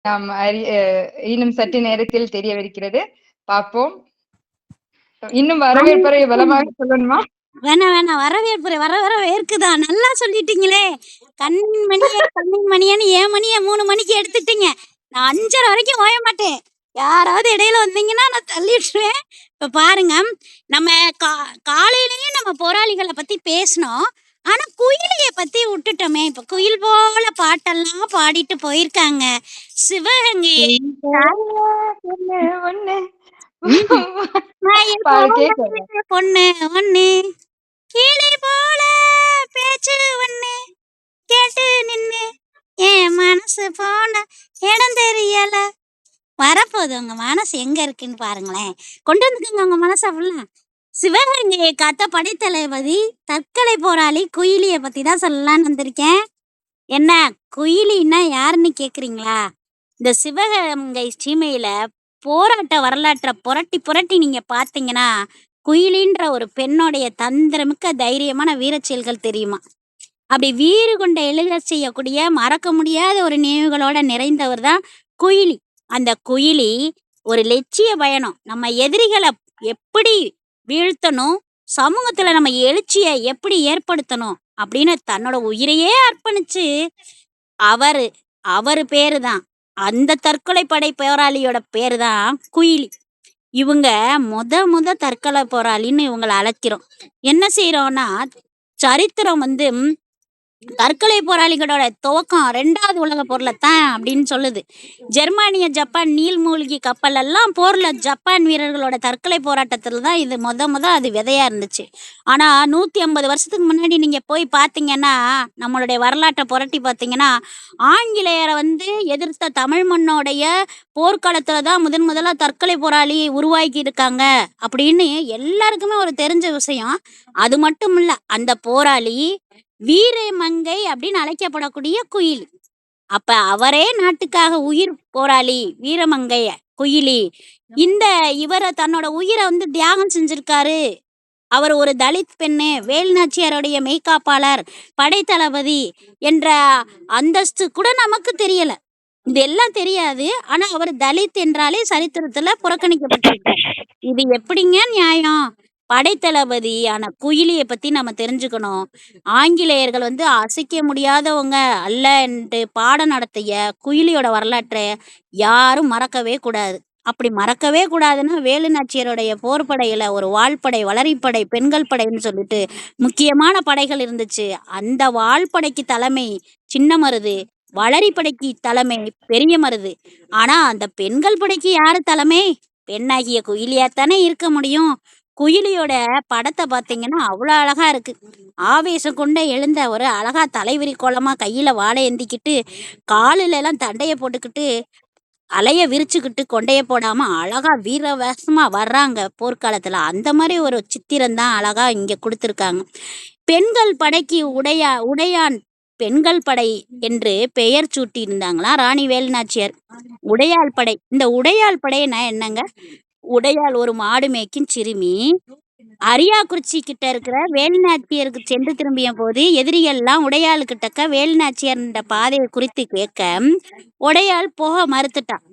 நாம் இன்னும் சற்று நேரத்தில் தெரியவிருக்கிறது. பார்ப்போம். இன்னும் வரவேற்புரை பலமாக சொல்லணுமா? வேணாம் வர வேர்க்குதான். நல்லா சொல்லிட்டீங்களே. கண்ணின் மணியன்னு என் மணியை 3 மணிக்கு எடுத்துட்டீங்க. நான் 5:30 வரைக்கும் ஓய மாட்டேன். யாராவது இடையில வந்தீங்கன்னா நான் தள்ளிடுவேன். இப்ப பாருங்க, நம்ம காலையிலயும் நம்ம போராளிகளை பத்தி பேசணும். ஆனா குயிலிய பத்தி விட்டுட்டோமே. இப்ப குயில் போல பாட்டெல்லாம் பாடிட்டு போயிருக்காங்க சிவகங்கை. பொண்ணு ஒண்ணு கிளி போல பேச்சு ஒண்ணு கேட்டு நின்னு என் மனசு போன இடம் தெரியல. வரப்போகுது. உங்க மனசு எங்க இருக்குன்னு பாருங்களேன். கொண்டு வந்துக்கோங்க உங்க மனசை ஃபுல்லா. சிவகங்கையை காத்த படைத்தளபதி தற்கொலை போராளி குயிலிய பத்தி தான் சொல்லலான்னு வந்திருக்கேன். என்ன குயிலின்னா யாருன்னு கேக்குறீங்களா? இந்த சிவகங்கை சீமையில போராட்ட வரலாற்றை புரட்டி நீங்க பாத்தீங்கன்னா குயிலின்ற ஒரு பெண்ணுடைய தந்திரமிக்க தைரியமான வீரச்செயல்கள் தெரியுமா? அப்படி வீறு கொண்ட எழுத செய்யக்கூடிய மறக்க முடியாத ஒரு நினைவுகளோட நிறைந்தவர் தான் குயிலி. அந்த குயிலி ஒரு லட்சிய பயணம். நம்ம எதிரிகளை எப்படி வீழ்த்தணும், சமூகத்துல நம்ம எழுச்சியை எப்படி ஏற்படுத்தணும் அப்படின்னு தன்னோட உயிரையே அர்ப்பணிச்சு அவரு பேரு தான், அந்த தற்கொலை படை போராளியோட பேரு தான் குயிலி. இவங்க முத தற்கொலை போராளின்னு இவங்களை அழைக்கிறோம். என்ன செய்யறோம்னா, சரித்திரம் தற்கொலை போராளிகளோட துவக்கம் 2வது உலக போர்ல தான் அப்படின்னு சொல்லுது. ஜெர்மானிய ஜப்பான் நீள்மூழ்கி கப்பல் எல்லாம் போர்ல ஜப்பான் வீரர்களோட தற்கொலை போராட்டத்துல தான் இது முத அது விதையா இருந்துச்சு. ஆனா 150 வருஷத்துக்கு முன்னாடி நீங்க போய் பாத்தீங்கன்னா, நம்மளுடைய வரலாற்றை புரட்டி பாத்தீங்கன்னா, ஆங்கிலேயரை எதிர்த்த தமிழ் மண்ணோடைய போர்க்காலத்துலதான் முதலா தற்கொலை போராளி உருவாக்கி இருக்காங்க அப்படின்னு எல்லாருக்குமே ஒரு தெரிஞ்ச விஷயம். அது மட்டும் இல்ல, அந்த போராளி வீரமங்கை அப்படின்னு அழைக்கப்படக்கூடிய குயிலி. அப்ப அவரே நாட்டுக்காக உயிர் போராளி வீரமங்கை குயிலி. இவரை தன்னோட உயிரை தியாகம் செஞ்சிருக்காரு. அவர் ஒரு தலித் பெண்ணு, வேலுநாச்சியாருடைய மெய்காப்பாளர், படைத்தளபதி என்ற அந்தஸ்து கூட நமக்கு தெரியல. இதெல்லாம் தெரியாது. ஆனா அவர் தலித் என்றாலே சரித்திரத்துல புறக்கணிக்கப்பட்டிருக்கார். இது எப்படிங்க நியாயம்? படைத்தளபதியான குயிலியை பத்தி நம்ம தெரிஞ்சுக்கணும். ஆங்கிலேயர்கள் அசைக்க முடியாதவங்க அல்ல என்று பாடம் நடத்திய குயிலியோட வரலாற்றை யாரும் மறக்கவே கூடாது. அப்படி மறக்கவே கூடாதுன்னா, வேலுநாச்சியருடைய போர்படையில ஒரு வாள்படை, வளரிப்படை, பெண்கள் படைன்னு சொல்லிட்டு முக்கியமான படைகள் இருந்துச்சு. அந்த வாள்படைக்கு தலைமை சின்ன மருது, வளரிப்படைக்கு தலைமை பெரிய மருது. ஆனா அந்த பெண்கள் படைக்கு யாரு தலைமை? பெண்ணாகிய குயிலியாத்தானே இருக்க முடியும். குயிலியோட படத்தை பார்த்தீங்கன்னா அவ்வளோ அழகா இருக்கு. ஆவேசம் கொண்ட எழுந்த ஒரு அழகா தலைவிரி கோலமா கையில வாழை ஏந்திக்கிட்டு, காலில எல்லாம் தண்டைய போட்டுக்கிட்டு, அலைய விரிச்சுக்கிட்டு, கொண்டைய போடாம அழகா வீரவேசமா வர்றாங்க போர்க்காலத்துல. அந்த மாதிரி ஒரு சித்திரம் தான் அழகா இங்க கொடுத்துருக்காங்க. பெண்கள் படைக்கு உடையான் பெண்கள் படை என்று பெயர் சூட்டி இருந்தாங்களாம் ராணி வேலுநாச்சியார். உடையாள் படை. இந்த உடையாள் படைன்னா என்னங்க? உடையாள் ஒரு மாடு மேய்க்கும் சிறுமி. அரியாக்குறிச்சி கிட்ட இருக்கிற வேலுநாச்சியருக்கு சென்று திரும்பிய போது எதிரிகள்லாம் உடையாளுக்கிட்டக்க வேலுநாச்சியார் பாதையை குறித்து கேட்க உடையாள் போக மறுத்துட்டான்.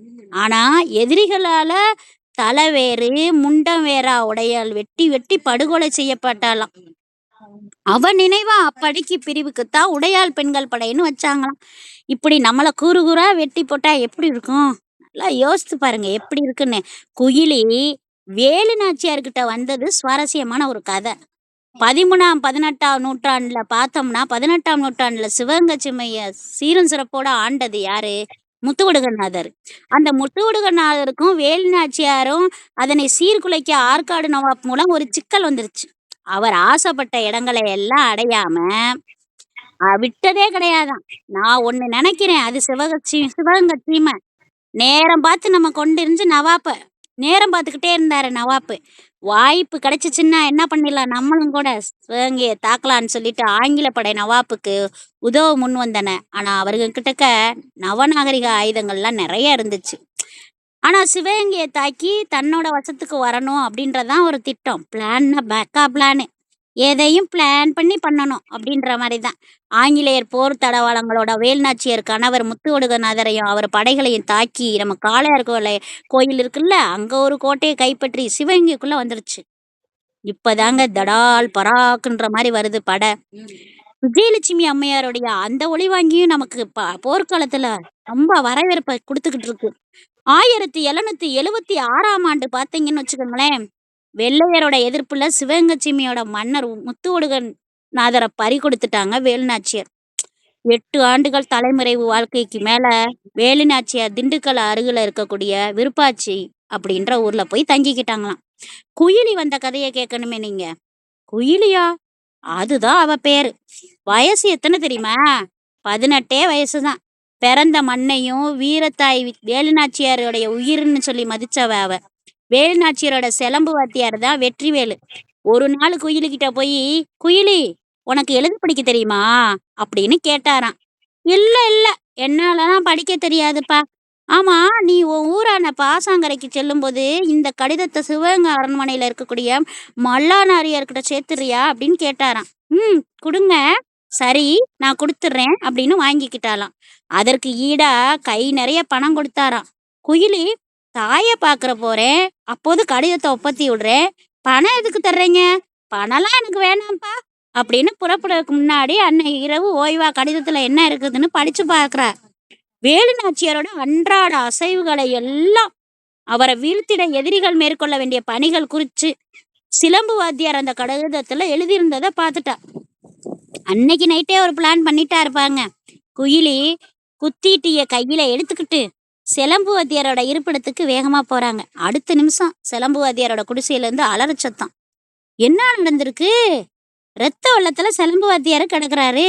ஆனா எதிரிகளால தலை வேறு முண்டம் வேறா உடையாள் வெட்டி படுகொலை செய்யப்பட்டாலாம். அவன் நினைவா அப்படிக்கு பிரிவுக்குத்தான் உடையாள் பெண்கள் படைன்னு வச்சாங்களாம். இப்படி நம்மளை கூறுகூறா வெட்டி போட்டா எப்படி இருக்கும்? நல்லா யோசித்து பாருங்க எப்படி இருக்குன்னு. குயிலி வேலுநாச்சியார்கிட்ட வந்தது சுவாரஸ்யமான ஒரு கதை. 13ஆம் 18ஆம் நூற்றாண்டுல பார்த்தோம்னா, 18ஆம் நூற்றாண்டுல சிவகங்கை சீமைய சீரும் சிறப்போட ஆண்டது யாரு? முத்துவடுகநாதர். அந்த முத்துவடுகநாதருக்கும் வேலுநாச்சியாரும் அதனை சீர்குலைக்க ஆற்காடு நவாப் மூலம் ஒரு சிக்கல் வந்துருச்சு. அவர் ஆசைப்பட்ட இடங்களை எல்லாம் அடையாம விட்டதே கிடையாதான். நான் ஒண்ணு நினைக்கிறேன், அது சிவகங்கை சீமை நேரம் பார்த்து நம்ம கொண்டு நவாப்ப நேரம் பார்த்துக்கிட்டே இருந்தாரு நவாப்பு. வாய்ப்பு கிடைச்சிச்சுன்னா என்ன பண்ணிடலாம், நம்மளும் கூட சிவகங்கையை தாக்கலான்னு சொல்லிட்டு ஆங்கில படை நவாப்புக்கு உதவ முன் வந்தன. ஆனா அவர்கிட்டக்க நவநாகரிக ஆயுதங்கள்லாம் நிறைய இருந்துச்சு. ஆனா சிவகங்கையை தாக்கி தன்னோட வசத்துக்கு வரணும் அப்படின்றதான் ஒரு திட்டம். பிளான்னா பேக்கா பிளானு. எதையும் பிளான் பண்ணி பண்ணணும் அப்படின்ற மாதிரி தான். ஆங்கிலேயர் போர் தடவாளங்களோட வேலுநாச்சியார் கணவர் முத்துவடுகநாதரையும் அவர் படைகளையும் தாக்கி நம்ம காளையார் கோயில் இருக்குல்ல, அங்க ஒரு கோட்டையை கைப்பற்றி சிவகங்கைக்குள்ள வந்துருச்சு. இப்பதாங்க தடால் பராக்குன்ற மாதிரி வருது படை. விஜயலட்சுமி அம்மையாருடைய அந்த ஒளிவாங்கியும் நமக்கு போர்க்காலத்துல ரொம்ப வரவேற்பை கொடுத்துக்கிட்டு இருக்கு. 1776ஆம் ஆண்டு பாத்தீங்கன்னு வச்சுக்கோங்களேன், வெள்ளையரோட எதிர்ப்புல சிவகங்கச்சிமியோட மன்னர் முத்துவடுகன் நாதரை பறி கொடுத்துட்டாங்க வேலுநாச்சியார். 8 ஆண்டுகள் தலைமறைவு வாழ்க்கைக்கு மேல வேலுநாச்சியார் திண்டுக்கல் அருகில இருக்கக்கூடிய விருப்பாச்சி அப்படின்ற ஊர்ல போய் தங்கிக்கிட்டாங்களாம். குயிலி வந்த கதையை கேட்கணுமே நீங்க. குயிலியா? அதுதான் அவ பேரு. வயசு எத்தனை தெரியுமா? 18 வயசுதான். பிறந்த மண்ணையும் வீரத்தாய் வேலுநாச்சியாருடைய உயிர்னு சொல்லி மதிச்சவ அவ. வேலுநாச்சியாரோட சிலம்பு வாத்தியார் தான் வெற்றிவேலு. ஒரு நாள் குயிலிக்கிட்ட போய், குயிலி உனக்கு எழுத படிக்க தெரியுமா அப்படின்னு கேட்டாராம். இல்ல இல்ல, என்னாலலாம் படிக்க தெரியாதுப்பா. ஆமா, நீ உன் ஊரான பாசாங்கரைக்கு செல்லும்போது இந்த கடிதத்தை சிவகங்கை அரண்மனையில இருக்கக்கூடிய மல்லானாரியார்கிட்ட சேர்த்துறியா அப்படின்னு கேட்டாராம். கொடுங்க. சரி, நான் கொடுத்துட்றேன் அப்படின்னு வாங்கிக்கிட்டாலாம். அதற்கு ஈடா கை நிறைய பணம் கொடுத்தாராம். குயிலி, தாய பாக்குற போறேன், அப்போது கடிதத்தை ஒப்பத்தி விடுறேன், பணம் எதுக்கு தர்றீங்க? பணம்லாம் எனக்கு வேணாம்ப்பா அப்படின்னு புறப்படுறதுக்கு முன்னாடி அன்னைக்கு இரவு ஓய்வா கடிதத்துல என்ன இருக்குதுன்னு படிச்சு பார்க்கறா. வேலுநாச்சியாரோட அன்றாட அசைவுகளை எல்லாம், அவரை வீழ்த்திட எதிரிகள் மேற்கொள்ள வேண்டிய பணிகள் குறிச்சு சிலம்பு வாத்தியார் அந்த கடிதத்துல எழுதியிருந்ததை பார்த்துட்டா. அன்னைக்கு நைட்டே ஒரு பிளான் பண்ணிட்டா இருப்பாங்க. குயிலி குத்திட்டிய கையில எடுத்துக்கிட்டு சிலம்பு வாத்தியாரோட இருப்பிடத்துக்கு வேகமா போறாங்க. அடுத்த நிமிஷம் சிலம்பு வாத்தியாரோட குடிசையில இருந்து அலற சத்தம். என்ன நடந்திருக்கு? ரத்த வெள்ளத்துல சிலம்பு வாத்தியாரு கிடக்குறாரு.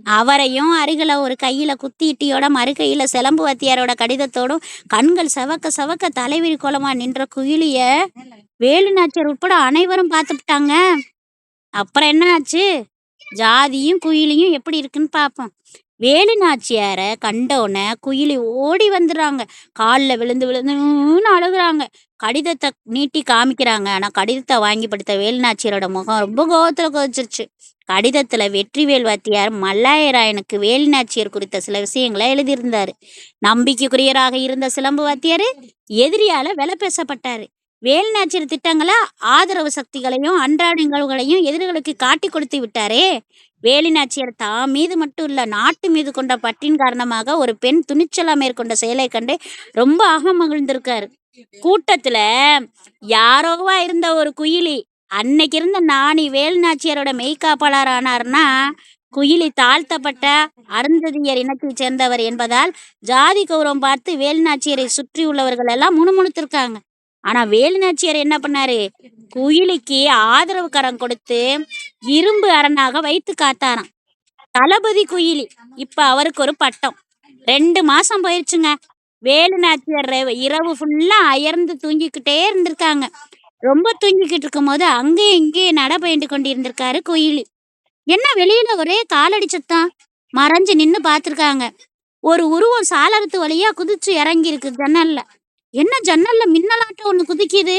அவரையும் அருகில ஒரு கையில குத்திட்டியோட மறு கையில சிலம்பு வாத்தியாரோட கடிதத்தோடும் கண்கள் சவக்க சவக்க தலைவிரி கோலமா நின்ற குயிலிய வேலுநாச்சியார் உட்பட அனைவரும் பார்த்துட்டாங்க. அப்புறம் என்ன ஆச்சு? ஜாதியும் குயிலியும் எப்படி இருக்குன்னு பார்ப்போம். வேலுநாச்சியாரை கண்டோன்னே குயிலி ஓடி வந்துடுறாங்க. காலில் விழுந்து விழுந்துன்னு அழுகுறாங்க. கடிதத்தை நீட்டி காமிக்கிறாங்க. ஆனால் கடிதத்தை வாங்கி படித்த வேலுநாச்சியாரோட முகம் ரொம்ப கோவத்தில் கொதிச்சிருச்சு. கடிதத்துல வெற்றிவேல் வாத்தியார் மல்லாயராயனுக்கு வேலுநாச்சியார் குறித்த சில விஷயங்களை எழுதியிருந்தாரு. நம்பிக்கைக்குரியராக இருந்த சிலம்பு வாத்தியாரு எதிரியால விலை பேசப்பட்டாரு. வேலுநாச்சியார் திட்டங்களை, ஆதரவு சக்திகளையும் அன்றாட நிகழ்வுகளையும் எதிரிகளுக்கு காட்டி கொடுத்து விட்டாரே. வேலுநாச்சியார் தான் மீது மட்டும் இல்ல, நாட்டு மீது கொண்ட பற்றின் காரணமாக ஒரு பெண் துணிச்சலா மேற்கொண்ட செயலை கண்டு ரொம்ப மகிழ்ந்திருக்காரு. கூட்டத்துல யாரோவா இருந்த ஒரு குயிலி அன்னைக்கு இருந்த நாணி வேலுநாச்சியாரோட மெய்காப்பாளர் ஆனார்னா, குயிலி தாழ்த்தப்பட்ட அருந்ததியர் இனத்தை சேர்ந்தவர் என்பதால் ஜாதி கௌரவம் பார்த்து வேலுநாச்சியரை சுற்றி உள்ளவர்கள் எல்லாம் முணுமுணுத்திருக்காங்க. ஆனா வேலுநாச்சியார் என்ன பண்ணாரு? குயிலிக்கு ஆதரவு கரம் கொடுத்து இரும்பு அரணாக வைத்து காத்தாராம். தளபதி குயிலி. இப்ப அவருக்கு ஒரு பட்டம். 2 மாசம் போயிடுச்சுங்க. வேலுநாச்சியார் இரவு ஃபுல்லா அயர்ந்து தூங்கிக்கிட்டே இருந்திருக்காங்க. ரொம்ப தூங்கிக்கிட்டு இருக்கும் போது அங்கேயும் இங்கேயும் நட பயின்று கொண்டிருந்திருக்காரு குயிலி. என்ன வெளியில ஒரே காலடி சத்தம்? மறைஞ்சு நின்னு பார்த்திருக்காங்க. ஒரு உருவம் சாளரத்து வழியா குதிச்சு இறங்கி இருக்கு ஜன்னல்ல. என்ன ஜன்னல்ல மின்னலாட்டம் ஒண்ணு குதிக்குது?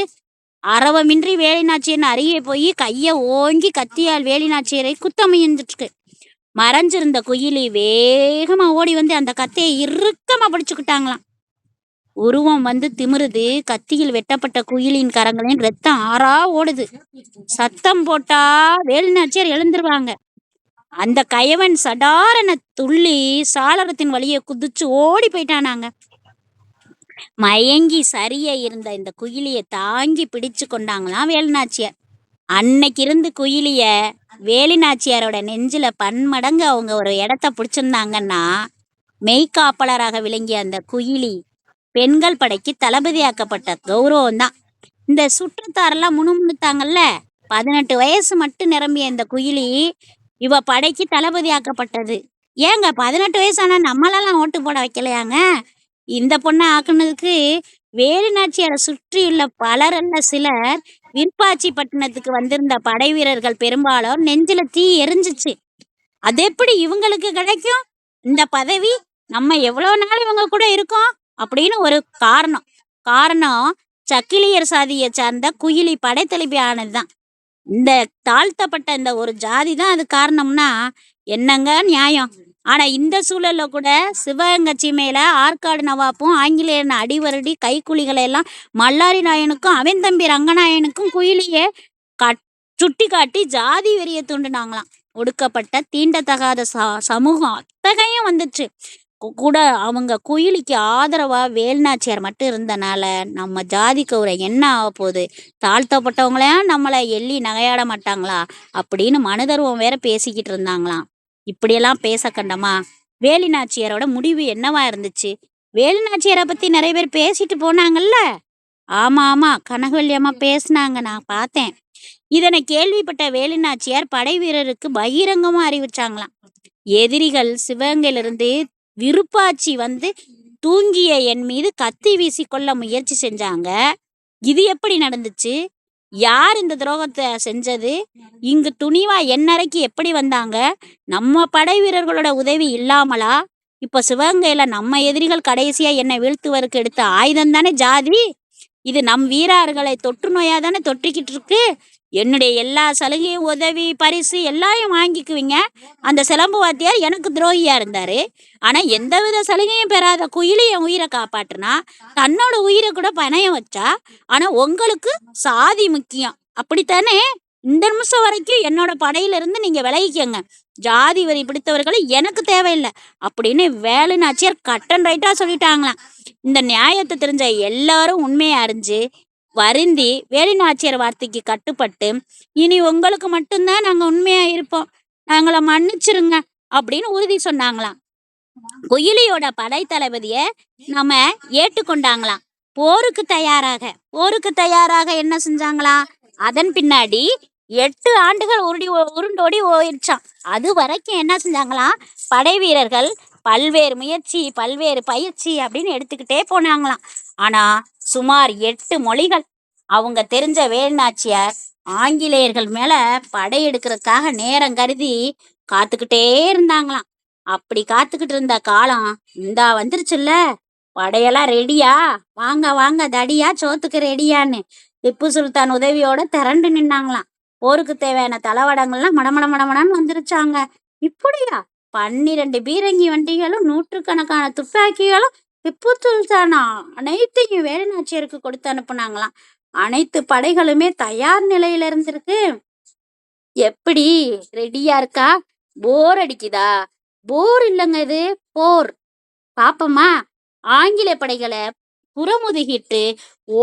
அரவமின்றி வேலுநாச்சியர் அருகே போய் கைய ஓங்கி கத்தியால் வேலுநாச்சியரை குத்த முயன்றுட்டு மறைஞ்சிருந்த குயிலி வேகமா ஓடி வந்து அந்த கத்தையை இறுக்கமா பிடிச்சுக்கிட்டாங்களாம். உருவம் வந்து திமிருது. கத்தியில் வெட்டப்பட்ட குயிலின் கரங்களின் ரத்தம் ஆறா ஓடுது. சத்தம் போட்டா வேலுநாச்சியார் எழுந்துருவாங்க. அந்த கயவன் சடாரென துள்ளி சாளரத்தின் வழியை குதிச்சு ஓடி போயிட்டானாங்க. மயங்கி சரிய இருந்த இந்த குயிலிய தாங்கி பிடிச்சு கொண்டாங்களாம் வேலுநாச்சியார். அன்னைக்கு இருந்து குயிலிய வேலுநாச்சியாரோட நெஞ்சில பன்மடங்கு அவங்க ஒரு இடத்த பிடிச்சிருந்தாங்கன்னா, மெய்காப்பாளராக விளங்கிய அந்த குயிலி பெண்கள் படைக்கு தளபதியாக்கப்பட்ட கௌரவம் தான். இந்த சுற்றத்தாரெல்லாம் முணுமுணுத்தாங்கல்ல, 18 வயசு மட்டும் நிரம்பிய இந்த குயிலி இவ படைக்கு தளபதியாக்கப்பட்டது. ஏங்க 18 வயசானா நம்மளெல்லாம் ஓட்டு போட வைக்கலையாங்க? இந்த பொண்ணை ஆக்குனதுக்கு வேலுநாச்சியாரை சுற்றியுள்ள பலரல்ல சிலர், விருப்பாச்சி பட்டணத்துக்கு வந்திருந்த படை வீரர்கள் பெரும்பாலும் நெஞ்சில தீ எரிஞ்சிச்சு. அது எப்படி இவங்களுக்கு கிடைக்கும் இந்த பதவி? நம்ம எவ்வளவு நாள் இவங்க கூட இருக்கோம் அப்படின்னு ஒரு காரணம் சக்கிலியர் சாதியை சார்ந்த குயிலி படைத்தலைவி ஆனதுதான். இந்த தாழ்த்தப்பட்ட இந்த ஒரு ஜாதி தான் அது காரணம்னா என்னங்க நியாயம்? ஆனா இந்த சூழல்ல கூட சிவகங்கை சீமையில ஆற்காடு நவாப்பும் ஆங்கிலேயன் அடிவருடி கைக்கூலிகளை எல்லாம் மல்லாரி நாயனுக்கும் அவன் தம்பி ரங்கநாயனுக்கும் குயிலியே சுட்டி காட்டி ஜாதி வெறிய தூண்டுனாங்களாம். ஒடுக்கப்பட்ட தீண்டத்தகாத சமூகம் அத்தகையும் வந்துச்சு. கூட அவங்க குயிலிக்கு ஆதரவா வேலுநாச்சியார் மட்டும் இருந்தனால நம்ம ஜாதி கௌரை என்ன ஆக போகுது, தாழ்த்தப்பட்டவங்களையும் நம்மளை எள்ளி நகையாட மாட்டாங்களா அப்படின்னு மனுதர்வம் வேற பேசிக்கிட்டு இருந்தாங்களாம். இப்படியெல்லாம் பேச கண்டமா வேலுநாச்சியாரோட முடிவு என்னவா இருந்துச்சு? வேலுநாச்சியாரை பத்தி நிறைய பேர் பேசிட்டு போனாங்கல்ல. ஆமா ஆமா, கனகவல்லி அம்மா பேசினாங்க, நான் பார்த்தேன். இதனை கேள்விப்பட்ட வேலுநாச்சியார் படை வீரருக்கு பகிரங்கமா அறிவிச்சாங்களாம். எதிரிகள் சிவகங்கையிலிருந்து விருப்பாச்சி வந்து தூங்கிய என் மீது கத்தி வீசி கொள்ள முயற்சி செஞ்சாங்க. இது எப்படி நடந்துச்சு? யார் இந்த துரோகத்தை செஞ்சது? இங்கு துணிவா என்னறைக்கு எப்படி வந்தாங்க? நம்ம படை வீரர்களோட உதவி இல்லாமலா? இப்ப சிவகங்கையில நம்ம எதிரிகள் கடைசியா என்னை வீழ்த்துவதற்கு எடுத்த ஆயுதம் தானே ஜாதி. இது நம் வீரர்களை தொற்று நோயா தானே தொற்றிக்கிட்டு இருக்கு. என்னுடைய எல்லா சலுகையும் உதவி பரிசு எல்லாரையும் வாங்கிக்குவீங்க. அந்த சிலம்பு வாத்தியார் எனக்கு துரோகியா இருந்தாரு. ஆனா எந்தவித சலுகையும் பெறாத குயிலி என் உயிரை காப்பாற்றுனா, தன்னோட உயிரை கூட பணயம் வச்சா. ஆனா உங்களுக்கு சாதி முக்கியம் அப்படித்தானே? இந்த நிமிஷம் வரைக்கும் என்னோட படையில இருந்து நீங்க விலகிக்கங்க. ஜாதி வரி பிடித்தவர்கள் எனக்கு தேவையில்லை அப்படின்னு வேலுநாச்சியார் கட்டன் ரைட்டா சொல்லிட்டாங்களாம். இந்த நியாயத்தை தெரிஞ்ச எல்லாரும் உண்மையை அறிஞ்சு வருந்தி வேலுநாச்சியார் வார்த்தைக்கு கட்டுப்பட்டு, இனி உங்களுக்கு மட்டும்தான் நாங்க உண்மையா இருப்போம், நாங்கள மன்னிச்சிருங்க அப்படின்னு உறுதி சொன்னாங்களாம். குயிலியோட படை தளபதிய நம்ம ஏற்றுக்கொண்டாங்களாம். போருக்கு தயாராக என்ன செஞ்சாங்களாம்? அதன் பின்னாடி 8 ஆண்டுகள் உருண்டோடி ஓடிச்சான். அது வரைக்கும் என்ன செஞ்சாங்களாம்? படை வீரர்கள் பல்வேறு முயற்சி பல்வேறு பயிற்சி அப்படின்னு எடுத்துக்கிட்டே போனாங்களாம். ஆனா சுமார் 8 மொழிகள் அவங்க தெரிஞ்ச வேலுநாச்சியார் ஆங்கிலேயர்கள் மேல படையெடுக்கிறதுக்காக நேரம் கருதி காத்துக்கிட்டே இருந்தாங்களாம். அப்படி காத்துக்கிட்டு இருந்த காலம் இந்தா வந்துருச்சுல்ல. படையெல்லாம் ரெடியா, வாங்க வாங்க தடியா சோத்துக்கு ரெடியான்னு திப்பு சுல்தான் உதவியோட திரண்டு நின்னாங்களாம். போருக்கு தேவையான தளவாடங்கள்லாம் மடமடன்னு வந்துருச்சாங்க. இப்படியா 12 பீரங்கி வண்டிகளும் 100கணக்கான துப்பாக்கிகளும் திப்பு சுல்தான் அனைத்தையும் வேலுநாச்சியாருக்கு கொடுத்து அனுப்புனாங்களாம். அனைத்து படைகளுமே தயார் நிலையில இருந்திருக்கு. எப்படி ரெடியா இருக்கா? போர் அடிக்குதா? போர் இல்லைங்க, இது போர். பாப்பமா, ஆங்கில படைகளை புறமுதுகிட்டு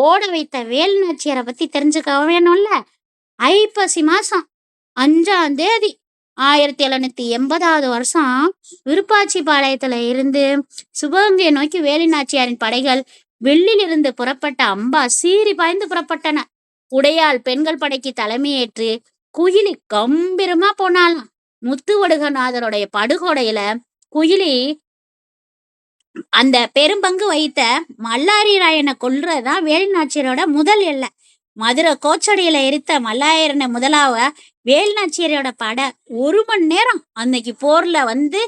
ஓட வைத்த வேலுநாச்சியாரை பத்தி தெரிஞ்சுக்க வேணும்ல. ஐப்பசி மாசம் 5ஆம் தேதி 1780வது வருஷம் விருப்பாச்சி பாளையத்துல இருந்து சிவகங்கையை நோக்கி வேலுநாச்சியாரின் படைகள் வெள்ளிலிருந்து புறப்பட்ட அம்பா சீறி பாய்ந்து புறப்பட்டன. உடையால் பெண்கள் படைக்கு தலைமையேற்று குயிலி கம்பீரமா போனாலாம். முத்துவடுகநாதருடைய படுகொடையில குயிலி அந்த பெரும்பங்கு வைத்த மல்லாரி ராயனை கொல்றதுதான் வேலுநாச்சியரோட முதல் எல்லை. மதுரை கோச்சடையில எரித்த மல்லாயரனை முதலாவ வேலுநாச்சியரோட படை 1 மணி நேரம் அன்னைக்கு போர்ல வந்து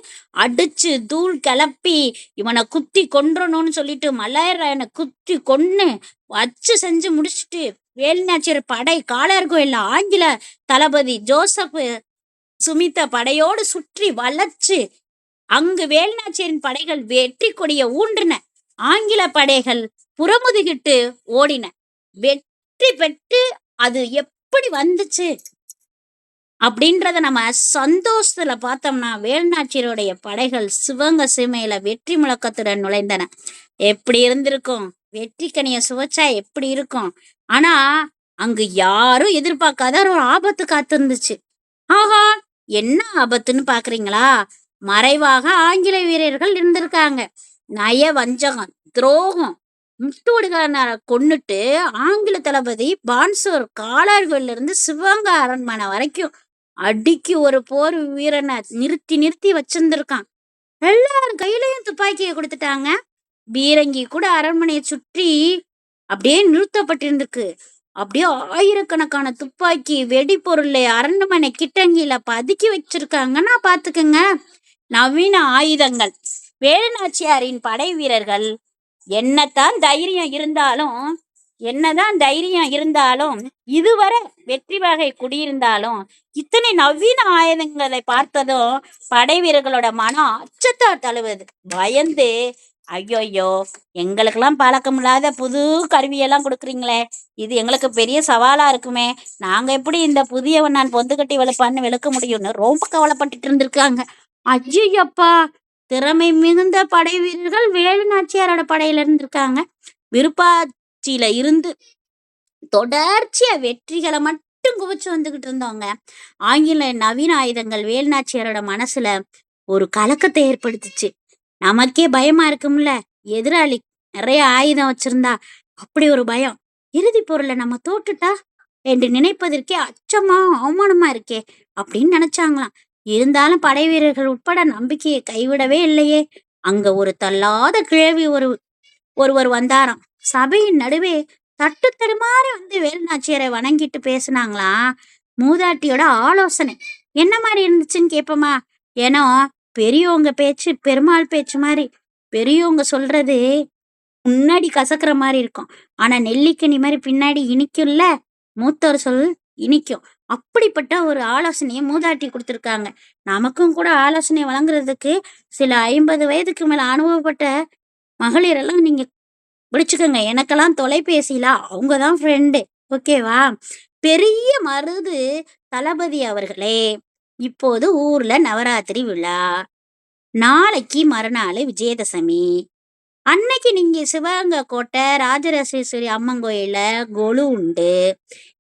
அடிச்சு தூள் கிளப்பி இவனை குத்தி கொன்றணும்னு சொல்லிட்டு மல்லாயராயனை குத்தி கொன்னு வச்சு செஞ்சு முடிச்சுட்டு வேலுநாச்சியர் படை காளையார் கோயில்ல ஆங்கில தளபதி ஜோசப் சுமித்த படையோடு சுற்றி வளைச்சு அங்கு வேலுநாச்சியரின் படைகள் வெற்றி கொடிய ஊன்றின. ஆங்கில படைகள் புறமுதுகிட்டு ஓடின. வெற்றி பெற்று அது எப்படி வந்துச்சு அப்படின்றத நம்ம சந்தோஷத்துல பார்த்தோம்னா, வேலுநாச்சியருடைய படைகள் சிவகங்கை சீமையில வெற்றி முழக்கத்துடன் நுழைந்தன. எப்படி இருந்திருக்கும்? வெற்றி கனிய சுவைச்சா எப்படி இருக்கும்? ஆனா அங்கு யாரும் எதிர்பார்க்காத ஒரு ஆபத்து காத்திருந்துச்சு. ஆஹா, என்ன ஆபத்துன்னு பாக்குறீங்களா? மறைவாக ஆங்கில வீரர்கள் இருந்திருக்காங்க. நய வஞ்சகம், துரோகம். முத்துவடுகனாரை கொன்னுட்டு ஆங்கில தளபதி பான்சோர் காளார்கோயில இருந்து சிவகங்கை அரண்மனை வரைக்கும் அடிக்கு ஒரு போர் வீரனை நிறுத்தி வச்சிருந்திருக்கான். எல்லாரும் கையிலையும் துப்பாக்கியை கொடுத்துட்டாங்க. பீரங்கி கூட அரண்மனையை சுற்றி அப்படியே நிறுத்தப்பட்டிருந்திருக்கு. அப்படியே ஆயிரக்கணக்கான துப்பாக்கி வெடிபொருள் அரண்மனை கிட்டங்கில பதுக்கி வச்சிருக்காங்கன்னா பாத்துக்கங்க. நவீன ஆயுதங்கள். வேலுநாச்சியாரின் படை வீரர்கள் என்னத்தான் தைரியம் இருந்தாலும் என்னதான் தைரியம் இருந்தாலும், இதுவரை வெற்றி வாகை குடியிருந்தாலும், இத்தனை நவீன ஆயுதங்களை பார்த்ததும் படை வீரர்களோட மனம் அச்சத்தால் தழுவுது. பயந்து, ஐயையோ! எங்களுக்கெல்லாம் பழக்கமில்லாத புது கருவியெல்லாம் குடுக்குறீங்களே! இது எங்களுக்கு பெரிய சவாலா இருக்குமே! நாங்க எப்படி இந்த புதிய நான் பொந்து கட்டி வெளுப்பான்னு வெளுக்க முடியும்னு ரொம்ப கவலைப்பட்டுட்டு இருந்திருக்காங்க. ஐயையப்பா! திறமை மிகுந்த படை வீரர்கள் வேலு நாச்சியாரோட படையில இருந்திருக்காங்க. விருப்பாட்சியில இருந்து தொடர்ச்சியா வெற்றிகளை மட்டும் குவிச்சு வந்துகிட்டு இருந்தோங்க. ஆங்கில நவீன ஆயுதங்கள் வேலுநாச்சியாரோட மனசுல ஒரு கலக்கத்தை ஏற்படுத்துச்சு. நமக்கே பயமா இருக்கும்ல, எதிராளி நிறைய ஆயுதம் வச்சிருந்தா அப்படி ஒரு பயம். இறுதி பொருளை நம்ம தோட்டுட்டா என்று நினைப்பதற்கே அச்சமா அவமானமா இருக்கே அப்படின்னு நினைச்சாங்களாம். இருந்தாலும் படை வீரர்கள் உட்பட நம்பிக்கையை கைவிடவே இல்லையே. அங்க ஒரு தள்ளாத கிழவி ஒருவர் வந்தாராம். சபையின் நடுவே தட்டு தடுமாறி வந்து வேலுநாச்சியரை வணங்கிட்டு பேசுனாங்களாம். மூதாட்டியோட ஆலோசனை என்ன மாதிரி இருந்துச்சுன்னு கேட்போமா? ஏன்னா பெரியவங்க பேச்சு பெருமாள் பேச்சு மாதிரி. பெரியவங்க சொல்றது முன்னாடி கசக்குற மாதிரி இருக்கும், ஆனா நெல்லிக்கனி மாதிரி பின்னாடி இனிக்கும்ல. மூத்தவர் சொல் இனிக்கும். அப்படிப்பட்ட ஒரு ஆலோசனையை மூதாட்டி கொடுத்துருக்காங்க. நமக்கும் கூட ஆலோசனை வழங்குறதுக்கு சில 50 வயதுக்கு மேல அனுபவப்பட்ட மகளிர் எல்லாம் நீங்க பிடிச்சுக்கோங்க. எனக்கெல்லாம் தொலைபேசியில அவங்கதான் ஃப்ரெண்டு. ஓகேவா? பெரிய மருது தளபதி அவர்களே, இப்போது ஊர்ல நவராத்திரி விழா, நாளைக்கு மறுநாள் விஜயதசமி. அன்னைக்கு நீங்க சிவகங்கை கோட்டை ராஜராஜேஸ்வரி அம்மன் கோயில்ல கொலு உண்டு.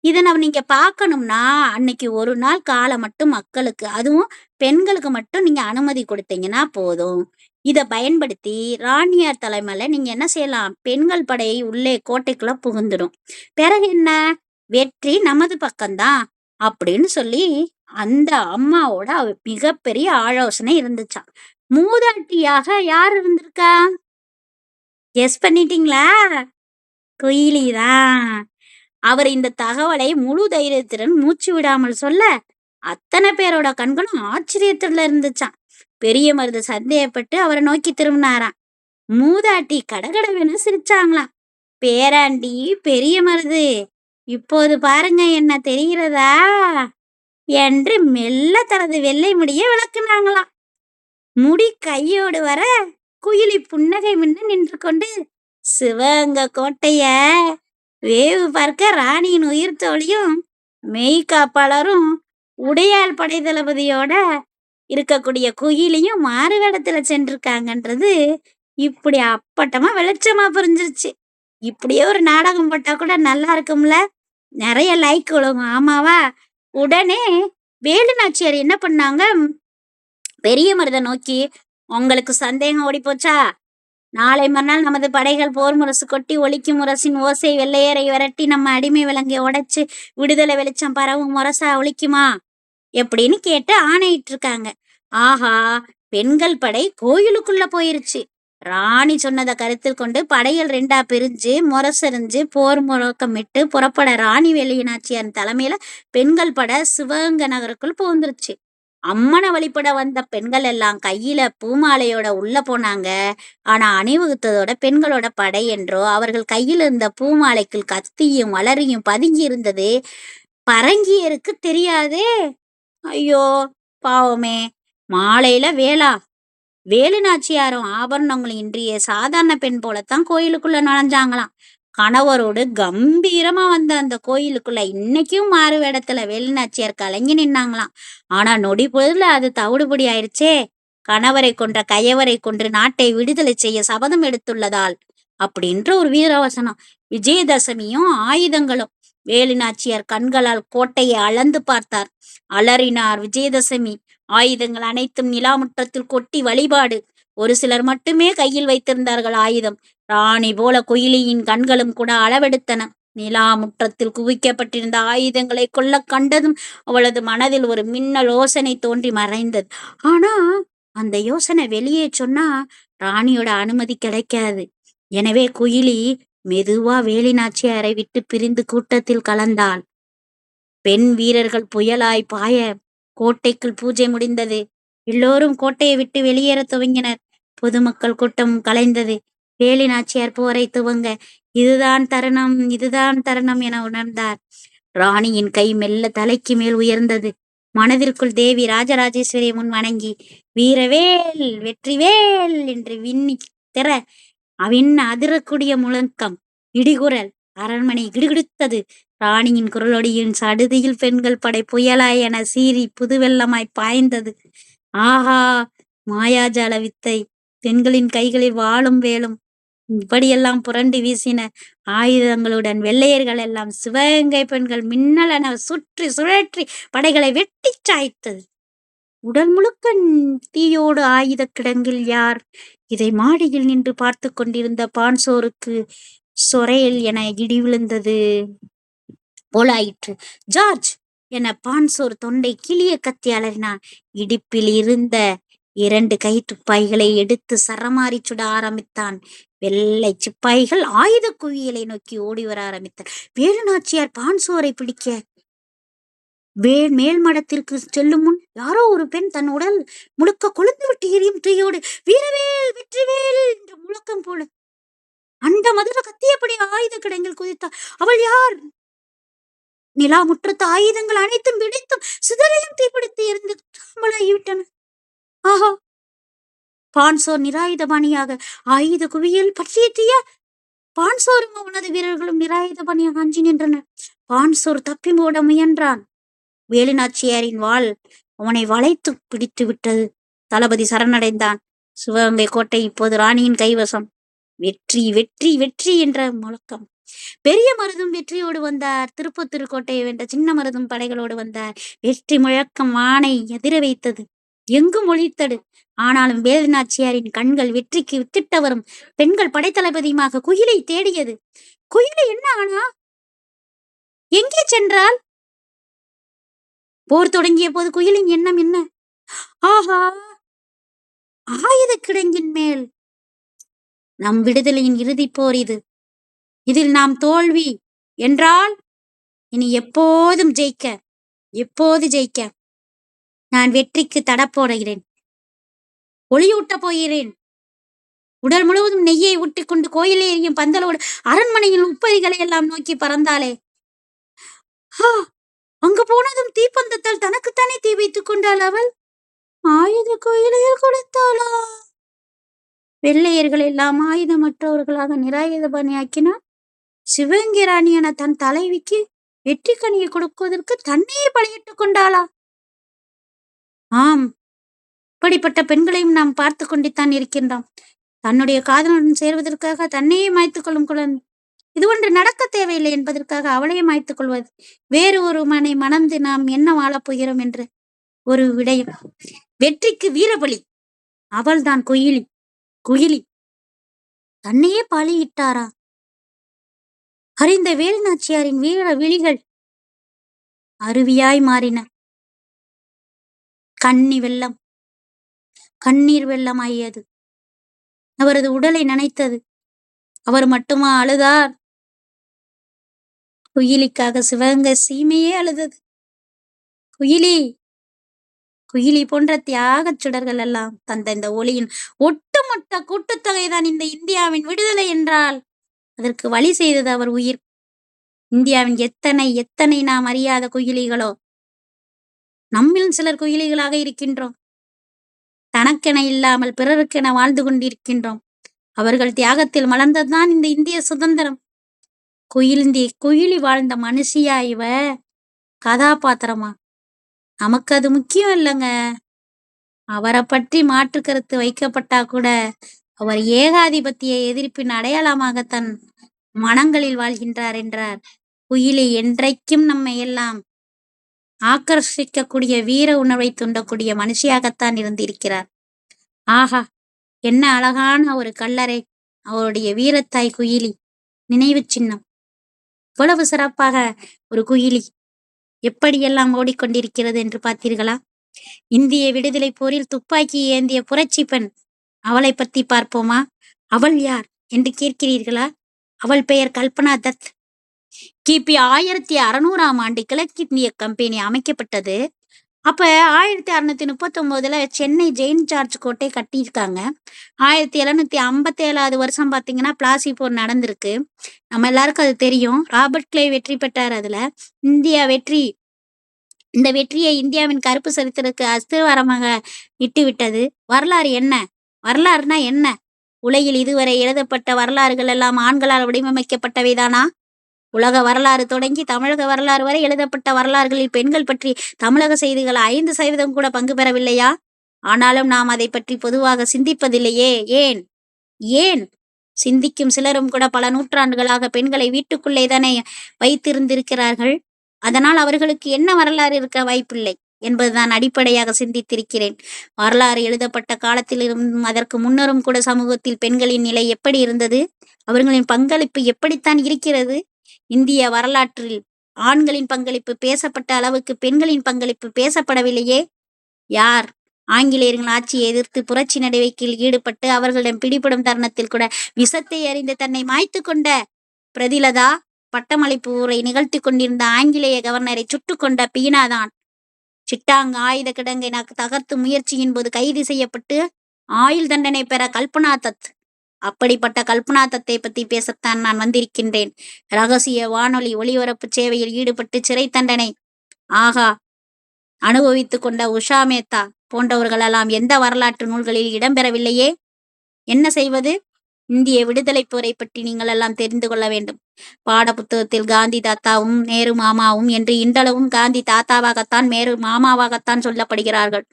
இதை நீங்க பார்க்கணும்னா அன்னைக்கு ஒரு நாள் காலம் மட்டும் மக்களுக்கு, அதுவும் பெண்களுக்கு மட்டும் நீங்க அனுமதி கொடுத்தீங்கன்னா போதும். இதை பயன்படுத்தி ராணியார் தலைமையில நீங்க என்ன செய்யலாம்? பெண்கள் படை உள்ளே கோட்டைக்குள்ள புகுந்துடும். பிறகு என்ன? வெற்றி நமது பக்கம்தான் அப்படின்னு சொல்லி அந்த அம்மாவோட மிகப்பெரிய ஆலோசனை இருந்துச்சாம். மூதாட்டியாக யார் இருந்திருக்கா? கெஸ் பண்ணிட்டீங்களா? குயிலிதான். அவர் இந்த தகவலை முழு தைரியத்துடன் மூச்சு விடாமல் சொல்ல அத்தனை பேரோட கண்களும் ஆச்சரியத்துல இருந்துச்சாம். பெரிய மருது சந்தேகப்பட்டு அவரை நோக்கி திரும்பினாராம். மூதாட்டி கடகடவென சிரிச்சாங்களாம். பேராண்டி பெரிய மருது, இப்போது பாருங்க என்ன தெரிகிறதா என்று மெல்ல தனது வெள்ளை முடிய விளக்குனாங்களாம். முடி கையோடு வர குயிலி புன்னகை முன்ன நின்று கொண்டு, சிவகங்கை கோட்டைய வேவு பார்க்க ராணியின் உயிர் தோழியும் மெய்காப்பாளரும் உடையாள் படை தளபதியோட இருக்கக்கூடிய குயிலியும் மாறுவேடத்துல சென்றிருக்காங்கன்றது இப்படி அப்பட்டமா வெளிச்சமா புரிஞ்சிருச்சு. இப்படியே ஒரு நாடகம் போட்டா கூட நல்லா இருக்கும்ல, நிறைய லைக் விழுகும். ஆமாவா? உடனே வேலு நாச்சியார் என்ன பண்ணாங்க? பெரிய மருதை நோக்கி, உங்களுக்கு சந்தேகம் ஓடி போச்சா? நாளை மறுநாள் நமது படைகள் போர் முரசு கொட்டி ஒலிக்கும் முரசின் ஓசை வெள்ளையரை விரட்டி நம்ம அடிமை விலங்கை உடைச்சு விடுதலை வெளிச்சம் பரவும் முரசா ஒலிக்குமா எப்படின்னு கேட்டு ஆணையிட்டு இருக்காங்க. ஆஹா, பெண்கள் படை கோயிலுக்குள்ள போயிருச்சு. ராணி சொன்னதை கருத்தில் கொண்டு படைகள் 2ஆ பிரிஞ்சு முரசறிஞ்சு போர் முழக்கமிட்டு புறப்பட ராணி வேலுநாச்சியார் தலைமையில பெண்கள் படை சிவகங்கை நகருக்குள் புகுந்துருச்சு. அம்மனை வழிபட வந்த பெண்கள் எல்லாம் கையில பூமாலையோட உள்ள போனாங்க. ஆனா அணிவகுத்ததோட பெண்களோட படை என்றோ அவர்கள் கையில் இருந்த பூமாலைக்குள் கத்தியும் வளரியும் பதுங்கி இருந்தது பரங்கியருக்கு தெரியாதே. ஐயோ பாவமே! மாலையில வேலு நாச்சியாரும் ஆபரணங்களும் இன்றிய சாதாரண பெண் போலத்தான் கோயிலுக்குள்ள நுழைஞ்சாங்களாம். கணவரோடு கம்பீரமா வந்த அந்த கோயிலுக்குள்ள இன்னைக்கும் மாறு வேடத்துல வேலு நாச்சியார் கலங்கி நின்னாங்களாம். ஆனா நொடி பொழுதுல அது தவிடுபடி ஆயிடுச்சே. கணவரை கொன்ற கயவரை கொன்று நாட்டை விடுதலை செய்ய சபதம் எடுத்துள்ளதால் அப்படின்ற ஒரு வீரவசனம். விஜயதசமியும் ஆயுதங்களும். வேலு நாச்சியார் கண்களால் கோட்டையை அளந்து பார்த்தார். அலறினார். விஜயதசமி ஆயுதங்கள் அனைத்தும் நிலாமுற்றத்தில் கொட்டி வழிபாடு. ஒரு சிலர் மட்டுமே கையில் வைத்திருந்தார்கள் ஆயுதம். ராணி போல குயிலியின் கண்களும் கூட அளவெடுத்தன. நிலா முற்றத்தில் குவிக்கப்பட்டிருந்த ஆயுதங்களை கொல்ல கண்டதும் அவளது மனதில் ஒரு மின்னல் யோசனை தோன்றி மறைந்தது. ஆனா அந்த யோசனை வெளியே சொன்னா ராணியோட அனுமதி கிடைக்காது. எனவே குயிலி மெதுவா வேலுநாச்சியாரை விட்டு பிரிந்து கூட்டத்தில் கலந்தாள். பெண் வீரர்கள் புயலாய் பாய கோட்டைக்குள் பூஜை முடிந்தது. எல்லோரும் கோட்டையை விட்டு வெளியேற துவங்கினர். பொதுமக்கள் கூட்டமும் கலைந்தது. வேலு நாச்சியார் போரை துவங்க இதுதான் தருணம், இதுதான் தருணம் என உணர்ந்தார். ராணியின் கை மெல்ல தலைக்கு மேல் உயர்ந்தது. மனதிற்குள் தேவி ராஜராஜேஸ்வரி முன் வணங்கி வீரவேல் வெற்றிவேல் என்று விண்ணி திற அதிரக்கூடிய முழக்கம், இடிகுரல், அரண்மனை கிடுகிடுத்தது. ராணியின் குரலொடியின் சடுதியில் பெண்கள் படை புயலாய் என சீறி புதுவெள்ளமாய் பாய்ந்தது. ஆஹா, மாயாஜால வித்தை! பெண்களின் கைகளில் வாளும் வேலும் இப்படியெல்லாம் புரண்டு வீசின. ஆயுதங்களுடன் வெள்ளையர்கள் எல்லாம் சிவகங்கை பெண்கள் மின்னலென சுற்றி சுழற்றி படைகளை வெட்டி சாய்த்தது. உடல் முழுக்க தீயோடு ஆயுத கிடங்கில் யார்? இதை மாடியில் நின்று பார்த்து கொண்டிருந்த பான்சோருக்கு சொரையல் என இடி விழுந்தது போலாயிற்று. ஜார்ஜ் என பான்சோர் தொண்டை கிளிய கத்தி அலறினான். இடுப்பில் இருந்த 2 கை துப்பாக்கிகளை எடுத்து சரமாரி சுட ஆரம்பித்தான். வெள்ளை சிப்பாய்கள் ஆயுத குவியலை நோக்கி ஓடி வர ஆரம்பித்தார். வேலு நாச்சியார் பான்சோரை பிடிக்க மேல் மடத்திற்கு செல்லும் முன் யாரோ ஒரு பெண் தன் உடல் முழுக்க கொழுந்து விட்டு எரியும் தீயோடு வீரவேல் வெற்றிவேல் என்ற முழக்கம் போல அந்த மதுர கத்தியபடி ஆயுத கிடங்கில் குதித்தார். அவள் யார்? நிலா முற்றத்து ஆயுதங்கள் அனைத்தும் வெடித்தும் சிதறையும் தீப்பிடித்து எரிந்து சாம்பலாகிவிட்டன. ஆஹா! பான்சோர் நிராயுதபாணியாக ஆயுத குவியல் பற்றிய தீய பான்சோரும் அவனது வீரர்களும் நிராயுதபாணியாக அஞ்சி நின்றனர். பான்சோர் தப்பி ஓட முயன்றான். வேலு நாச்சியாரின் வாள் அவனை வளைத்து பிடித்து விட்டது. தளபதி சரணடைந்தான். சிவகங்கை கோட்டை இப்போது ராணியின் கைவசம். வெற்றி வெற்றி வெற்றி என்ற முழக்கம். பெரிய மருதும் வெற்றியோடு வந்தார். திருப்பத்தூர் கோட்டையை வென்ற சின்ன மருதும் படைகளோடு வந்தார். வெற்றி முழக்கம் வானை எதிர வைத்தது, எங்கும் ஒழித்தது. ஆனாலும் வேலு நாச்சியாரின் கண்கள் வெற்றிக்கு வித்திட்டவரும் பெண்கள் படைத்தளபதியுமாக குயிலை தேடியது. குயிலை என்ன ஆனா? எங்கே சென்றால்? போர் தொடங்கிய போது குயிலின் எண்ணம் என்ன? ஆஹா, ஆயுத கிடங்கின் மேல் நம் விடுதலையின் இறுதி போர் இது. இதில் நாம் தோல்வி என்றால் இனி எப்போதும் ஜெயிக்க, எப்போது ஜெயிக்க நான் வெற்றிக்கு தடப்போடுகிறேன், ஒளியூட்டப் போகிறேன். உடல் முழுவதும் நெய்யை ஊட்டிக்கொண்டு கோயிலே எரியும் பந்தலோடு அரண்மனையின் உப்பரிகளை எல்லாம் நோக்கி பறந்தாளே. அங்கு போனதும் தீப்பந்தத்தால் தனக்குத்தானே தீ வைத்துக் கொண்டாள் அவள். ஆயுத கோயிலையில் கொடுத்தாளா? வெள்ளையர்கள் எல்லாம் ஆயுதமற்றவர்களாக நிராயுதபாணியாக்கினார். சிவகங்கை ராணி என தன் தலைவிக்கு வெற்றி கனியை கொடுக்குவதற்கு தன்னையே பலியிட்டுக் கொண்டாளா? ஆம், இப்படிப்பட்ட பெண்களையும் நாம் பார்த்து கொண்டுத்தான் இருக்கின்றோம். தன்னுடைய காதலுடன் சேர்வதற்காக தன்னையே மாய்த்துக் கொள்ளும் குழந்தை. இது ஒன்று நடக்க தேவையில்லை என்பதற்காக அவளையே மாய்த்துக் கொள்வது. வேறு ஒரு மணந்து நாம் என்ன வாழப்போகிறோம் என்று ஒரு விடயம். வெற்றிக்கு வீரபலி. அவள்தான் குயிலி. குயிலி தன்னையே பலியிட்டாரா? அறிந்த வேலு நாச்சியாரின் வீர விழிகள் அருவியாய் மாறின. கண்ணீர் வெள்ளமாகியது. அவரது உடலை நனைத்தது. அவர் மட்டுமா அழுதார்? குயிலிக்காக சிவகங்கை சீமையே அழுதது. குயிலி குயிலி போன்ற தியாகச் சுடர்கள் எல்லாம் தந்த இந்த ஒளியின் ஒட்டுமொத்த கூட்டுத்தொகைதான் இந்த இந்தியாவின் விடுதலை என்றால் அதற்கு வழி செய்தது அவர் உயிர். இந்தியாவின் எத்தனை எத்தனை நாம் அறியாத குயிலிகளோ. நம்மில் சிலர் குயிலிகளாக இருக்கின்றோம். தனக்கென இல்லாமல் பிறருக்கென வாழ்ந்து கொண்டிருக்கின்றோம். அவர்கள் தியாகத்தில் மலர்ந்ததுதான் இந்த இந்திய சுதந்திரம். குயிலி வாழ்ந்த மனுஷியா இவ? கதாபாத்திரமா? நமக்கு அது முக்கியம் இல்லைங்க. அவரை பற்றி மாற்று கருத்து வைக்கப்பட்டா கூட அவர் ஏகாதிபத்திய எதிர்ப்பின் அடையாளமாக தன் மனங்களில் வாழ்கின்றார் என்றார். குயிலி என்றைக்கும் நம்மை எல்லாம் ஆக்கர்ஷிக்கக்கூடிய வீர உணர்வை தூண்டக்கூடிய மனுஷியாகத்தான் இருந்திருக்கிறார். ஆஹா, என்ன அழகான ஒரு கல்லறை! அவருடைய வீரத்தாய் குயிலி நினைவு சின்னம். இவ்வளவு சிறப்பாக ஒரு குயிலி எப்படியெல்லாம் ஓடிக்கொண்டிருக்கிறது என்று பார்த்தீர்களா? இந்திய விடுதலை போரில் துப்பாக்கி ஏந்திய புரட்சி பெண். அவளை பற்றி பார்ப்போமா? அவள் யார் என்று கேட்கிறீர்களா? அவள் பெயர் கல்பனா தத். கிபி 1600ஆம் ஆண்டு கிழக்கிந்திய கம்பெனி அமைக்கப்பட்டது. அப்ப 1639ல சென்னை செயின்ட் ஜார்ஜ் கோட்டை கட்டியிருக்காங்க. 1757வது வருஷம் பார்த்தீங்கன்னா, பிளாசி போர் நடந்திருக்கு. நம்ம எல்லாருக்கும் அது தெரியும். ராபர்ட் கிளைவ் வெற்றி பெற்றார் அதுல. இந்தியா வெற்றி இந்த வெற்றியை இந்தியாவின் கருப்பு சரித்திரத்துக்கு அஸ்திவாரமாக இட்டுவிட்டது. வரலாறு என்ன? வரலாறுனா என்ன? உலகில் இதுவரை எழுதப்பட்ட வரலாறுகள் எல்லாம் ஆண்களால் வடிவமைக்கப்பட்டவைதானா? உலக வரலாறு தொடங்கி தமிழக வரலாறு வரை எழுதப்பட்ட வரலாறுகளில் பெண்கள் பற்றி தமிழக செய்திகள் 5% கூட பங்கு பெறவில்லையா? ஆனாலும் நாம் அதை பற்றி பொதுவாக சிந்திப்பதில்லையே. ஏன்? ஏன்? சிந்திக்கும் சிலரும் கூட பல நூற்றாண்டுகளாக பெண்களை வீட்டுக்குள்ளே தானே வைத்திருந்திருக்கிறார்கள். அதனால் அவர்களுக்கு என்ன வரலாறு இருக்க வாய்ப்பில்லை என்பதுதான் அடிப்படையாக சிந்தித்திருக்கிறேன். வரலாறு எழுதப்பட்ட காலத்திலிருந்தும் அதற்கு முன்னரும் கூட சமூகத்தில் பெண்களின் நிலை எப்படி இருந்தது? அவர்களின் பங்களிப்பு எப்படித்தான் இருக்கிறது? இந்திய வரலாற்றில் ஆண்களின் பங்களிப்பு பேசப்பட்ட அளவுக்கு பெண்களின் பங்களிப்பு பேசப்படவில்லையே. யார் ஆங்கிலேயர்கள் ஆட்சியை எதிர்த்து புரட்சி நடவடிக்கையில் ஈடுபட்டு அவர்களிடம் பிடிபடும் தருணத்தில் கூட விஷத்தை அறிந்து தன்னை மாய்த்து கொண்ட பிரதிலதா, பட்டமளிப்பு உரை நிகழ்த்தி கொண்டிருந்த ஆங்கிலேய கவர்னரை சுட்டு கொண்ட பீனாதான், சிட்டாங் ஆயுத கிடங்கை தகர்த்து முயற்சியின் போது கைது செய்யப்பட்டு ஆயுள் தண்டனை பெற கல்பனா தத். அப்படிப்பட்ட கல்பனா தத்தை பத்தி பேசத்தான் நான் வந்திருக்கின்றேன். ரகசிய வானொலி ஒளிபரப்பு சேவையில் ஈடுபட்டு சிறை தண்டனை ஆகா அனுபவித்துக் கொண்ட உஷா மேத்தா போன்றவர்களெல்லாம் எந்த வரலாற்று நூல்களில் இடம்பெறவில்லையே. என்ன செய்வது? இந்திய விடுதலை போரை பற்றி நீங்கள் எல்லாம் தெரிந்து கொள்ள வேண்டும். பாட புத்தகத்தில் காந்தி தாத்தாவும் நேரு மாமாவும் என்று இன்றளவும் காந்தி தாத்தாவாகத்தான் நேரு மாமாவாகத்தான் சொல்லப்படுகிறார்கள்.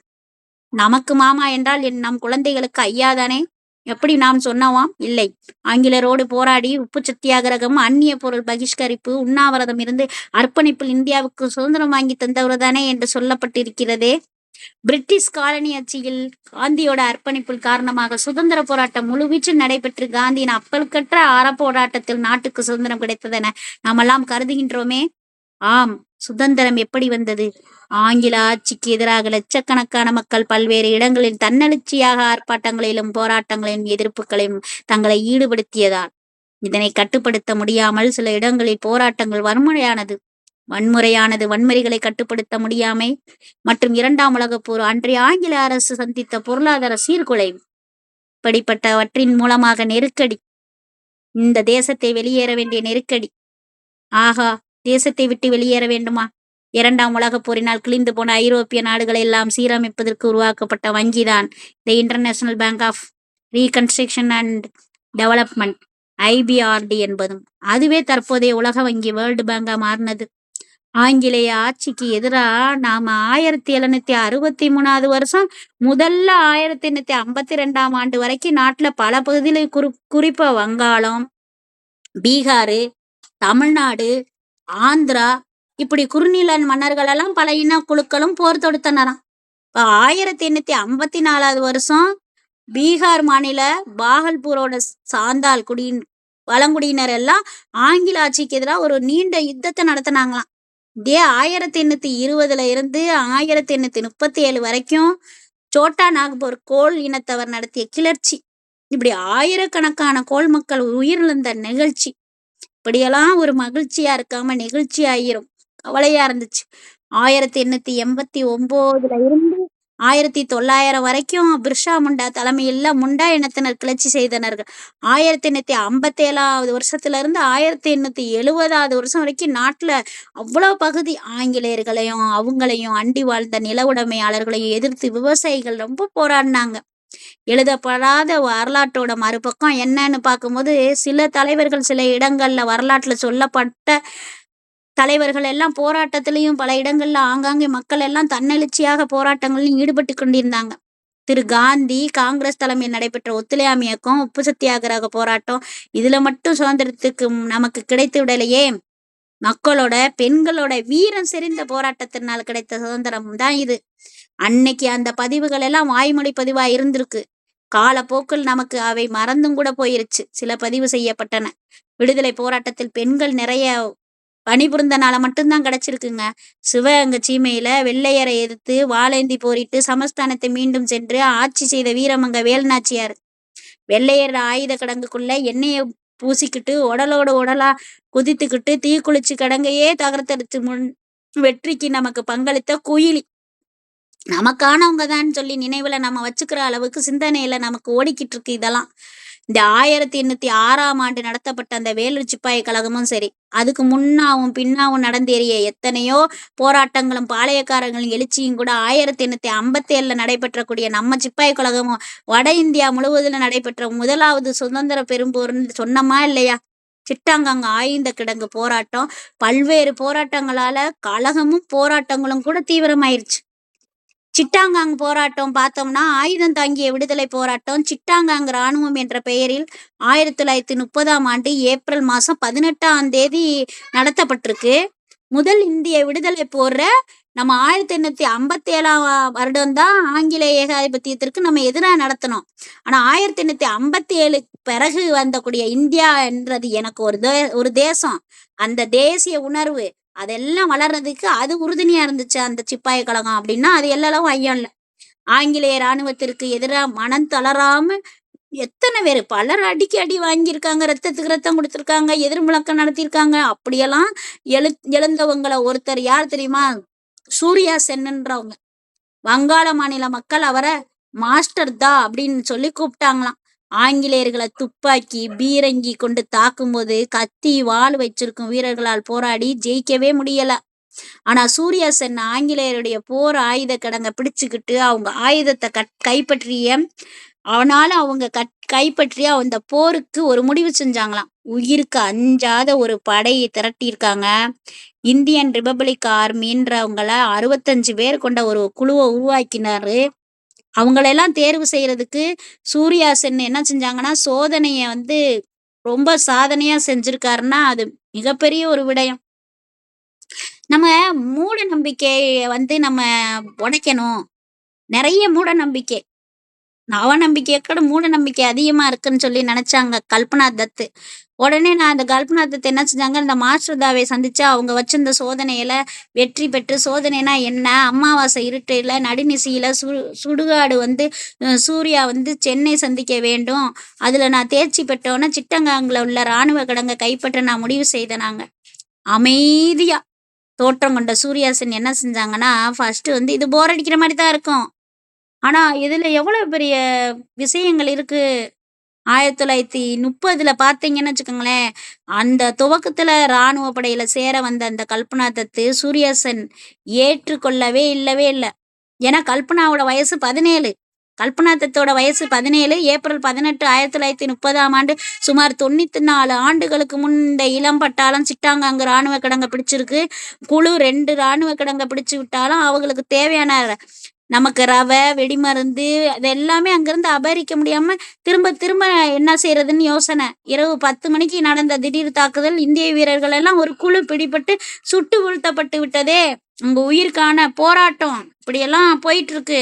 நமக்கு மாமா என்றால் நம் குழந்தைகளுக்கு ஐயாதானே? எப்படி நாம் சொன்னவாம்? இல்லை. ஆங்கிலரோடு போராடி உப்பு சத்தியாகிரகம், அந்நிய பொருள் பகிஷ்கரிப்பு, உண்ணாவிரதம் இருந்து அர்ப்பணிப்பில் இந்தியாவுக்கு சுதந்திரம் வாங்கி தந்தவர் தானே என்று சொல்லப்பட்டிருக்கிறதே. பிரிட்டிஷ் காலனி ஆட்சியில் காந்தியோட அர்ப்பணிப்பில் காரணமாக சுதந்திர போராட்டம் முழுவீச்சில் நடைபெற்று காந்தியின் அப்பலுக்கற்ற அறப்போராட்டத்தில் நாட்டுக்கு சுதந்திரம் கிடைத்ததென நாமெல்லாம் கருதுகின்றோமே. ஆம், சுதந்திரம் எப்படி வந்தது? ஆங்கில ஆட்சிக்கு எதிராக லட்சக்கணக்கான மக்கள் பல்வேறு இடங்களில் தன்னெழுச்சியாக ஆர்ப்பாட்டங்களிலும் போராட்டங்களிலும் எதிர்ப்புகளையும் தங்களை ஈடுபடுத்தியதால். இதனை கட்டுப்படுத்த முடியாமல் சில இடங்களில் போராட்டங்கள் வன்முறையானது வன்முறைகளை கட்டுப்படுத்த முடியாமை மற்றும் 2ஆம் உலகப் போர் அன்றைய ஆங்கில அரசு சந்தித்த பொருளாதார சீர்குலைவு இப்படிப்பட்டவற்றின் மூலமாக நெருக்கடி, இந்த தேசத்தை வெளியேற வேண்டிய நெருக்கடி. ஆகா, தேசத்தை விட்டு வெளியேற வேண்டுமா? 2ஆம் உலகப் போரினால் கிழிந்து போன ஐரோப்பிய நாடுகளை எல்லாம் சீரமைப்பதற்கு உருவாக்கப்பட்ட வங்கிதான் the international bank of reconstruction and development, IBRD என்பதும். அதுவே தற்போதைய உலக வங்கி வேர்ல்டு பேங்கா மாறினது. ஆங்கிலேய ஆட்சிக்கு எதிராக நாம 1763வது வருஷம் முதல்ல 1852ஆம் ஆண்டு வரைக்கும் நாட்டுல பல பகுதியில் குறிப்பா வங்காளம், பீகாரு, தமிழ்நாடு, ஆந்திரா இப்படி குறுநில மன்னர்கள் எல்லாம் பல இன குழுக்களும் போர் தொடுத்தனராம். இப்போ 1854வது வருஷம் பீகார் மாநில பாகல்பூரோட சாந்தால் பழங்குடியினர் எல்லாம் ஆங்கில ஆட்சிக்கு எதிராக ஒரு நீண்ட யுத்தத்தை நடத்தினாங்களாம். இதே 1820ல இருந்து 1837 வரைக்கும் சோட்டா நாக்பூர் கோல் இனத்தவர் நடத்திய கிளர்ச்சி, இப்படி ஆயிரக்கணக்கான கோல் மக்கள் உயிரிழந்த நிகழ்ச்சி. இப்படியெல்லாம் ஒரு மகிழ்ச்சியா இருக்காம நெகிழ்ச்சி ஆயிரும், கவலையா இருந்துச்சு. 1889ல இருந்து 1900 வரைக்கும் பிர்சா முண்டா தலைமையில் முண்டா இனத்தினர் கிளர்ச்சி செய்தனர்கள். 1857வது வருஷத்துல இருந்து 1870வது வருஷம் வரைக்கும் நாட்டுல அவ்வளவு பகுதி ஆங்கிலேயர்களையும் அவங்களையும் அண்டி வாழ்ந்த நில உடைமையாளர்களையும் எதிர்த்து விவசாயிகள் ரொம்ப போராடினாங்க. எழுதப்படாத வரலாற்றோட மறுபக்கம் என்னன்னு பார்க்கும்போது சில தலைவர்கள் சில இடங்கள்ல வரலாற்றுல சொல்லப்பட்ட தலைவர்கள் எல்லாம் போராட்டத்திலையும் பல இடங்கள்ல ஆங்காங்கே மக்கள் எல்லாம் தன்னெழுச்சியாக போராட்டங்களிலும் ஈடுபட்டு கொண்டிருந்தாங்க. திரு காந்தி காங்கிரஸ் தலைமையில் நடைபெற்ற ஒத்துழையாமை இயக்கம், உப்பு சத்தியாகிரக போராட்டம், இதுல மட்டும் சுதந்திரத்துக்கு நமக்கு கிடைத்து விடலையே. மக்களோட பெண்களோட வீரம் செறிந்த போராட்டத்தினால் கிடைத்த சுதந்திரம் தான் இது. அன்னைக்கு அந்த பதிவுகள் எல்லாம் வாய்மொழி பதிவா இருந்திருக்கு. காலப்போக்கில் நமக்கு அவை மறந்தும் கூட போயிருச்சு. சில பதிவு செய்யப்பட்டன. விடுதலை போராட்டத்தில் பெண்கள் நிறைய பணிபுரிந்தனால மட்டும்தான் கிடைச்சிருக்குங்க. சிவகங்கை சீமையில வெள்ளையரை எதிர்த்து வாளேந்தி போரிட்டு சமஸ்தானத்தை மீண்டும் சென்று ஆட்சி செய்த வீரமங்க வேலுநாச்சியார். வெள்ளையர் ஆயுத கிடங்குக்குள்ள எண்ணெயை பூசிக்கிட்டு உடலோட உடலா குதித்துக்கிட்டு தீக்குளிச்சு கிடங்கையே தகர்த்தெடுத்து வெற்றிக்கு நமக்கு பங்களித்த குயிலி. நமக்கானவங்க தான் சொல்லி நினைவுல நம்ம வச்சுக்கிற அளவுக்கு சிந்தனையில நமக்கு ஓடிக்கிட்டு இருக்கு இதெல்லாம். இந்த 1806ஆம் ஆண்டு நடத்தப்பட்ட அந்த வேலூர் சிப்பாய் கழகமும் சரி, அதுக்கு முன்னாவும் பின்னாவும் நடந்தேறிய எத்தனையோ போராட்டங்களும் பாளையக்காரர்களும் எழுச்சியும் கூட 1857ல நடைபெற்றக்கூடிய நம்ம சிப்பாய் கழகமும் வட இந்தியா முழுவதிலும் நடைபெற்ற முதலாவது சுதந்திர பெரும்போர்ன்னு சொன்னோமா இல்லையா? சிட்டாங்காங்க ஆயுத கிடங்கு போராட்டம், பல்வேறு போராட்டங்களால கழகமும் போராட்டங்களும் கூட தீவிரமாயிருச்சு. சிட்டாங்காங் போராட்டம் பார்த்தோம்னா ஆயுதம் தாங்கிய விடுதலை போராட்டம் சிட்டாங்காங் இராணுவம் என்ற பெயரில் 1930ஆம் ஆண்டு ஏப்ரல் மாதம் 18ஆம் தேதி நடத்தப்பட்டிருக்கு. முதல் இந்திய விடுதலை போற நம்ம 1857ஆம் வருடம் தான் ஆங்கில ஏகாதிபத்தியத்திற்கு நம்ம எதிராக நடத்தணும். ஆனா 1857 பிறகு வந்தக்கூடிய இந்தியா என்றது எனக்கு ஒரு தேசம், அந்த தேசிய உணர்வு அதெல்லாம் வளர்றதுக்கு அது உறுதுணையா இருந்துச்சு அந்த சிப்பாய் கழகம் அப்படின்னா அது எல்லாம் ஐயம் இல்லை. ஆங்கிலேய இராணுவத்திற்கு எதிராக மனம் தளராம எத்தனை பேர் பலர் அடிக்கி அடி வாங்கியிருக்காங்க, ரத்தத்துக்கு ரத்தம் கொடுத்துருக்காங்க, எதிர் முழக்கம் நடத்தியிருக்காங்க. அப்படியெல்லாம் எழுந்தவங்களை ஒருத்தர் யார் தெரியுமா? சூர்யா சென்ன்றவங்க. வங்காள மாநில மக்கள் அவரை மாஸ்டர் தா அப்படின்னு சொல்லி கூப்பிட்டாங்களாம். ஆங்கிலேயர்களை துப்பாக்கி பீரங்கி கொண்டு தாக்கும்போது கத்தி வாள் வச்சிருக்கும் வீரர்களால் போராடி ஜெயிக்கவே முடியல. ஆனா சூர்யா சென் ஆங்கிலேயருடைய போர் ஆயுத கிடங்க பிடிச்சுக்கிட்டு அவங்க ஆயுதத்தை கைப்பற்றிய அவங்க கைப்பற்றிய அந்த போருக்கு ஒரு முடிவு செஞ்சாங்களாம். உயிருக்கு அஞ்சாத ஒரு படையை திரட்டியிருக்காங்க. இந்தியன் ரிபப்ளிக் ஆர்மின்றவங்கள 65 பேர் கொண்ட ஒரு குழுவை உருவாக்கினாரு. அவங்களெல்லாம் தேர்வு செய்யறதுக்கு சூர்யா சென் என்ன செஞ்சாங்கன்னா சோதனைய ரொம்ப சாதனையா செஞ்சிருக்காருன்னா அது மிகப்பெரிய ஒரு விடயம். நம்ம மூட நம்பிக்கையை நம்ம உடைக்கணும். நிறைய மூட நம்பிக்கை அவநம்பிக்கையை கூட மூட நம்பிக்கை அதிகமா இருக்குன்னு சொல்லி நினைச்சாங்க கல்பனா தத். உடனே நான் அந்த கல்பனா தத் என்ன செஞ்சாங்க, இந்த மாஸ்டர் தாவை சந்திச்சு அவங்க வச்சிருந்த சோதனையில வெற்றி பெற்று, சோதனைனா என்ன, அமாவாசை இருட்டுல நடுநிசியில சுடுகாடு சூர்யா சென்னை சந்திக்க வேண்டும், அதுல நான் தேர்ச்சி பெற்றோன்னா சிட்டங்காங்கில் உள்ள இராணுவ கிடங்கை கைப்பற்ற நான் முடிவு செய்தனாங்க. அமைதியா தோற்றம் கொண்ட சூர்யா சென் என்ன செஞ்சாங்கன்னா ஃபர்ஸ்ட் இது போர் அடிக்கிற மாதிரி தான் இருக்கும், ஆனா இதுல எவ்வளவு பெரிய விஷயங்கள் இருக்கு. 1930ல பார்த்தீங்கன்னு வச்சுக்கோங்களேன், அந்த துவக்கத்துல இராணுவ படையில சேர வந்த அந்த கல்பனா தத்து சூர்யா சென் ஏற்றுக்கொள்ளவே இல்லவே இல்லை. ஏன்னா கல்பனாவோட வயசு 17, கல்பனா தத்தோட வயசு 17. ஏப்ரல் 18 1930ஆம் ஆண்டு சுமார் 94 ஆண்டுகளுக்கு முன் இந்த இளம் பட்டாளம் சிட்டாங்காங்க இராணுவ கிடங்க பிடிச்சிருக்கு. குழு 2 இராணுவ கிடங்க பிடிச்சு விட்டாலும் அவங்களுக்கு தேவையான நமக்கு ரவை வெடிமருந்து அது எல்லாமே அங்கிருந்து அபகரிக்க முடியாம திரும்ப திரும்ப என்ன செய்யறதுன்னு யோசனை. இரவு 10 மணிக்கு நடந்த திடீர் தாக்குதல் இந்திய வீரர்கள் எல்லாம் ஒரு குழு பிடிபட்டு சுட்டு வீழ்த்தப்பட்டு விட்டதே. உங்க உயிருக்கான போராட்டம் இப்படியெல்லாம் போயிட்டு இருக்கு.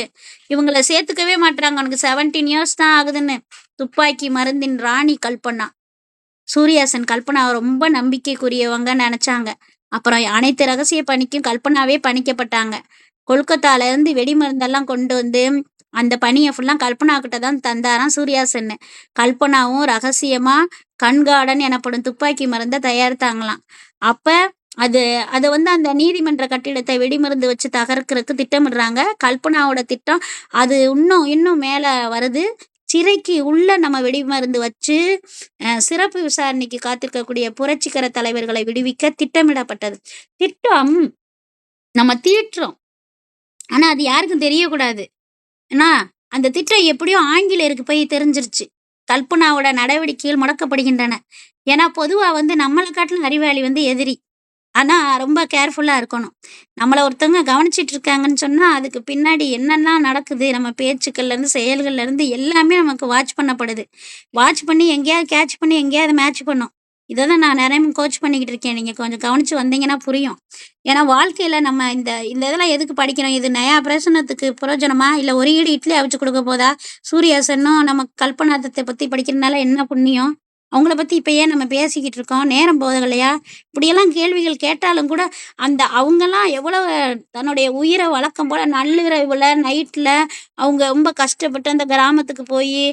இவங்களை சேர்த்துக்கவே மாட்டாங்க. உனக்கு 17 இயர்ஸ் தான் ஆகுதுன்னு. துப்பாக்கி மருந்தின் ராணி கல்பனா. சூர்யா சென் கல்பனாவை ரொம்ப நம்பிக்கைக்குரியவங்கன்னு நினைச்சாங்க. அப்புறம் அனைத்து ரகசிய பணிக்கும் கல்பனாவே பணிக்கப்பட்டாங்க. கொல்கத்தால இருந்து வெடிமருந்தெல்லாம் கொண்டு அந்த பணியை ஃபுல்லா கல்பனா கிட்ட தான் தந்தாராம் சூர்யா சென்னு. கல்பனாவும் ரகசியமா கண்கார்டன் எனப்படும் துப்பாக்கி மருந்தை தயாரித்தாங்களாம். அப்ப அது அதை அந்த நீதிமன்ற கட்டிடத்தை வெடிமருந்து வச்சு தகர்க்கறதுக்கு திட்டமிடுறாங்க. கல்பனாவோட திட்டம் அது இன்னும் மேல வருது. சிறைக்கு உள்ள நம்ம வெடிமருந்து வச்சு சிறப்பு விசாரணைக்கு காத்திருக்கக்கூடிய புரட்சிகர தலைவர்களை விடுவிக்க திட்டமிடப்பட்டது. திட்டம் நம்ம தீட்டுறோம், ஆனா அது யாருக்கும் தெரியக்கூடாது. ஏன்னா அந்த திட்டம் எப்படியோ ஆங்கிலேயருக்கு போய் தெரிஞ்சிருச்சு. கல்பனாவோட நடவடிக்கைகள் முடக்கப்படுகின்றன. ஏன்னா பொதுவா நம்மளை காட்டிலும் அறிவாளி எதிரி. ஆனா ரொம்ப கேர்ஃபுல்லா இருக்கணும். நம்மளை ஒருத்தவங்க கவனிச்சிட்டு இருக்காங்கன்னு சொன்னா அதுக்கு பின்னாடி என்னெல்லாம் நடக்குது, நம்ம பேச்சுக்கள்ல இருந்து செயல்கள்ல இருந்து எல்லாமே நமக்கு வாட்ச் பண்ணப்படுது. வாட்ச் பண்ணி எங்கேயாவது கேட்ச் பண்ணி எங்கேயாவது மேட்ச் பண்ணும். இதை தான் நான் நிறைய கோச் பண்ணிக்கிட்டு இருக்கேன். நீங்க கொஞ்சம் கவனிச்சு வந்தீங்கன்னா புரியும். ஏன்னா வாழ்க்கையில நம்ம இந்த இதெல்லாம் எதுக்கு படிக்கணும்? இது நயா பிரசனத்துக்கு பிரயோஜனமா, இல்ல ஒரு ஈடு இட்லி அவிச்சு கொடுக்க போதா? சூர்யா சென்னும் நம்ம கல்பனா தத்தை பத்தி படிக்கிறதுனால என்ன புண்ணியம்? அவங்கள பத்தி இப்ப ஏன் நம்ம பேசிக்கிட்டு இருக்கோம்? நேரம் போதலையா? இப்படியெல்லாம் கேள்விகள் கேட்டாலும் கூட அவங்கெல்லாம் எவ்வளவு தன்னுடைய உயிரை வழக்கம் போல நள்ளிரவுல நைட்ல அவங்க ரொம்ப கஷ்டப்பட்டு அந்த கிராமத்துக்கு போய்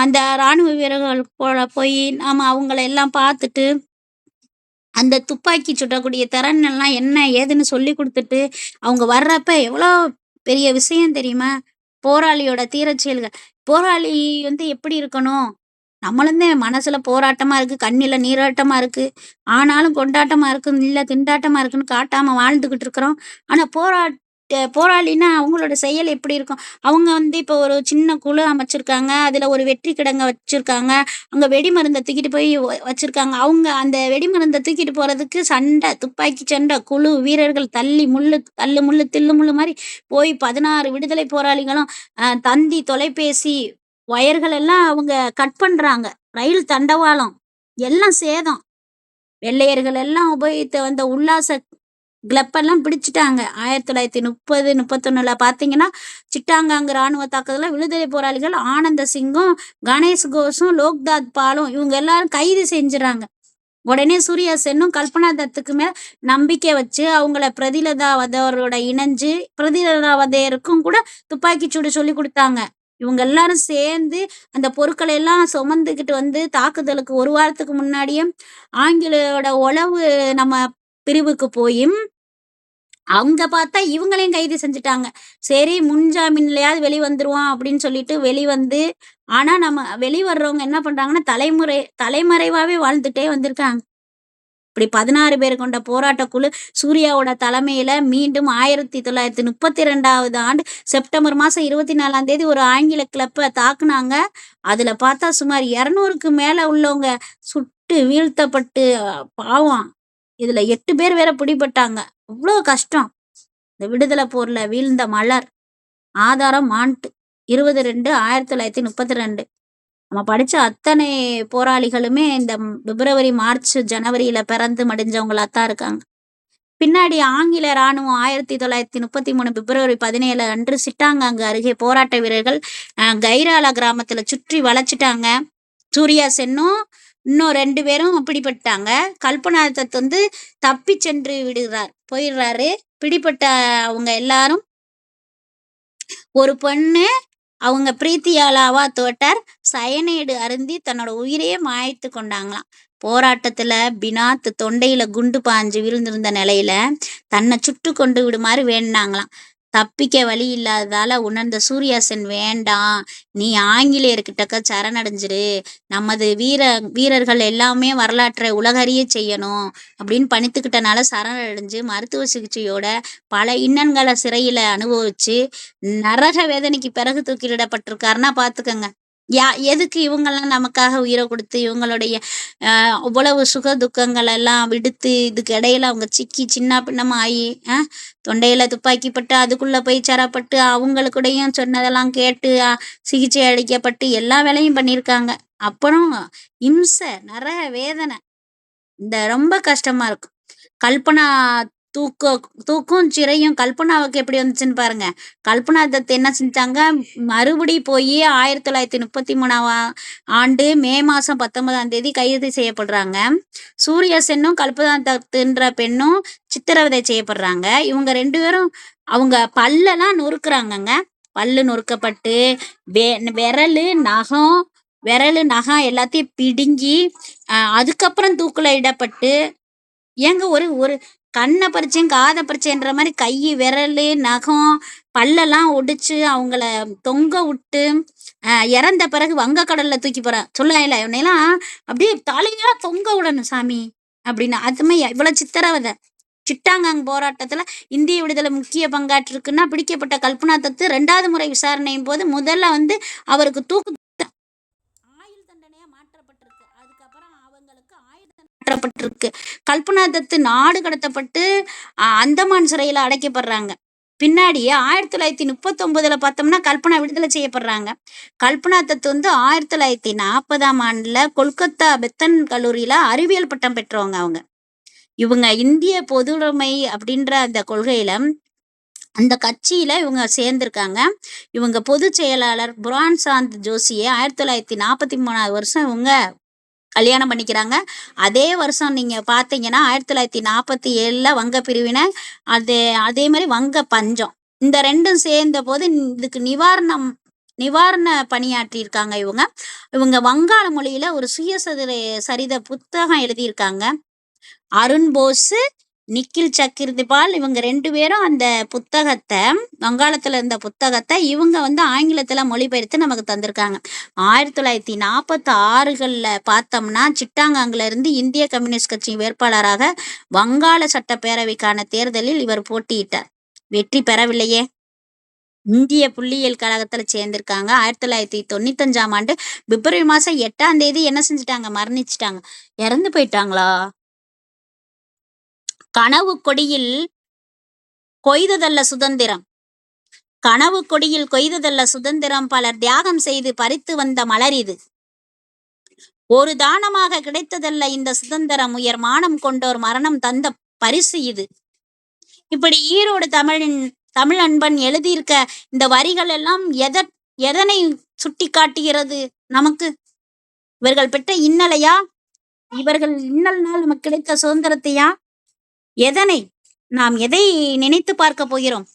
அந்த இராணுவ வீரர்கள் போல போய் நாம அவங்கள எல்லாம் பார்த்துட்டு அந்த துப்பாக்கி சுடக்கூடிய திறன் எல்லாம் என்ன ஏதுன்னு சொல்லி கொடுத்துட்டு அவங்க வர்றப்ப எவ்வளோ பெரிய விஷயம் தெரியுமா? போராளியோட தீரச் செயல்கள். போராளி எப்படி இருக்கணும்? நம்மளும் தான் மனசுல போராட்டமா இருக்கு, கண்ணில நீராட்டமா இருக்கு. ஆனாலும் கொண்டாட்டமா இருக்கு, இல்ல திண்டாட்டமா இருக்குன்னு காட்டாம வாழ்ந்துகிட்டு இருக்கிறோம். ஆனா போராளின்னா அவங்களோட செயல் எப்படி இருக்கும்? அவங்க இப்போ ஒரு சின்ன குழு அமைச்சிருக்காங்க. அதுல ஒரு வெற்றி கிடங்க வச்சிருக்காங்க. அங்க வெடிமருந்த தூக்கிட்டு போய் வச்சிருக்காங்க. அவங்க அந்த வெடிமருந்த தூக்கிட்டு போறதுக்கு சண்டை, துப்பாக்கி சண்டை, குழு வீரர்கள் தள்ளி முள்ளு தள்ளு முள்ளு, தில்லு முள்ளு மாரி போய் 16 விடுதலை போராளிகளும் தந்தி, தொலைபேசி ஒயர்கள் எல்லாம் அவங்க கட் பண்றாங்க. ரயில் தண்டவாளம் எல்லாம் சேதம். வெள்ளையர்கள் எல்லாம் உபயோகித்த வந்த உல்லாச கிளப் எல்லாம் பிடிச்சுட்டாங்க. 1930, 31ல பார்த்தீங்கன்னா, சிட்டாகாங் ராணுவ தாக்குதல்ல விடுதலை போராளிகள் ஆனந்த சிங்கும், கணேஷ் கோஷும், லோக்நாத் பாலும் இவங்க எல்லாரும் கைது செஞ்சுறாங்க. உடனே சூர்யா சென்னும் கல்பனா தத்துக்கு மேல நம்பிக்கை வச்சு அவங்கள பிரதிலதா வதேவரோட இணைஞ்சு, பிரதிலதா வதேவருக்கும் கூட துப்பாக்கிச் சூடு சொல்லிக் குடுத்தாங்க. இவங்க எல்லாரும் சேர்ந்து அந்த பொருட்களை எல்லாம் சுமந்துகிட்டு வந்து தாக்குதலுக்கு 1 வாரத்துக்கு முன்னாடியே ஆங்கிலேயோட உளவு நம்ம பிரிவுக்கு போயி, அங்க பார்த்தா இவங்களையும் கைது செஞ்சுட்டாங்க. சரி முன்ஜாமீன்லயாவது வெளிவந்துருவான் அப்படின்னு சொல்லிட்டு வெளிவந்து, ஆனா நம்ம வெளிவர்றவங்க என்ன பண்றாங்கன்னா, தலைமறைவாவே வாழ்ந்துட்டே வந்திருக்காங்க. இப்படி 16 பேர் கொண்ட போராட்டக் குழு சூர்யாவோட தலைமையில மீண்டும் 1932வது ஆண்டு செப்டம்பர் மாசம் 24ஆம் தேதி ஒரு ஆங்கில கிளப்ப தாக்குனாங்க. அதுல பார்த்தா சுமார் 200க்கு மேல உள்ளவங்க சுட்டு வீழ்த்தப்பட்டு பாவம் இதுல 8 பேர் வேற பிடிபட்டாங்க. அவ்ளோ கஷ்டம். இந்த விடுதலை போர்ல வீழ்ந்த மலர். ஆதாரம் மாண்ட் 22/2/1932. நம்ம படிச்ச அத்தனை போராளிகளுமே இந்த பிப்ரவரி, மார்ச், ஜனவரியில பிறந்து மடிஞ்சவங்களாத்தான் இருக்காங்க. பின்னாடி ஆங்கில ராணுவம் 1933 பிப்ரவரி 17 அன்று சிட்டாகாங் அருகே போராட்ட வீரர்கள் கைராலா கிராமத்துல சுற்றி வளைச்சிட்டாங்க. சூர்யா சென்னும் இன்னும் 2 பேரும் பிடிபட்டாங்க. கல்பனா தத் தப்பி சென்று போயிடுறாரு. பிடிபட்ட அவங்க எல்லாரும் ஒரு பொண்ணு அவங்க பிரீத்தியாலாவா தோட்டர் சயனைடு அருந்தி தன்னோட உயிரையே மாய்த்து கொண்டாங்களாம். போராட்டத்துல பினாத் தொண்டையில குண்டு பாஞ்சு விழுந்திருந்த நிலையில தன்னை சுட்டு கொண்டு விடுமாறு வேண்டினாங்களாம். தப்பிக்க வழி இல்லாததால உணர்ந்த சூர்யா சென், வேண்டாம் நீ ஆங்கிலேயர்கிட்டக்க சரணடைஞ்சிரு, நமது வீரர்கள் எல்லாமே வரலாற்றை உலகறிய செய்யணும் அப்படின்னு பணித்துக்கிட்டனால சரணடைஞ்சு மருத்துவ சிகிச்சையோட பல இன்னல்களை சிறையில அனுபவிச்சு நரக வேதனைக்கு பிறகு தூக்கிலிடப்பட்டிருக்காருன்னா பாத்துக்கங்க. எதுக்கு இவங்கெல்லாம் நமக்காக உயிரை கொடுத்து இவங்களுடைய அவ்வளவு சுக துக்கங்கள் எல்லாம் விடுத்து இதுக்கு இடையில அவங்க சிக்கி சின்ன பின்னமா ஆகி தொண்டையில துப்பாக்கி பட்டு அதுக்குள்ள போய் சரப்பட்டு அவங்களுக்கூடையும் சொன்னதெல்லாம் கேட்டு சிகிச்சை அளிக்கப்பட்டு எல்லா வேலையும் பண்ணியிருக்காங்க. அப்புறம் இம்சை, நரக வேதனை, இந்த ரொம்ப கஷ்டமா இருக்கும். கல்பனா தூக்கும் சிறையும் கல்பனாவுக்கு எப்படி வந்துச்சுன்னு பாருங்க. கல்பனா தத் என்ன செஞ்சாங்க, மறுபடி போய் 1933ஆம் ஆண்டு மே மாசம் 19ஆம் தேதி கைது செய்யப்படுறாங்க. சூர்யா சென்னும் கல்பனா தத்துன்ற பெண்ணும் சித்திரவதை செய்யப்படுறாங்க. இவங்க 2 பேரும் அவங்க பல்லெல்லாம் நொறுக்குறாங்கங்க. பல்லு நொறுக்கப்பட்டு விரலு நகம் எல்லாத்தையும் பிடுங்கி அதுக்கப்புறம் தூக்குல இடப்பட்டு, ஏங்க ஒரு கண்ணை பறிச்சேன் காதை பறிச்சேன்ற மாதிரி கை விரல் நகம் பல்லெல்லாம் ஒடிச்சு அவங்கள தொங்க விட்டு இறந்த பிறகு வங்கக்கடல்ல தூக்கி போறேன் சொல்லல, இவனையெல்லாம் அப்படியே தலையா தொங்க விடணும் சாமி அப்படின்னு. அதுமே இவ்வளவு சித்திரவதை. சிட்டாகாங் போராட்டத்துல இந்திய விடுதலை முக்கிய பங்காற்றிருக்குன்னா பிடிக்கப்பட்ட கல்பனா தத்து 2வது முறை விசாரணையும் போது முதல்ல அவருக்கு தூக்கு ஆயுள் தண்டனையா மாற்றப்பட்டிருக்கு. அதுக்கப்புறம் அவங்களுக்கு ஆயுள் தண்டனை மாற்றப்பட்டிருக்கு. கல்பனா தத்து நாடு கடத்தப்பட்டு அந்தமான் சிறையில அடைக்கப்படுறாங்க. பின்னாடி 1939ல பார்த்தோம்னா கல்பனா விடுதலை செய்யப்படுறாங்க. கல்பனா தத் 1940ஆம் ஆண்டுல கொல்கத்தா பெத்தன் கல்லூரியில அறிவியல் பட்டம் பெற்றவங்க. இவங்க இந்திய பொதுவுடைமை அப்படின்ற அந்த கொள்கையில அந்த கட்சியில இவங்க சேர்ந்திருக்காங்க. இவங்க பொதுச் செயலாளர் புரான்சாந்த் ஜோஷியை 1943ஆவது வருஷம் இவங்க கல்யாணம் பண்ணிக்கிறாங்க. அதே வருஷம் நீங்க பாத்தீங்கன்னா 1947ல வங்க பிரிவினை, அதே மாதிரி வங்க பஞ்சம், இந்த 2ம் சேர்ந்த போது இதுக்கு நிவாரண பணியாற்றி இருக்காங்க. இவங்க வங்காள மொழியில ஒரு சுயசரிதை புத்தகம் எழுதியிருக்காங்க. அருண் போஸ் நிக்கில் சக்ரவர்த்திபால் இவங்க 2 பேரும் அந்த புத்தகத்தை, வங்காளத்துல இருந்த புத்தகத்தை இவங்க வந்து ஆங்கிலத்துல மொழிபெயர்த்து நமக்கு தந்திருக்காங்க. 1946 பார்த்தோம்னா சிட்டாகாங்ல இருந்து இந்திய கம்யூனிஸ்ட் கட்சி வேட்பாளராக வங்காள சட்டப்பேரவைக்கான தேர்தலில் இவர் போட்டியிட்டார். வெற்றி பெறவில்லையே. இந்திய புள்ளியியல் கழகத்துல சேர்ந்திருக்காங்க. 1995ஆம் ஆண்டு பிப்ரவரி மாசம் 8ஆம் தேதி என்ன செஞ்சுட்டாங்க? மரணிச்சுட்டாங்க. இறந்து போயிட்டாங்களா? கனவு கொடியில் கொய்ததல்ல சுதந்திரம், கனவு கொடியில் கொய்ததல்ல சுதந்திரம், பலர் தியாகம் செய்து பறித்து வந்த மலர் இது. ஒரு தானமாக கிடைத்ததல்ல இந்த சுதந்திரம், உயர் மானம் கொண்டோர் மரணம் தந்த பரிசு இது. இப்படி ஈரோடு தமிழ் அன்பன் எழுதியிருக்க இந்த வரிகள் எல்லாம் எதனை சுட்டி காட்டுகிறது? நமக்கு இவர்கள் பெற்ற இன்னலையா? இவர்கள் இன்னல்னால் நமக்கு கிடைத்த சுதந்திரத்தையா? எதனை நாம் எதை நினைத்து பார்க்க போகிறோம்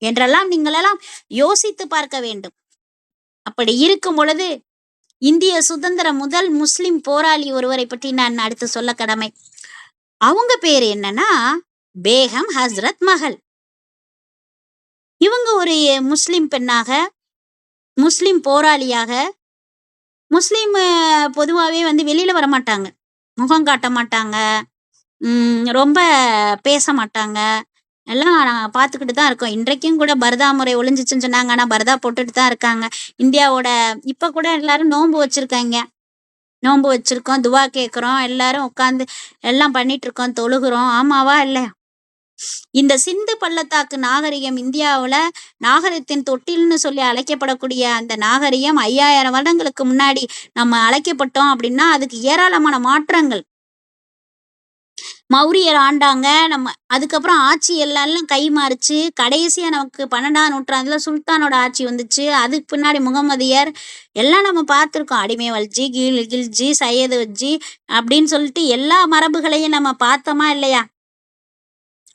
என்றெல்லாம் நீங்களெல்லாம் யோசித்து பார்க்க வேண்டும். அப்படி இருக்கும் பொழுது இந்திய சுதந்திர முதல் முஸ்லிம் போராளி ஒருவரை பற்றி நான் அடுத்து சொல்ல கடமை. அவங்க பேர் என்னன்னா பேகம் ஹஸ்ரத் மஹல். இவங்க ஒரு முஸ்லிம் பெண்ணாக, முஸ்லிம் போராளியாக, முஸ்லிம் பொதுவாகவே வந்து வெளியில வரமாட்டாங்க, முகம் காட்ட மாட்டாங்க, ரொம்ப பேச மாட்டாங்க. எல்லாம் நாங்கள் பார்த்துக்கிட்டு தான் இருக்கோம். இன்றைக்கும் கூட பரதா முறை ஒழிஞ்சிச்சுன்னு சொன்னாங்க. ஆனால் பரதா போட்டுட்டு தான் இருக்காங்க. இந்தியாவோட இப்போ கூட எல்லாரும் நோன்பு வச்சிருக்காங்க. நோன்பு வச்சிருக்கோம், துவா கேட்குறோம், எல்லாரும் உட்காந்து எல்லாம் பண்ணிட்டு இருக்கோம், தொழுகிறோம். ஆமாவா இல்லையா? இந்த சிந்து பள்ளத்தாக்கு நாகரிகம் இந்தியாவுல நாகரிகத்தின் தொட்டில்னு சொல்லி அழைக்கப்படக்கூடிய அந்த நாகரிகம் 5000 வருடங்களுக்கு முன்னாடி நம்ம அழைக்கப்பட்டோம் அப்படின்னா அதுக்கு ஏராளமான மாற்றங்கள். மௌரியர் ஆண்டாங்க. நம்ம அதுக்கப்புறம் ஆட்சி எல்லாம் கை மாறிச்சு. கடைசியா நமக்கு 12ஆம் நூற்றாண்டுல சுல்தானோட ஆட்சி வந்துச்சு. அதுக்கு பின்னாடி முகமதியர் எல்லாம் நம்ம பார்த்துருக்கோம். அடிமை வல்ஜி, கில்ஜி, சையது வஜ்ஜி அப்படின்னு சொல்லிட்டு எல்லா மரபுகளையும் நம்ம பார்த்தோமா இல்லையா?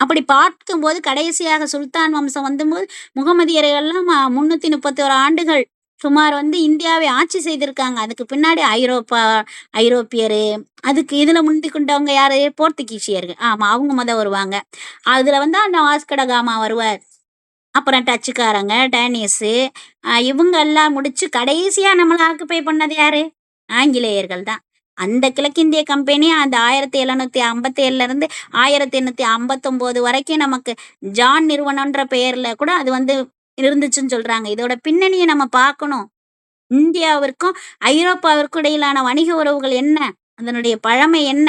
அப்படி பார்க்கும்போது கடைசியாக சுல்தான் வம்சம் வந்தபோது முகமதியர்கள்லாம் 331 ஆண்டுகள் சுமார் வந்து இந்தியாவை ஆட்சி செய்திருக்காங்க. அதுக்கு பின்னாடி ஐரோப்பியரு, அதுக்கு இதுல முந்தி கொண்டவங்க யாரு? போர்த்துகீசியர்கள். ஆமா, அவங்க வருவாங்க. அதுல வந்து அந்த வாஸ்கடகாமா வருவார். அப்புறம் டச்சுக்காரங்க, டேனியஸு, இவங்க எல்லாம் முடிச்சு கடைசியா நம்மளை ஆக்குப்பை பண்ணது யாரு? ஆங்கிலேயர்கள் தான். அந்த கிழக்கிந்திய கம்பெனி அந்த 1757 இருந்து 1859 வரைக்கும் நமக்கு ஜான் நிறுவனம்ன்ற பெயர்ல கூட அது வந்து இருந்துச்சுன்னு சொல்றாங்க. இதோட பின்னணியை நம்ம பார்க்கணும். இந்தியாவிற்கும் ஐரோப்பாவிற்கும் இடையிலான வணிக உறவுகள் என்ன? அதனுடைய பழமை என்ன?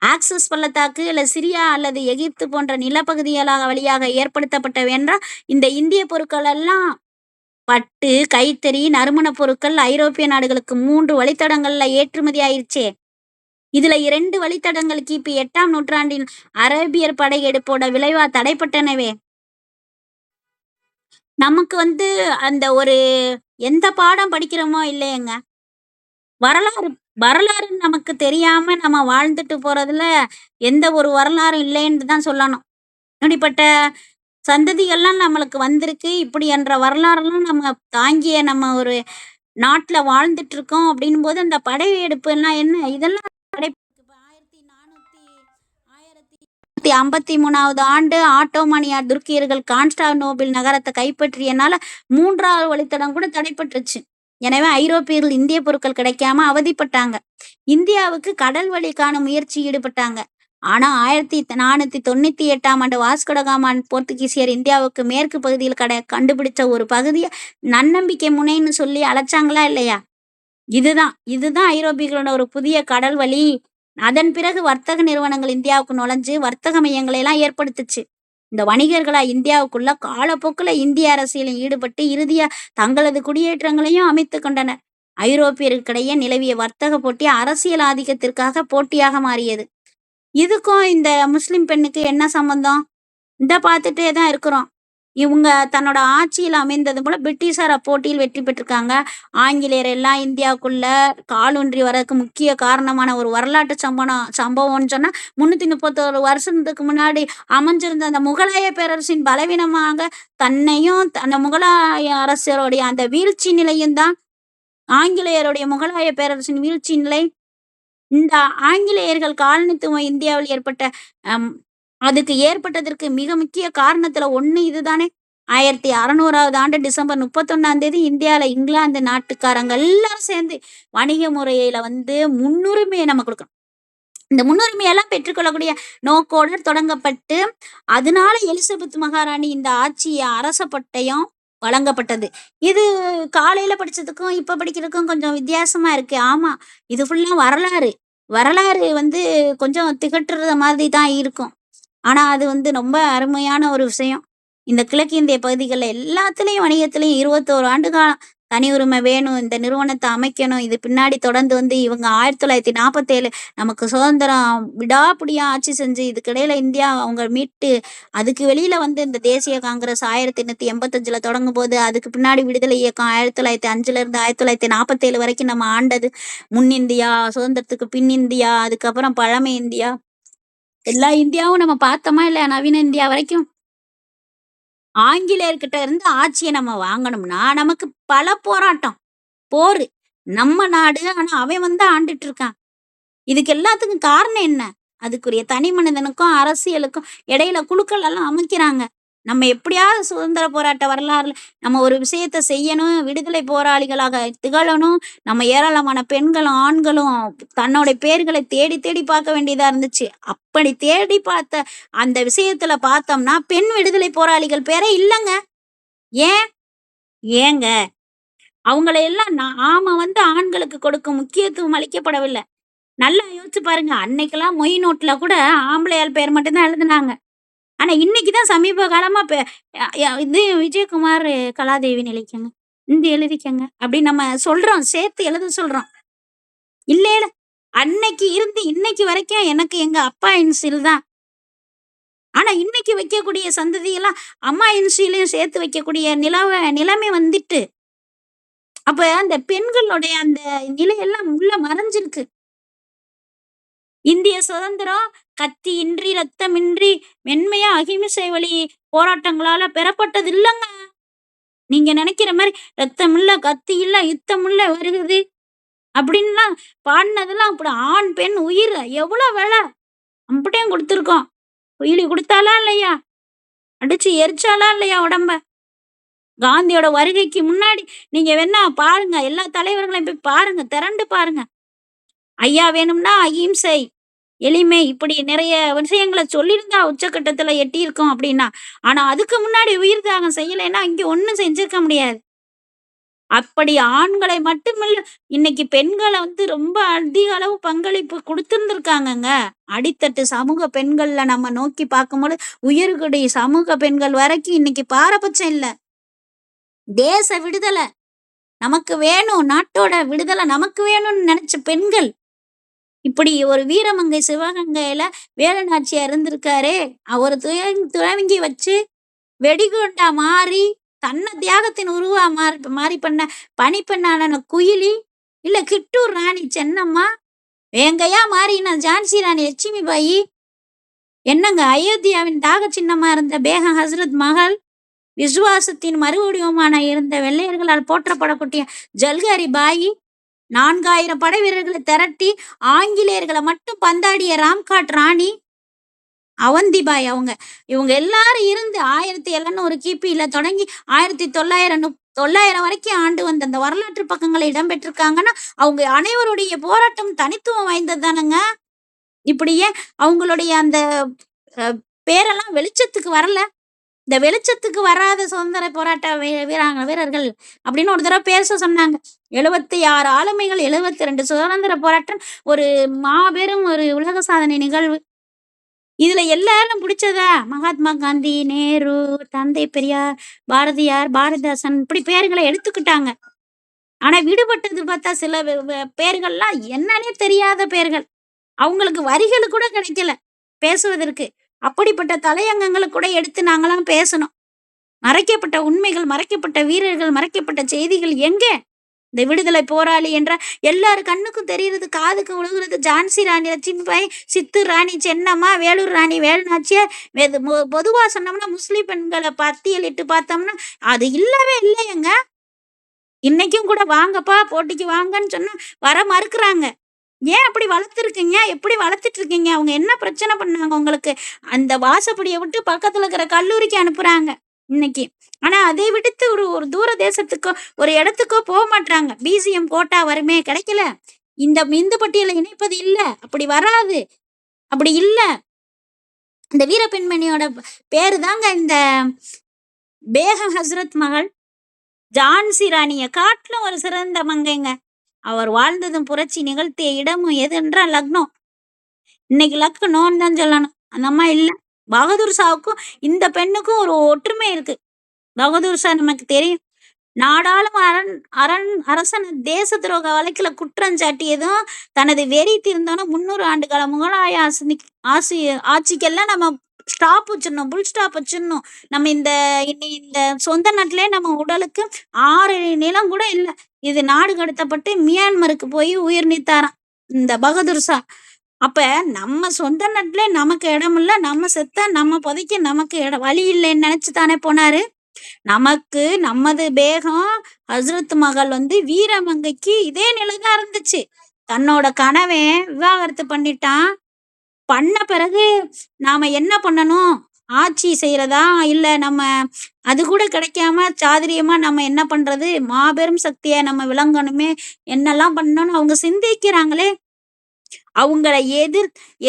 ஆக்சஸ் பள்ளத்தாக்கு இல்ல சிரியா அல்லது எகிப்து போன்ற நிலப்பகுதிகளாக வழியாக ஏற்படுத்தப்பட்டவென்றால் இந்த இந்திய பொருட்கள் எல்லாம் பட்டு, கைத்தறி, நறுமண பொருட்கள் ஐரோப்பிய நாடுகளுக்கு 3 வழித்தடங்கள்ல ஏற்றுமதி ஆயிடுச்சே. இதுல 2 வழித்தடங்கள் கிபி 8ஆம் நூற்றாண்டின் அரேபியர் படையெடுப்போட விளைவா தடைப்பட்டனவே. நமக்கு வந்து அந்த ஒரு எந்த பாடம் படிக்கிறோமோ இல்லையங்க, வரலாறு நமக்கு தெரியாம நம்ம வாழ்ந்துட்டு போறதுல எந்த ஒரு வரலாறும் இல்லைன்னு தான் சொல்லணும். இப்படிப்பட்ட சந்ததிகள்லாம் நம்மளுக்கு வந்திருக்கு. இப்படி என்ற வரலாறுலாம் நம்ம தாங்கிய நம்ம ஒரு நாட்டுல வாழ்ந்துட்டு இருக்கோம் அப்படின்னும் போது அந்த படையெடுப்பு எல்லாம் என்ன? இதெல்லாம் 1453ஆவது ஆண்டு ஆட்டோமானியார் துருக்கியர்கள் கான்ஸ்டான்டினோபிள் நகரத்தை கைப்பற்றியனால 3வது வழித்தடம் கூட தடைப்பட்டுருச்சு. எனவே ஐரோப்பியர்கள் இந்திய பொருட்கள் கிடைக்காம அவதிப்பட்டாங்க. இந்தியாவுக்கு கடல் வழி காணும் முயற்சி ஈடுபட்டாங்க. ஆனா 1498ஆம் ஆண்டு வாஸ்கோடகாமான் போர்த்துகீசியர் இந்தியாவுக்கு மேற்கு பகுதியில் கண்டுபிடிச்ச ஒரு பகுதியை நன்னம்பிக்கை முனைன்னு சொல்லி அழைச்சாங்களா இல்லையா? இதுதான் ஐரோப்பியர்களோட ஒரு புதிய கடல் வழி. அதன் பிறகு வர்த்தக நிறுவனங்கள் இந்தியாவுக்கு நுழைஞ்சு வர்த்தக மையங்களை எல்லாம் ஏற்படுத்துச்சு. இந்த வணிகர்களா இந்தியாவுக்குள்ள காலப்போக்குல இந்திய அரசியலில் ஈடுபட்டு இறுதியா தங்களது குடியேற்றங்களையும் அமைத்து கொண்டனர். ஐரோப்பியர்களுக்கிடையே நிலவிய வர்த்தக போட்டி அரசியல் ஆதிக்கத்திற்காக போட்டியாக மாறியது. இதுக்கும் இந்த முஸ்லிம் பெண்ணுக்கு என்ன சம்பந்தம்? இந்த பார்த்துட்டே தான் இருக்கிறோம். இவங்க தன்னோட ஆட்சியில் அமைந்தது போல பிரிட்டிஷார் போட்டியில் வெற்றி பெற்றிருக்காங்க. ஆங்கிலேயர் எல்லாம் இந்தியாவுக்குள்ள காலூன்றி வரதுக்கு முக்கிய காரணமான ஒரு வரலாற்று சம்பவம்னு சொன்னா 331 வருஷத்துக்கு முன்னாடி அமைஞ்சிருந்த அந்த முகலாய பேரரசின் பலவீனமாக தன்னையும் அந்த முகலாய அரசருடைய அந்த வீழ்ச்சி நிலையும் தான் ஆங்கிலேயருடைய முகலாய பேரரசின் வீழ்ச்சி நிலை. இந்த ஆங்கிலேயர்கள் காலனித்துவ இந்தியாவில் அதுக்கு ஏற்பட்டதற்கு மிக முக்கிய காரணத்துல ஒண்ணு இதுதானே. 1600வது ஆண்டு டிசம்பர் 31ஆம் தேதி இந்தியால இங்கிலாந்து நாட்டுக்காரங்க எல்லாரும் சேர்ந்து வணிக முறையில முன்னுரிமையை நம்ம கொடுக்கணும். இந்த முன்னுரிமையெல்லாம் பெற்றுக்கொள்ளக்கூடிய நோக்கோடு தொடங்கப்பட்டு, அதனால எலிசபெத் மகாராணி இந்த அரச பட்டயம் வழங்கப்பட்டது. இது காலையில படிச்சதுக்கும் இப்ப படிக்கிறதுக்கும் கொஞ்சம் வித்தியாசமா இருக்கு. ஆமா, இது ஃபுல்லா வரலாறு. வரலாறு கொஞ்சம் திகட்டுற மாதிரி தான் இருக்கும். ஆனா அது ரொம்ப அருமையான ஒரு விஷயம். இந்த கிழக்கிந்திய பகுதிகள்ல எல்லாத்துலயும் வணிகத்திலயும் 21 ஆண்டு காலம் தனி உரிமை வேணும். இந்த நிறுவனத்தை அமைக்கணும். இது பின்னாடி தொடர்ந்து இவங்க 1947 நமக்கு சுதந்திரம் விடாப்பிடியா ஆட்சி செஞ்சு இதுக்கிடையில இந்தியா அவங்க மீட்டு அதுக்கு வெளியில இந்த தேசிய காங்கிரஸ் 1885ல தொடங்கும் போது அதுக்கு பின்னாடி விடுதலை இயக்கம் 1905ல இருந்து 1947 வரைக்கும் நம்ம ஆண்டது. முன்னிந்தியா, சுதந்திரத்துக்கு பின் இந்தியா, அதுக்கப்புறம் பழமை இந்தியா, எல்லா இந்தியாவும் நம்ம பார்த்தோமா இல்லையா? நவீன இந்தியா வரைக்கும் ஆங்கிலேயர்கிட்ட இருந்து ஆட்சியை நம்ம வாங்கணும்னா நமக்கு பல போராட்டம், போரு. நம்ம நாடு, ஆனா அவன் ஆண்டுட்டு இருக்கான். இதுக்கு எல்லாத்துக்கும் காரணம் என்ன? அதுக்குரிய தனி மனிதனுக்கும் அரசியலுக்கும் இடையில குழுக்கள் எல்லாம் அமைக்கிறாங்க. நம்ம எப்படியாவது சுதந்திர போராட்ட வரலாறுல நம்ம ஒரு விஷயத்த செய்யணும், விடுதலை போராளிகளாக திகழணும். நம்ம ஏராளமான பெண்களும் ஆண்களும் தன்னோட பேர்களை தேடி தேடி பார்க்க வேண்டியதா இருந்துச்சு. அப்படி தேடி பார்த்த அந்த விஷயத்துல பார்த்தோம்னா பெண் விடுதலை போராளிகள் பேரே இல்லைங்க. ஏங்க அவங்கள எல்லாம் நாம ஆண்களுக்கு கொடுக்கும் முக்கியத்துவம் அளிக்கப்படவில்லை. நல்லா யோசிச்சு பாருங்க. அன்னைக்கெல்லாம் மொய் நோட்ல கூட ஆம்பளையால் பேர் மட்டும்தான் எழுதுனாங்க. ஆனா இன்னைக்குதான் சமீப காலமா இது விஜயகுமார் கலாதேவி நிலைக்கங்க, இந்த எழுதிக்கங்க அப்படின்னு நம்ம சொல்றோம், சேர்த்து எழுத சொல்றோம். இல்ல அன்னைக்கு இருந்து இன்னைக்கு வரைக்கும் எனக்கு எங்க அப்பா இன்சில் தான். ஆனா இன்னைக்கு வைக்கக்கூடிய சந்ததியெல்லாம் அம்மா இன்சிலையும் சேர்த்து வைக்கக்கூடிய நிலைமை வந்துட்டு. அப்ப அந்த பெண்களுடைய அந்த நிலையெல்லாம் உள்ள மறைஞ்சிருக்கு. இந்திய சுதந்திரம் கத்தியின்றி ரத்தமின்றி மென்மையா அகிம்சை வழி போராட்டங்களால பெறப்பட்டது இல்லைங்க. நீங்க நினைக்கிற மாதிரி ரத்தம் இல்ல, கத்தி இல்ல, யுத்தம் இல்ல வருகுது அப்படின்லாம் பாடினதெல்லாம் அப்படி ஆண் பெண் உயிர் எவ்வளவு வேலை அப்படியும் கொடுத்துருக்கோம். உயிரி கொடுத்தாலா இல்லையா? அடிச்சு எரிச்சாலா இல்லையா உடம்ப? காந்தியோட வருகைக்கு முன்னாடி நீங்க வேணா பாருங்க, எல்லா தலைவர்களையும் போய் பாருங்க, திரண்டு பாருங்க. ஐயா வேணும்னா அகிம்சை, எளிமை, இப்படி நிறைய விஷயங்களை சொல்லியிருந்தா உச்சக்கட்டத்துல எட்டியிருக்கோம் அப்படின்னா. ஆனா அதுக்கு முன்னாடி உயிர் தியாகம் செய்யலைன்னா இங்க ஒண்ணும் செஞ்சிருக்க முடியாது. அப்படி ஆண்களை மட்டுமில்ல, இன்னைக்கு பெண்களை ரொம்ப அதிக அளவு பங்களிப்பு கொடுத்திருந்திருக்காங்கங்க. அடித்தட்டு சமூக பெண்கள்ல நம்ம நோக்கி பார்க்கும்போது உயர்குடி சமூக பெண்கள் வரைக்கும் இன்னைக்கு பாரபட்சம் இல்ல. தேச விடுதலை நமக்கு வேணும், நாட்டோட விடுதலை நமக்கு வேணும்னு நினைச்ச பெண்கள். இப்படி ஒரு வீரமங்கை சிவகங்கையில வேலுநாச்சியார் இருந்திருக்காரே, அவர் துறங்கி வச்சு வெடிகுண்டா மாறி தன்னை தியாகத்தின் உருவா மாறி பண்ண பனிப்பெண்ணான குயிலி, இல்ல கிட்டூர் ராணி சென்னம்மா, வேங்கையா மாறின ஜான்சி ராணி லட்சுமிபாயி, என்னங்க அயோத்தியாவின் தாக சின்னமா இருந்த பேகம் ஹசரத் மஹால், விசுவாசத்தின் மறுவடிவமான இருந்த வெள்ளையர்களால் போற்றப்படக்கூடிய ஜல்காரி பாயி, 4000 படை வீரர்களை திரட்டி ஆங்கிலேயர்களை மட்டும் பந்தாடிய ராம்காட் ராணி, அவந்திபாய், இவங்க எல்லாரும் இருந்து 1700 கிபியில தொடங்கி 1900 வரைக்கும் ஆண்டு வந்த அந்த வரலாற்று பக்கங்களை இடம்பெற்றிருக்காங்கன்னா அவங்க அனைவருடைய போராட்டம் தனித்துவம் வாய்ந்தது தானங்க. இப்படியே அவங்களுடைய அந்த பேரெல்லாம் வெளிச்சத்துக்கு வரல. இந்த வெளிச்சத்துக்கு வராத சுதந்திர போராட்ட வீரர்கள் அப்படின்னு ஒரு தடவை பேச சொன்னாங்க. 76 ஆளுமைகள், 72 சுதந்திர போராட்டம், ஒரு மாபெரும் ஒரு உலக சாதனை நிகழ்வு. இதுல எல்லாரும் பிடிச்சதா மகாத்மா காந்தி, நேரு, தந்தை பெரியார், பாரதியார், பாரதிதாசன், இப்படி பேர்களை எடுத்துக்கிட்டாங்க. ஆனா விடுபட்டது பார்த்தா சில பேர்கள்லாம் என்னன்னே தெரியாத பேர்கள். அவங்களுக்கு வரிகள் கூட கிடைக்கல பேசுவதற்கு. அப்படிப்பட்ட தலையங்கங்களை கூட எடுத்து நாங்களாம் பேசணும். மறைக்கப்பட்ட உண்மைகள், மறைக்கப்பட்ட வீரர்கள், மறைக்கப்பட்ட செய்திகள் எங்கே? இந்த விடுதலை போராளி என்ற எல்லாரு கண்ணுக்கும் தெரியுறது, காதுக்கு விழுகிறது ஜான்சி ராணி லட்சுமிபாய், சித்தூர் ராணி சென்னம்மா, வேலூர் ராணி வேலுநாச்சியார். பொதுவா சொன்னோம்னா முஸ்லிம் பெண்களை பட்டியலிட்டு பார்த்தோம்னா அது இல்லவே இல்லையங்க. இன்னைக்கும் கூட வாங்கப்பா போட்டிக்கு வாங்கன்னு சொன்னா வர மறுக்கிறாங்க. ஏன் அப்படி வளர்த்துருக்கீங்க? எப்படி வளர்த்துட்டு இருக்கீங்க? அவங்க என்ன பிரச்சனை பண்ணாங்க உங்களுக்கு? அந்த வாசப்படிய விட்டு பக்கத்துல இருக்கிற கல்லூரிக்கு அனுப்புறாங்க இன்னைக்கு. ஆனா அதை விடுத்து ஒரு ஒரு தூர தேசத்துக்கோ, ஒரு இடத்துக்கோ மாட்றாங்க. பிசிஎம் கோட்டா வருமே கிடைக்கல. இந்த இந்து பட்டியல இணைப்பது இல்ல. அப்படி வராது. அப்படி இல்ல. இந்த வீரப்பெண்மணியோட பேரு தாங்க இந்த பேகம் ஹஸ்ரத் மகள். ஜான்சி ராணிய காட்டிலும் ஒரு சிறந்த மங்கைங்க. அவர் வாழ்ந்ததும் புரட்சி நிகழ்த்திய இடமும் எது என்றால் லக்னோ. இன்னைக்கு லக்னோன்னு தான் சொல்லணும். அந்த அம்மா இல்ல. பகதூர் ஷாவுக்கும் இந்த பெண்ணுக்கும் ஒரு ஒற்றுமை இருக்கு. பகதூர் ஷா நமக்கு தெரியும். நாடாளும் அரசன் தேச துரோக வழக்குல குற்றம் சாட்டியதும் தனது வெறி தீர்ந்தோன்னு 300 ஆண்டு கால முகலாய ஆசி ஆட்சிக்கெல்லாம் நம்ம ஸ்டாப் வச்சிடணும், புல் ஸ்டாப் வச்சிடணும். நம்ம இந்த சொந்த நாட்டிலே நம்ம உடலுக்கு 6 நிலம் கூட இல்லை. இது நாடு கடத்தப்பட்டு மியான்மருக்கு போய் உயிர் நீத்தாராம் இந்த பகதூர் ஷா. அப்ப நம்ம சொந்த நாட்டிலே நமக்கு இடம் இல்ல, நம்ம செத்த நம்ம புதைக்க நமக்கு வழி இல்லைன்னு நினைச்சு தானே போனாரு. நமக்கு நமது பேகம் ஹஸ்ரத் மகள் வீரமங்கைக்கு இதே நிலைதான் இருந்துச்சு. தன்னோட கணவன் விவாகரத்து பண்ணிட்டான். பண்ண பிறகு நாம என்ன பண்ணணும்? ஆட்சி செய்யறதா இல்ல நம்ம அது கூட கிடைக்காம சாதுரியமா நம்ம என்ன பண்றது? மாபெரும் சக்தியா நம்ம விளங்கணுமே, என்னெல்லாம் பண்ணணும்னு அவங்க சிந்திக்கிறாங்களே. அவங்கள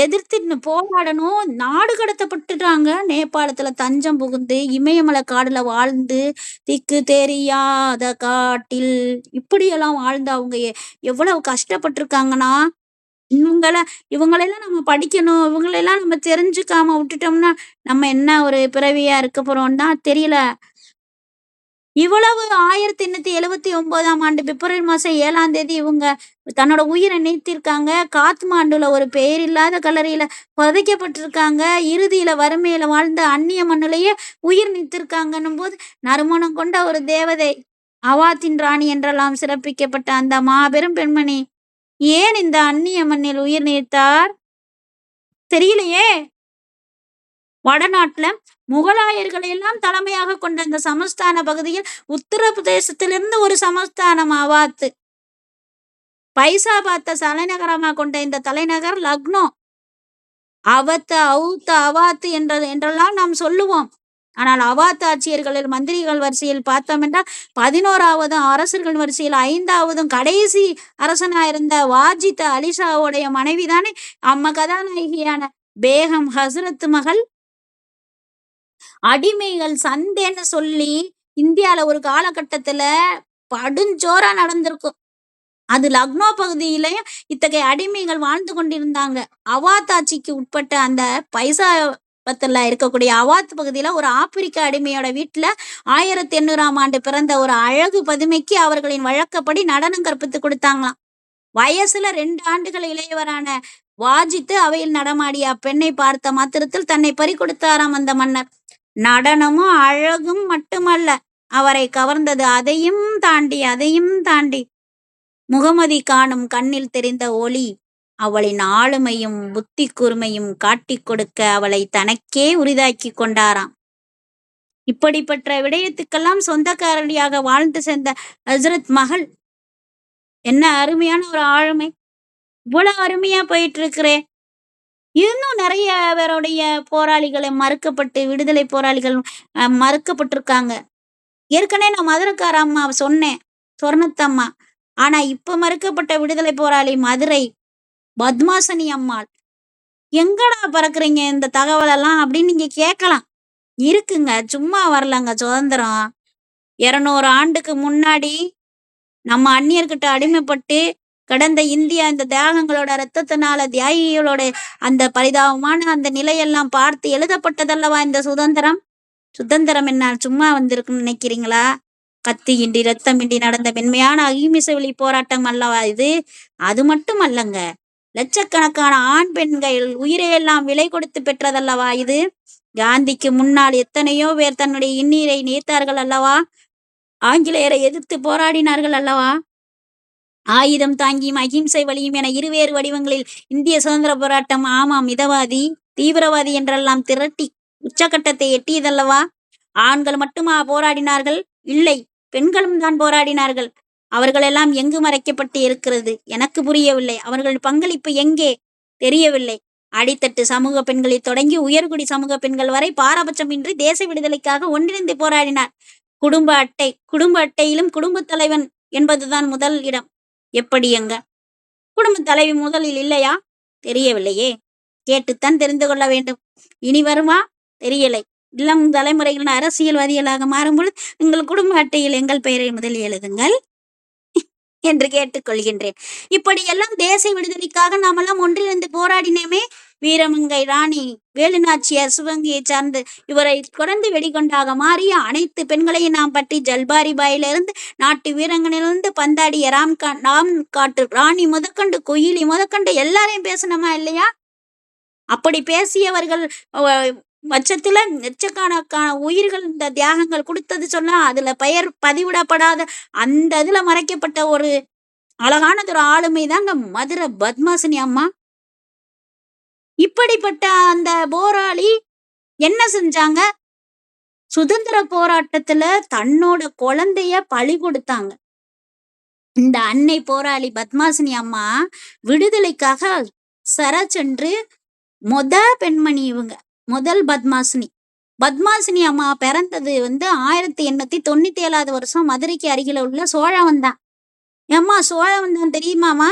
எதிர்த்து போராடணும். நாடு கடத்தப்பட்டுட்டாங்க. நேபாளத்துல தஞ்சம் புகுந்து இமயமலை காடுல வாழ்ந்து திக்கு தெரியாத காட்டில் இப்படியெல்லாம் வாழ்ந்து அவங்க எவ்வளவு கஷ்டப்பட்டிருக்காங்கன்னா, இவங்களெல்லாம் நம்ம படிக்கணும். இவங்களெல்லாம் நம்ம தெரிஞ்சுக்காம விட்டுட்டோம்னா நம்ம என்ன ஒரு பிறவியா இருக்க போறோம்னா தெரியல. இவ்வளவு 1879ஆம் ஆண்டு பிப்ரவரி மாசம் 7ஆம் தேதி இவங்க தன்னோட உயிரை நீத்திருக்காங்க. காத்மாண்டுல ஒரு பெயரில்லாத கல்லறையில புதைக்கப்பட்டிருக்காங்க. இறுதியில வறுமையில வாழ்ந்த அந்நிய மண்ணிலேயே உயிர் நீத்திருக்காங்கன்னும் போது நறுமணம் கொண்ட ஒரு தேவதை, அவாத்தின் ராணி என்றெல்லாம் சிறப்பிக்கப்பட்ட அந்த மாபெரும் பெண்மணி ஏன் இந்த அந்நிய மண்ணில் உயிர் நீத்தார் தெரியலையே. வடநாட்டுல முகலாயர்களை எல்லாம் தலைமையாக கொண்ட இந்த சமஸ்தான பகுதியில் உத்தரப்பிரதேசத்திலிருந்து ஒரு சமஸ்தானம் அவாத்து. பைசாபாத்த தலைநகரமா கொண்ட இந்த தலைநகர் லக்னோ. அவாத்து என்றெல்லாம் நாம் சொல்லுவோம். ஆனால் அவாத் ஆட்சியர்களில் மந்திரிகள் வரிசையில் பார்த்தோம் என்றால் 11ஆவதும் அரசர்கள் வரிசையில் 5ஆவதும் கடைசி அரசனாயிருந்த வாஜித் அலிஷாவுடைய மனைவிதானே அம்ம கதாநாயகியான பேகம் ஹஸ்ரத் மகள். அடிமைகள் சந்தைன்னு சொல்லி இந்தியால ஒரு காலகட்டத்துல படுஞ்சோரா நடந்திருக்கும். அது லக்னோ பகுதியிலையும் இத்தகைய அடிமைகள் வாழ்ந்து கொண்டிருந்தாங்க. அவாத் ஆட்சிக்கு உட்பட்ட அந்த பைசாபத்துல இருக்கக்கூடிய அவாத் பகுதியில ஒரு ஆப்பிரிக்க அடிமையோட வீட்டுல 1800ஆம் ஆண்டு பிறந்த ஒரு அழகு பதுமைக்கு அவர்களின் வழக்கப்படி நடனம் கற்பித்து கொடுத்தாங்களாம். வயசுல 2 ஆண்டுகள் இளையவரான வாஜித்து அவையில் நடமாடிய அப்பெண்ணை பார்த்த மாத்திரத்தில் தன்னை பறி கொடுத்தாராம் அந்த மன்னர். நடனமும் அழகும் மட்டுமல்ல அவரை கவர்ந்தது, அதையும் தாண்டி முகமதி காணும் கண்ணில் தெரிந்த ஒளி அவளின் ஆளுமையும் புத்தி கூர்மையும் காட்டிக் கொடுக்க அவளை தனக்கே உரிதாக்கி கொண்டாராம். இப்படிப்பட்ட விடயத்துக்கெல்லாம் சொந்தக்காரடியாக வாழ்ந்து சேர்ந்த ஹஸ்ரத் மகள் என்ன அருமையான ஒரு ஆளுமை! இவ்வளவு அருமையா போயிட்டு இருக்கிறேன். இன்னும் நிறைய பேருடைய போராளிகளை மறுக்கப்பட்டு விடுதலை போராளிகள் மறுக்கப்பட்டிருக்காங்க. ஏற்கனவே நான் மதுரைக்கார அம்மா சொன்னேன், சொர்ணத்தம்மா. ஆனா இப்ப மறுக்கப்பட்ட விடுதலை போராளி மதுரை பத்மாசனி அம்மாள். எங்கடா பறக்குறீங்க இந்த தகவல் எல்லாம் அப்படின்னு நீங்க கேட்கலாம். இருக்குங்க, சும்மா வரலங்க. சுதந்திரம் 200 ஆண்டுக்கு முன்னாடி நம்ம அந்நியர்கிட்ட அடிமைப்பட்டு கடந்த இந்தியா இந்த தியாகங்களோட ரத்தத்தினால தியாகிகளோட அந்த பரிதாபமான அந்த நிலையெல்லாம் பார்த்து எழுதப்பட்டதல்லவா இந்த சுதந்திரம். சுதந்திரம் என்ன சும்மா வந்திருக்குன்னு நினைக்கிறீங்களா? கத்தியின்றி ரத்தமின்றி நடந்த மென்மையான அகிம்சை வழி போராட்டம் அல்லவா இது. அது மட்டும் அல்லங்க, லட்சக்கணக்கான ஆண் பெண்கள் உயிரையெல்லாம் விலை கொடுத்து பெற்றதல்லவா இது. காந்திக்கு முன்னால் எத்தனையோ பேர் தன்னுடைய இன்னீரை நீர்த்தார்கள் அல்லவா. ஆங்கிலேயரை எதிர்த்து போராடினார்கள் அல்லவா. ஆயுதம் தாங்கியும் அகிம்சை வழியும் என இருவேறு வடிவங்களில் இந்திய சுதந்திர போராட்டம் ஆமாம் மிதவாதி தீவிரவாதி என்றெல்லாம் திரட்டி உச்சகட்டத்தை எட்டியதல்லவா. ஆண்கள் மட்டுமா போராடினார்கள்? இல்லை, பெண்களும் தான் போராடினார்கள். அவர்களெல்லாம் எங்கு மறைக்கப்பட்டு இருக்கிறது? எனக்கு புரியவில்லை. அவர்கள் பங்களிப்பு எங்கே? தெரியவில்லை. அடித்தட்டு சமூக பெண்களில் தொடங்கி உயர்குடி சமூக பெண்கள் வரை பாரபட்சமின்றி தேச விடுதலைக்காக ஒன்றிணைந்து போராடினார். குடும்ப அட்டையிலும் குடும்பத் தலைவன் என்பதுதான் முதல் இடம். எப்படி எங்க? குடும்பத் தலைவி முதலில் இல்லையா? தெரியவில்லையே. கேட்டுத்தான் தெரிந்து கொள்ள வேண்டும். இனி வருமா? தெரியலை. இளம் தலைமுறைகளின் அரசியல்வாதிகளாக மாறும்பொழுது உங்கள் குடும்ப அட்டையில் எங்கள் பெயரை முதலில் எழுதுங்கள் என்று கேட்டுக்கொள்கின்றேன். இப்படியெல்லாம் தேச விடுதலைக்காக நாமெல்லாம் ஒன்றிணைந்து போராடினோமே. வீரமங்கை ராணி வேலுநாச்சியார் சிவகங்கையை சார்ந்து இவரை தொடர்ந்து வெடிகொண்டாக மாறிய அனைத்து பெண்களையும் நாம் பற்றி ஜல்பாரி பாயிலிருந்து நாட்டு வீரங்களிலிருந்து பந்தாடிய காட்டு ராணி முதற்கொண்டு குயிலி முதற்கொண்டு எல்லாரையும் பேசணுமா இல்லையா? அப்படி பேசியவர்கள் பட்சத்துல லட்சக்கணக்கான உயிர்கள் இந்த தியாகங்கள் கொடுத்தது சொன்னா அதுல பெயர் பதிவிடப்படாத அந்த இதுல மறைக்கப்பட்ட ஒரு அழகானது ஒரு ஆளுமை தாங்க மதுரை பத்மாசினி அம்மா. இப்படிப்பட்ட அந்த போராளி என்ன செஞ்சாங்க? சுதந்திர போராட்டத்துல தன்னோட குழந்தைய பலி கொடுத்தாங்க. இந்த அன்னை போராளி பத்மாசினி அம்மா விடுதலைக்காக சென்று பெண்மணி இவங்க முதல் பத்மாசினி அம்மா பிறந்தது 1897 வருஷம் மதுரைக்கு அருகில உள்ள சோழவந்தான். ஏம்மா சோழவந்தான் தெரியுமாமா?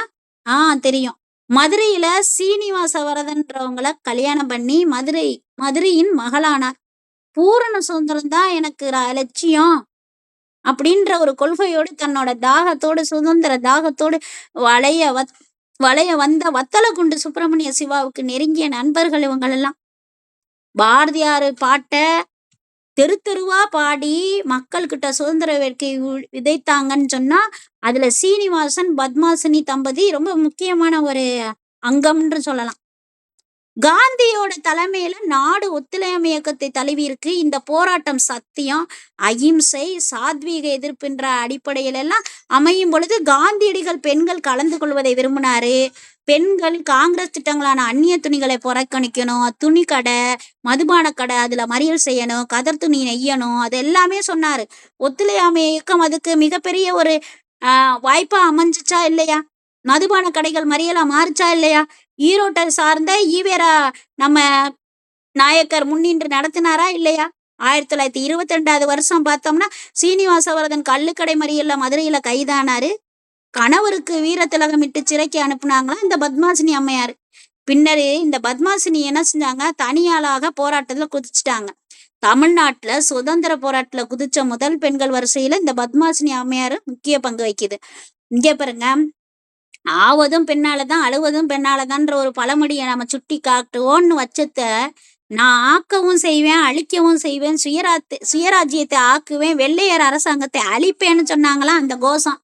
தெரியும். மதுரையில சீனிவாசவரதன்றவங்கள கல்யாணம் பண்ணி மதுரையின் மகளானார். பூரண சுதந்திரம் தான் எனக்கு லட்சியம் அப்படின்ற ஒரு கொள்கையோடு தன்னோட தாகத்தோடு சுதந்திர தாகத்தோடு வளைய வந்த வத்தலகுண்டு சுப்பிரமணிய சிவாவுக்கு நெருங்கிய நண்பர்கள் இவங்களெல்லாம். பாரதியார் பாட்ட தெருவா பாடி மக்கள் கிட்ட சுதந்திர வேட்கை விதைத்தாங்கன்னு சொன்னா அதுல சீனிவாசன் பத்மாசினி தம்பதி ரொம்ப முக்கியமான ஒரு அங்கம்ன்று சொல்லலாம். காந்தியோட தலைமையில நாடு ஒத்துழையாமை இயக்கத்தை தழுவி இருக்கு. இந்த போராட்டம் சத்தியம், அகிம்சை, சாத்வீக எதிர்ப்புன்ற அடிப்படையில எல்லாம் அமையும் பொழுது காந்தியடிகள் பெண்கள் கலந்து கொள்வதை விரும்பினாரு. பெண்கள் காங்கிரஸ் திட்டங்களான அந்நிய துணிகளை புறக்கணிக்கணும், துணி கடை, மதுபான கடை அதுல மறியல் செய்யணும், கதர் துணி நெய்யணும், அது எல்லாமே சொன்னாரு. ஒத்துழையாமை இயக்கம் அதுக்கு மிகப்பெரிய ஒரு வாய்ப்பா அமைஞ்சிச்சா இல்லையா? மதுபான கடைகள் மறியலா மாறுச்சா இல்லையா? ஈரோட்டை சார்ந்த ஈவேரா நம்ம நாயக்கர் முன்னின்று நடத்தினாரா இல்லையா? 1922 வருஷம் பார்த்தோம்னா சீனிவாசவரதன் கள்ளுக்கடை மறியல்ல மதுரையில கைதானாரு. கணவருக்கு வீரத்திலகம் இட்டு சிறைக்கு அனுப்புனாங்களா இந்த பத்மாசினி அம்மையார். பின்னரு இந்த பத்மாசினி என்ன செஞ்சாங்க? தனியாளாக போராட்டத்துல குதிச்சுட்டாங்க. தமிழ்நாட்டுல சுதந்திர போராட்டத்துல குதிச்ச முதல் பெண்கள் வரிசையில இந்த பத்மாசினி அம்மையார் முக்கிய பங்கு வகிக்குது. இங்க பாருங்க, ஆவதும் பெண்ணாலதான் அழுவதும் பெண்ணாலதான்ற ஒரு பழமொழியை நம்ம சுட்டி காட்டுவோன்னு வச்சத நான் ஆக்கவும் செய்வேன் அழிக்கவும் செய்வேன், சுயராஜ்யத்தை ஆக்குவேன், வெள்ளையர் அரசாங்கத்தை அழிப்பேன்னு சொன்னாங்களாம் அந்த கோஷம்.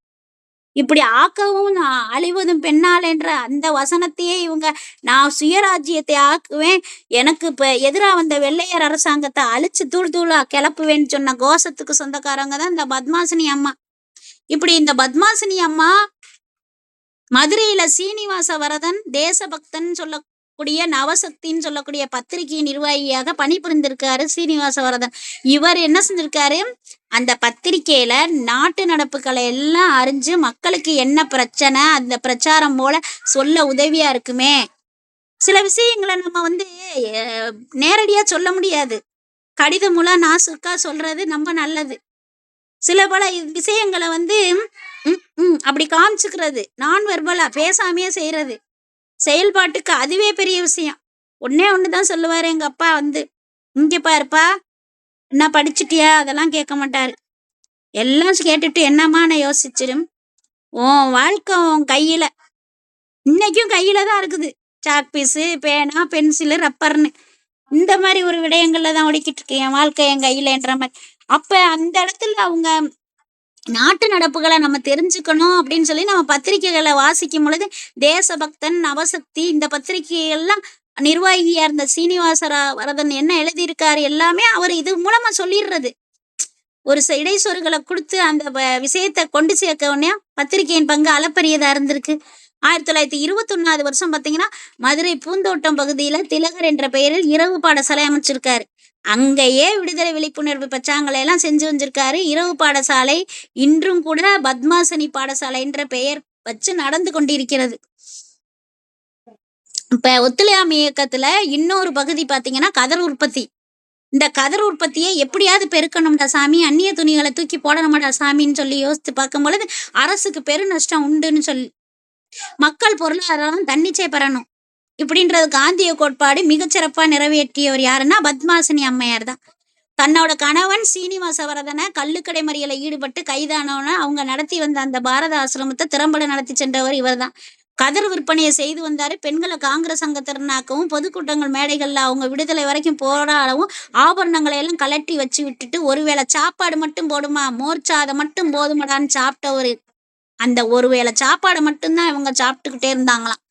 இப்படி ஆக்கவும் அழிவதும் பெண்ணால் என்ற அந்த வசனத்தையே இவங்க நான் சுயராஜ்யத்தை ஆக்குவேன், எனக்கு இப்ப எதிராக வந்த வெள்ளையர் அரசாங்கத்தை அழிச்சு தூளா கிளப்புவேன்னு சொன்ன கோஷத்துக்கு சொந்தக்காரங்க தான் இந்த பத்மாசினி அம்மா. இப்படி இந்த பத்மாசினி அம்மா மதுரையில சீனிவாசவரதன் தேசபக்தன் சொல்லக்கூடிய நவசக்தின்னு சொல்லக்கூடிய பத்திரிகை நிர்வாகியாக பணிபுரிந்திருக்காரு சீனிவாசவரதன். இவர் என்ன செஞ்சிருக்காரு? அந்த பத்திரிகையில நாட்டு நடப்புகளை எல்லாம் அறிஞ்சு மக்களுக்கு என்ன பிரச்சனை அந்த பிரச்சாரம் போல சொல்ல உதவியா இருக்குமே. சில விஷயங்களை நம்ம நேரடியா சொல்ல முடியாது, கடிதம் மூலம் நாசுக்கா சொல்றது ரொம்ப நல்லது. சில பல விஷயங்களை அப்படி காமிச்சுக்கிறது, நான் வெர்பலா பேசாமையே செய்யறது, செயல்பாட்டுக்கு அதுவே பெரிய விஷயம். ஒண்ணுதான் சொல்லுவாரு எங்க அப்பா, இங்க பாருப்பா என்ன படிச்சுட்டியா அதெல்லாம் கேட்க மாட்டாரு. எல்லாம் கேட்டுட்டு என்னம்மா நான் யோசிச்சிடும், உன் வாழ்க்கை உன் கையில, இன்னைக்கும் கையில தான் இருக்குது, சாக் பீஸு பேனா பென்சிலு ரப்பர்னு இந்த மாதிரி ஒரு விடயங்கள்ல தான் ஒடுக்கிட்டு இருக்கு என் வாழ்க்கை என் கையிலன்ற மாதிரி. அப்ப அந்த இடத்துல அவங்க நாட்டு நடப்புகளை நம்ம தெரிஞ்சுக்கணும் அப்படின்னு சொல்லி நம்ம பத்திரிகைகளை வாசிக்கும் பொழுது தேசபக்தன் நவசக்தி இந்த பத்திரிகைகள்லாம் நிர்வாகியா இருந்த சீனிவாசவரதன் என்ன எழுதியிருக்காரு எல்லாமே அவர் இது மூலமா சொல்லிடுறது. ஒரு இடைச்சொருகளை கொடுத்து அந்த விஷயத்தை கொண்டு சேர்க்க உடனே பத்திரிகையின் பங்கு அளப்பரியதா இருந்திருக்கு. 1921 வருஷம் பாத்தீங்கன்னா மதுரை பூந்தோட்டம் பகுதியில திலகர் என்ற பெயரில் இரவு பாடசாலை அமைச்சிருக்காரு. அங்கேயே விடுதலை விழிப்புணர்வு பிரச்சாரங்களை எல்லாம் செஞ்சு வந்திருக்காரு. இரவு பாடசாலை இன்றும் கூட பத்மாசனி பாடசாலை என்ற பெயர் வச்சு நடந்து கொண்டிருக்கிறது. இப்ப ஒத்துழையாமை இயக்கத்துல இன்னொரு பகுதி பாத்தீங்கன்னா கதர் உற்பத்தி. இந்த கதர் உற்பத்தியை எப்படியாவது பெருக்கணும்டா சாமி, அந்நிய துணிகளை தூக்கி போடணுமாடா சாமின்னு சொல்லி யோசித்து பார்க்கும் பொழுது அரசுக்கு பெரு நஷ்டம் உண்டுன்னு சொல்லி மக்கள் பொருளாதாரம் தன்னிச்சை பெறணும் இப்படின்றது காந்திய கோட்பாடு மிகச்சிறப்பா நிறைவேற்றியவர் யாருன்னா பத்மாசினி அம்மையார் தான். தன்னோட கணவன் சீனிவாசவரதனை கள்ளுக்கடை மறியல ஈடுபட்டு கைதானவன அவங்க நடத்தி வந்த அந்த பாரத ஆசிரமத்தை திறம்பட நடத்தி சென்றவர் இவர் தான். கதர் விற்பனையை செய்து வந்தாரு. பெண்களை காங்கிரஸ் அங்கத்திறனாக்கவும் பொதுக்கூட்டங்கள் மேடைகள்ல அவங்க விடுதலை வரைக்கும் போராடவும் ஆபரணங்களை எல்லாம் கலட்டி வச்சு விட்டுட்டு ஒருவேளை சாப்பாடு மட்டும் போடுமா, மோர்ச்சாதை மட்டும் போதுமடான்னு சாப்பிட்ட ஒரு அந்த ஒருவேளை சாப்பாடு மட்டும்தான் இவங்க சாப்பிட்டுக்கிட்டே இருந்தாங்களாம்.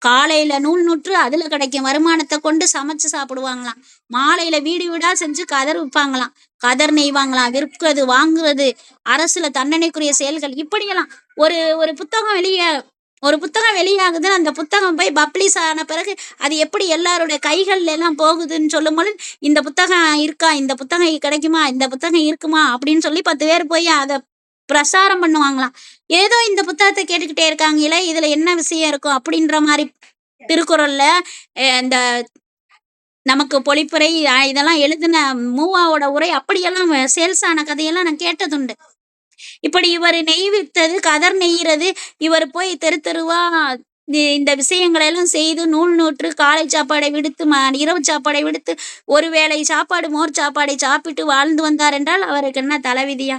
காலையில நூல் நூற்று அதுல கிடைக்கும் வருமானத்தை கொண்டு சமைச்சு சாப்பிடுவாங்களாம். மாலையில வீடு வீடா செஞ்சு கதர் விற்பாங்களாம், கதர் நெய்வாங்களாம். விற்கிறது வாங்குறது அரசுல தண்டனைக்குரிய செயல்கள் இப்படியெல்லாம் ஒரு ஒரு புத்தகம் வெளியாகுதுன்னு அந்த புத்தகம் போய் பப்ளிஷ் ஆன பிறகு அது எப்படி எல்லாருடைய கைகள்ல எல்லாம் போகுதுன்னு சொல்லும் பொழுது இந்த புத்தகம் இருக்கா, இந்த புத்தகம் கிடைக்குமா, இந்த புத்தகம் இருக்குமா அப்படின்னு சொல்லி 10 பேர் போய் அதை பிரசாரம் பண்ணுவாங்களாம். ஏதோ இந்த புத்தகத்தை கேட்டுக்கிட்டே இருக்காங்களே, இதுல என்ன விஷயம் இருக்கும் அப்படின்ற மாதிரி திருக்குறள்ல இந்த நமக்கு பொழிப்புரை இதெல்லாம் எழுதின மூவாவோட உரை அப்படியெல்லாம் சேல்ஸ் ஆன கதையெல்லாம் நான் கேட்டதுண்டு. இப்படி இவர் நெய் வித்தது, கதர் நெய்கிறது, இவர் போய் தெரு தெருவா இந்த விஷயங்களை எல்லாம் செய்து நூல் நூற்று காலை சாப்பாடை விடுத்து இரவு சாப்பாடை விடுத்து ஒருவேளை சாப்பாடு மோர் சாப்பாடை சாப்பிட்டு வாழ்ந்து வந்தார் என்றால் அவருக்கு என்ன தலைவிதியா?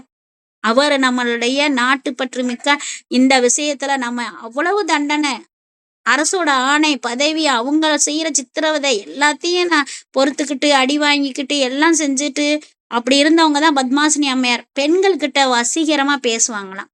அவர் நம்மளுடைய நாட்டுப்பற்று மிக்க இந்த விஷயத்துல நம்ம அவ்வளவு தண்டனை, அரசோட ஆணை, பதவி, அவங்க செய்யற சித்திரவதை எல்லாத்தையும் நான் பொறுத்துக்கிட்டு அடி வாங்கிக்கிட்டு எல்லாம் செஞ்சுட்டு அப்படி இருந்தவங்க தான் பத்மாசினி அம்மையார். பெண்கள் கிட்ட வசீகரமா பேசுவாங்களாம்.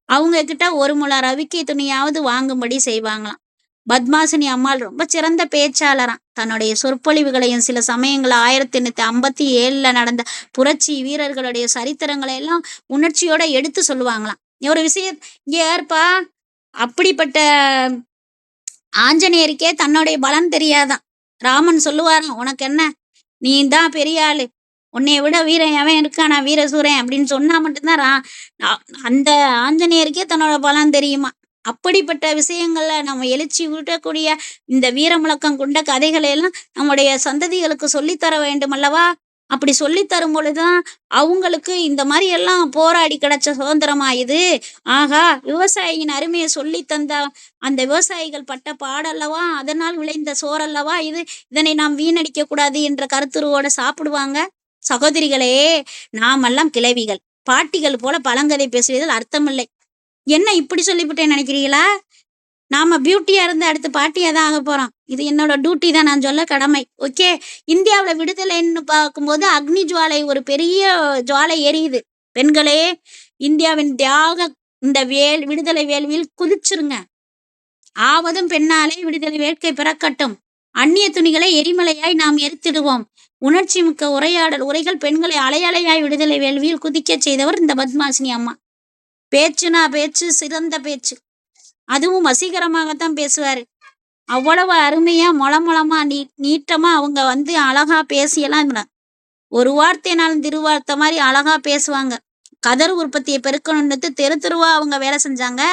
அவங்க கிட்ட ஒரு முள ரவிக்கை துணியாவது வாங்கும்படி செய்வாங்களாம். பத்மாசினி அம்மாள் ரொம்ப சிறந்த பேச்சாளராம். தன்னுடைய சொற்பொழிவுகளையும் சில சமயங்கள 1857 நடந்த புரட்சி வீரர்களுடைய சரித்திரங்களை எல்லாம் உணர்ச்சியோட எடுத்து சொல்லுவாங்களாம். ஒரு விஷயம் இங்க யாருப்பா, அப்படிப்பட்ட ஆஞ்சநேயருக்கே தன்னுடைய பலன் தெரியாதான். ராமன் சொல்லுவாராம், உனக்கு என்ன, நீ தான் பெரிய ஆளு, உன்னைய விட வீரன் எவன் இருக்கானா, வீர சூரன் அப்படின்னு சொன்னா மட்டும்தான் அந்த ஆஞ்சநேயருக்கே தன்னோட பலன் தெரியுமா. அப்படிப்பட்ட விஷயங்கள்ல நம்ம எழுச்சி ஊட்டக்கூடிய இந்த வீர முழக்கம் கொண்ட கதைகளை எல்லாம் நம்முடைய சந்ததிகளுக்கு சொல்லித்தர வேண்டும் அல்லவா. அப்படி சொல்லி தரும் பொழுதுதான் அவங்களுக்கு இந்த மாதிரி எல்லாம் போராடி கிடைச்ச சுதந்திரமா இது. ஆகா, விவசாயியின் அருமையை சொல்லி தந்த அந்த விவசாயிகள் பட்ட பாடல்லவா, அதனால் விளைந்த சோறல்லவா இது, இதனை நாம் வீணடிக்க கூடாது என்ற கருத்துருவோட சாப்பிடுவாங்க. சகோதரிகளே, நாமெல்லாம் கிழவிகள், பாட்டிகள் போல பழங்கதை பேசுவதில் அர்த்தமில்லை. என்ன இப்படி சொல்லிவிட்டேன்னு நினைக்கிறீங்களா? நாம பியூட்டியா இருந்து அடுத்து பாட்டியா தான் ஆக போறோம். இது என்னோட டியூட்டி தான், நான் சொல்ல கடமை. ஓகே, இந்தியாவுல விடுதலைன்னு பார்க்கும்போது அக்னி ஜுவாலை, ஒரு பெரிய ஜுவாலை எரியுது. பெண்களே, இந்தியாவின் தியாக இந்த விடுதலை வேள்வியில் குதிச்சிருங்க. ஆவதும் பெண்ணாலே விடுதலை வேட்கை பிறக்கட்டும். அந்நிய துணிகளை எரிமலையாய் நாம் எரித்திடுவோம். உணர்ச்சி மிக்க உரைகள் பெண்களை அலையாய் விடுதலை வேள்வியில் குதிக்க செய்தவர் இந்த பத்மாசினி அம்மா. பேச்சுனா பேச்சு, சிறந்த பேச்சு, அதுவும் வசீகரமாகத்தான் பேசுவாரு. அவ்வளவு அருமையா மொளமொளமா நீட்டமா அவங்க அழகா பேசியெல்லாம் ஒரு வார்த்தைனாலும் திருவார்த்தை மாதிரி அழகா பேசுவாங்க. கதர் உற்பத்தியை பெருக்கணும்னு தெரு தெருவா அவங்க வேலை செஞ்சாங்க.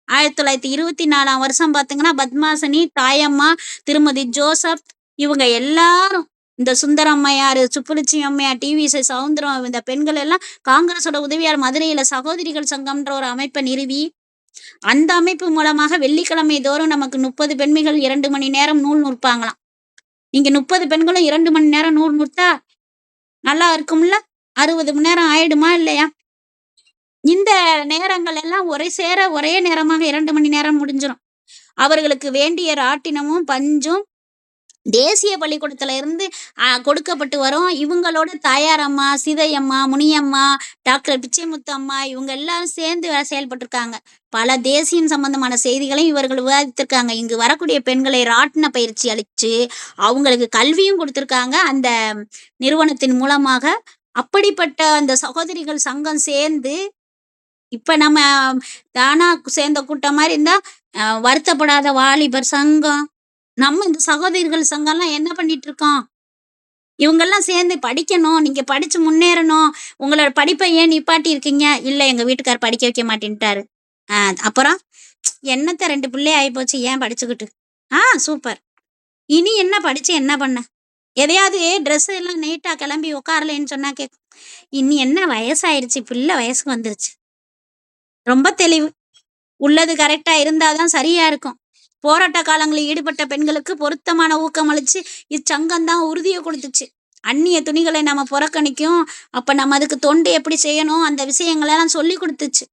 1924 வருஷம் பாத்தீங்கன்னா பத்மாசினி, தாயம்மா, திருமதி ஜோசப், இவங்க எல்லாரும், இந்த சுந்தரம்மையார், சுப்புலட்சி அம்மையார், டிவி சவுந்தரம், இந்த பெண்கள் எல்லாம் காங்கிரஸோட உதவியால் மதுரையில சகோதரிகள் சங்கம்ன்ற ஒரு அமைப்பை நிறுவி அந்த அமைப்பு மூலமாக வெள்ளிக்கிழமை தோறும் நமக்கு 30 பெண்மைகள் 2 மணி நேரம் நூல் நூற்பாங்களாம். நீங்க 30 பெண்களும் 2 மணி நேரம் நூல் நூற்றா நல்லா இருக்கும்ல? 60 மணி நேரம் ஆயிடுமா இல்லையா? இந்த நேரங்கள் எல்லாம் ஒரே நேரமாக 2 மணி நேரம் முடிஞ்சிடும். அவர்களுக்கு வேண்டிய ராட்டினமும் பஞ்சும் தேசிய பள்ளிக்கூடத்துல இருந்து கொடுக்கப்பட்டு வரும். இவங்களோட தாயாரம்மா, சீதையம்மா, முனியம்மா, டாக்டர் பிச்சைமுத்து அம்மா, இவங்க எல்லாரும் சேர்ந்து செயல்பட்டிருக்காங்க. பல தேசியம் சம்பந்தமான செய்திகளையும் இவர்கள் விவாதித்திருக்காங்க. இங்கு வரக்கூடிய பெண்களை ராட்டின பயிற்சி அளிச்சு அவங்களுக்கு கல்வியும் கொடுத்திருக்காங்க அந்த நிறுவனத்தின் மூலமாக. அப்படிப்பட்ட அந்த சகோதரிகள் சங்கம் சேர்ந்து இப்ப நம்ம தானா சேர்ந்த கூட்டம் மாதிரி இருந்தா வருத்தப்படாத வாலிபர் சங்கம், நம்ம இந்த சகோதரிகள் சங்கம்லாம் என்ன பண்ணிட்டு இருக்கோம்? இவங்கெல்லாம் சேர்ந்து படிக்கணும், நீங்க படிச்சு முன்னேறணும், உங்களோட படிப்பை ஏன் நிப்பாட்டி இருக்கீங்க? இல்ல எங்க வீட்டுக்காரர் படிக்க வைக்க மாட்டேன்ட்டாரு. ஆ அப்புறம் என்னத்த 2 பிள்ளை ஆயிப்போச்சு, ஏன் படிச்சுக்கிட்டு? சூப்பர். இனி என்ன படிச்சு என்ன பண்ண? எதையாவது ட்ரெஸ் எல்லாம் நீட்டா கிளம்பி உட்காரலேன்னு சொன்னா இனி என்ன வயசாயிருச்சு, பிள்ளை வயசுக்கு வந்துருச்சு. ரொம்ப தெளிவு. உள்ளது கரெக்டா இருந்தாதான் சரியா இருக்கும். போராட்ட காலங்களில் ஈடுபட்ட பெண்களுக்கு பொருத்தமான ஊக்கம் அளிச்சு இச்சங்கம் தான் உறுதியை கொடுத்துச்சு. அந்நிய துணிகளை நம்ம புறக்கணிக்கும். அப்ப நம்ம அதுக்கு தொண்டு எப்படி செய்யணும், அந்த விஷயங்களை எல்லாம் சொல்லி கொடுத்துச்சு.